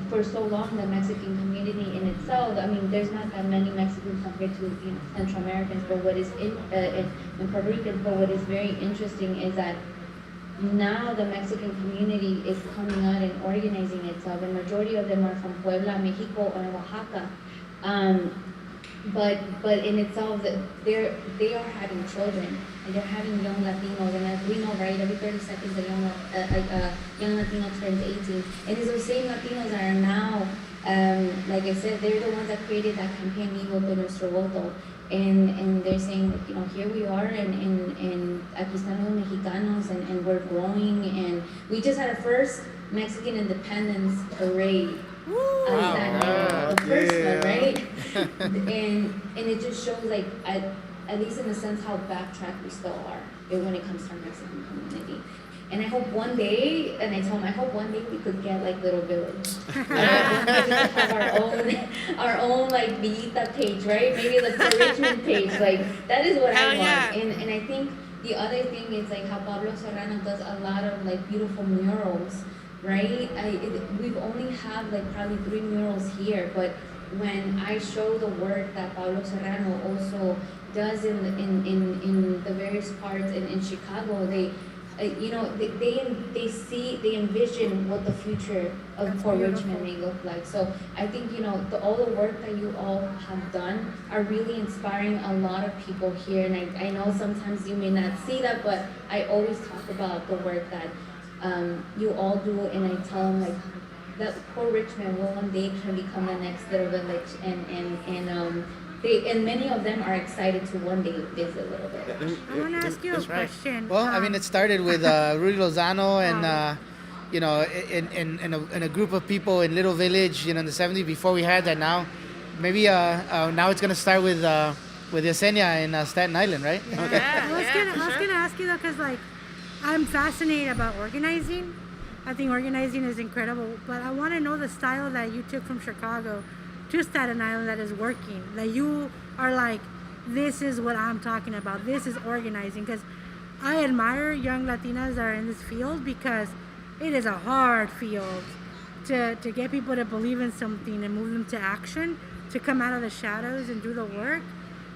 for so long the Mexican community in itself, I mean, there's not that many Mexicans compared to Central Americans, but what is in Puerto Ricans, but what is very interesting is that now the Mexican community is coming out and organizing itself, and majority of them are from Puebla, Mexico, or Oaxaca. But in itself, they are having children, and they're having young Latinos, and as we know, right, every 30 seconds a young Latino turns 18, and it's those same Latinos that are now, like I said, they're the ones that created that campaign, Mi Voto Nuestro Voto, and they're saying, here we are, and aquí están los mexicanos, and we're growing, and we just had our first Mexican independence parade. Wow. The first one, right? and it just shows, like, at least in a sense, how backtracked we still are when it comes to our Mexican community. And I hope one day, and I told him, I hope one day we could get like Little Village. We could have our own like Villita page, right? Maybe the Port Richmond page. Like, that is what I want. Yeah. And I think the other thing is like how Pablo Serrano does a lot of like beautiful murals, right? We've only have like probably 3 murals here, but when I show the work that Pablo Serrano also does in the various parts in Chicago, they envision what the future of Port Richmond may look like. So I think, all the work that you all have done are really inspiring a lot of people here. And I know sometimes you may not see that, but I always talk about the work that you all do, and I tell them like that Port Richmond will one day can become the next Little Village, and many of them are excited to one day visit a little bit. I want to ask you a question. Well, I mean, it started with Rudy Lozano and, in a group of people in Little Village, in the 70s before we had that. Now, maybe now it's going to start with Yesenia in Staten Island, right? Yeah. I was gonna ask you though, because like I'm fascinated about organizing. I think organizing is incredible, but I want to know the style that you took from Chicago to Staten Island that is working, that you are like, this is what I'm talking about, this is organizing. Because I admire young Latinas that are in this field, because it is a hard field to get people to believe in something and move them to action, to come out of the shadows and do the work.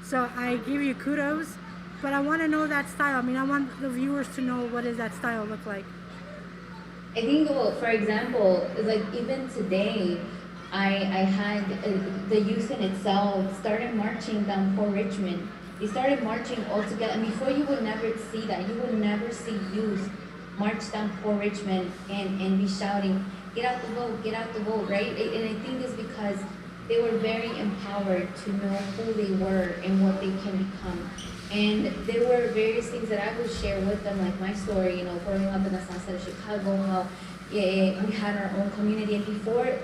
So I give you kudos, but I want to know that style. I mean, I want the viewers to know, what does that style look like? I think, for example, like even today, I had the youth in itself started marching down Port Richmond. They started marching all together, and before you would never see that. You would never see youth march down Port Richmond and be shouting, get out the vote, right? And I think it's because they were very empowered to know who they were and what they can become. And there were various things that I would share with them, like my story, growing up in the south side of Chicago, how we had our own community, and before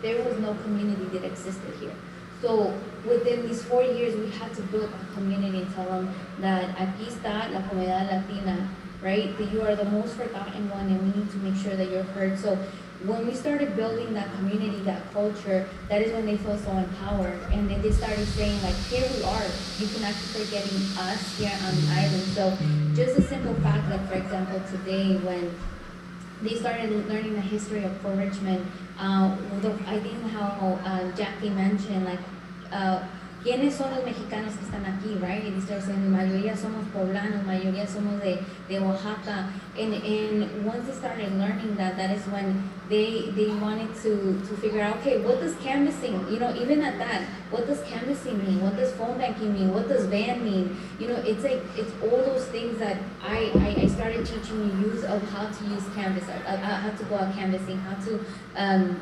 there was no community that existed here. So within these 4 years, we had to build a community and tell them that aquí está la comunidad latina, right? That you are the most forgotten one, and we need to make sure that you're heard. So when we started building that community, that culture, that is when they felt so empowered. And then they started saying, like, here we are. You can actually start getting us here on the island. So just a simple fact, like, for example, today when they started learning the history of Port Richmond, I think how Jackie mentioned, like, ¿quiénes son los mexicanos que están aquí, right? Y dice, mayoría somos poblanos, mayoría somos de Oaxaca. And once they started learning that, that is when they wanted to figure out, okay, what does canvassing, you know, even at that, what does canvassing mean? What does phone banking mean? What does van mean? You know, it's like, it's all those things that I started teaching the youth of how to use Canvas, how to go out canvassing, how to,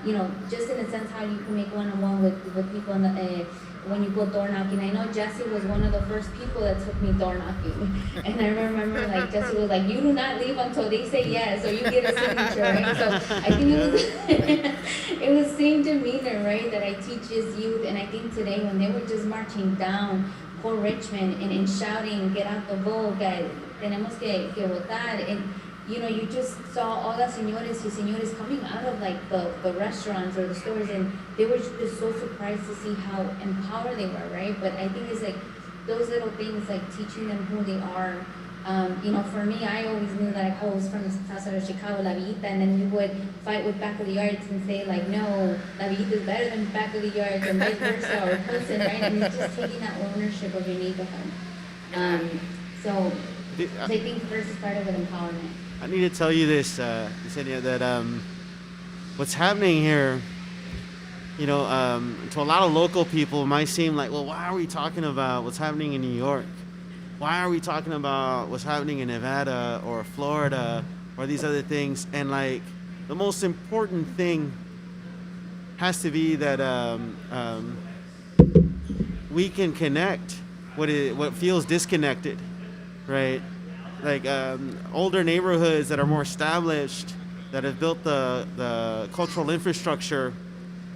you know, just in a sense how you can make one-on-one with people in the, when you go door knocking. I know Jesse was one of the first people that took me door knocking. And I remember, like, Jesse was like, you do not leave until they say yes, or you get a signature, right? So I think it was, it was same demeanor, right, that I teach his youth. And I think today when they were just marching down Port Richmond and shouting, get out the vote, guys, tenemos que votar. And you know, you just saw all the señores y señores coming out of like the restaurants or the stores, and they were just so surprised to see how empowered they were, right? But I think it's like those little things, like teaching them who they are. You know, for me, I always knew that I was from the south side of Chicago, La Villita, and then we would fight with Back of the Yards and say like, no, La Villita is better than Back of the Yards, and vice versa, or Pilsen, right? And it's just taking that ownership of your neighborhood. So I think first it started with empowerment. I need to tell you this, Yesenia, that what's happening here, you know, to a lot of local people, it might seem like, well, why are we talking about what's happening in New York? Why are we talking about what's happening in Nevada or Florida or these other things? And like, the most important thing has to be that we can connect what feels disconnected, right? Like older neighborhoods that are more established, that have built the cultural infrastructure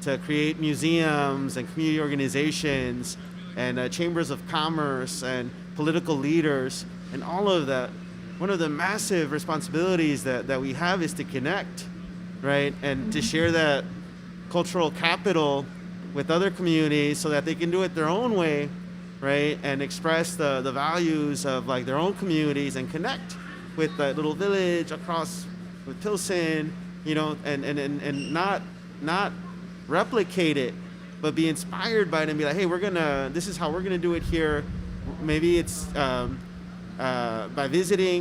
to create museums and community organizations and chambers of commerce and political leaders and all of that. One of the massive responsibilities that we have is to connect, right? And to share that cultural capital with other communities so that they can do it their own way, right? And express the values of like their own communities and connect with that little village across with Pilsen, you know, and not replicate it, but be inspired by it and be like, hey, this is how we're gonna do it here. Maybe it's by visiting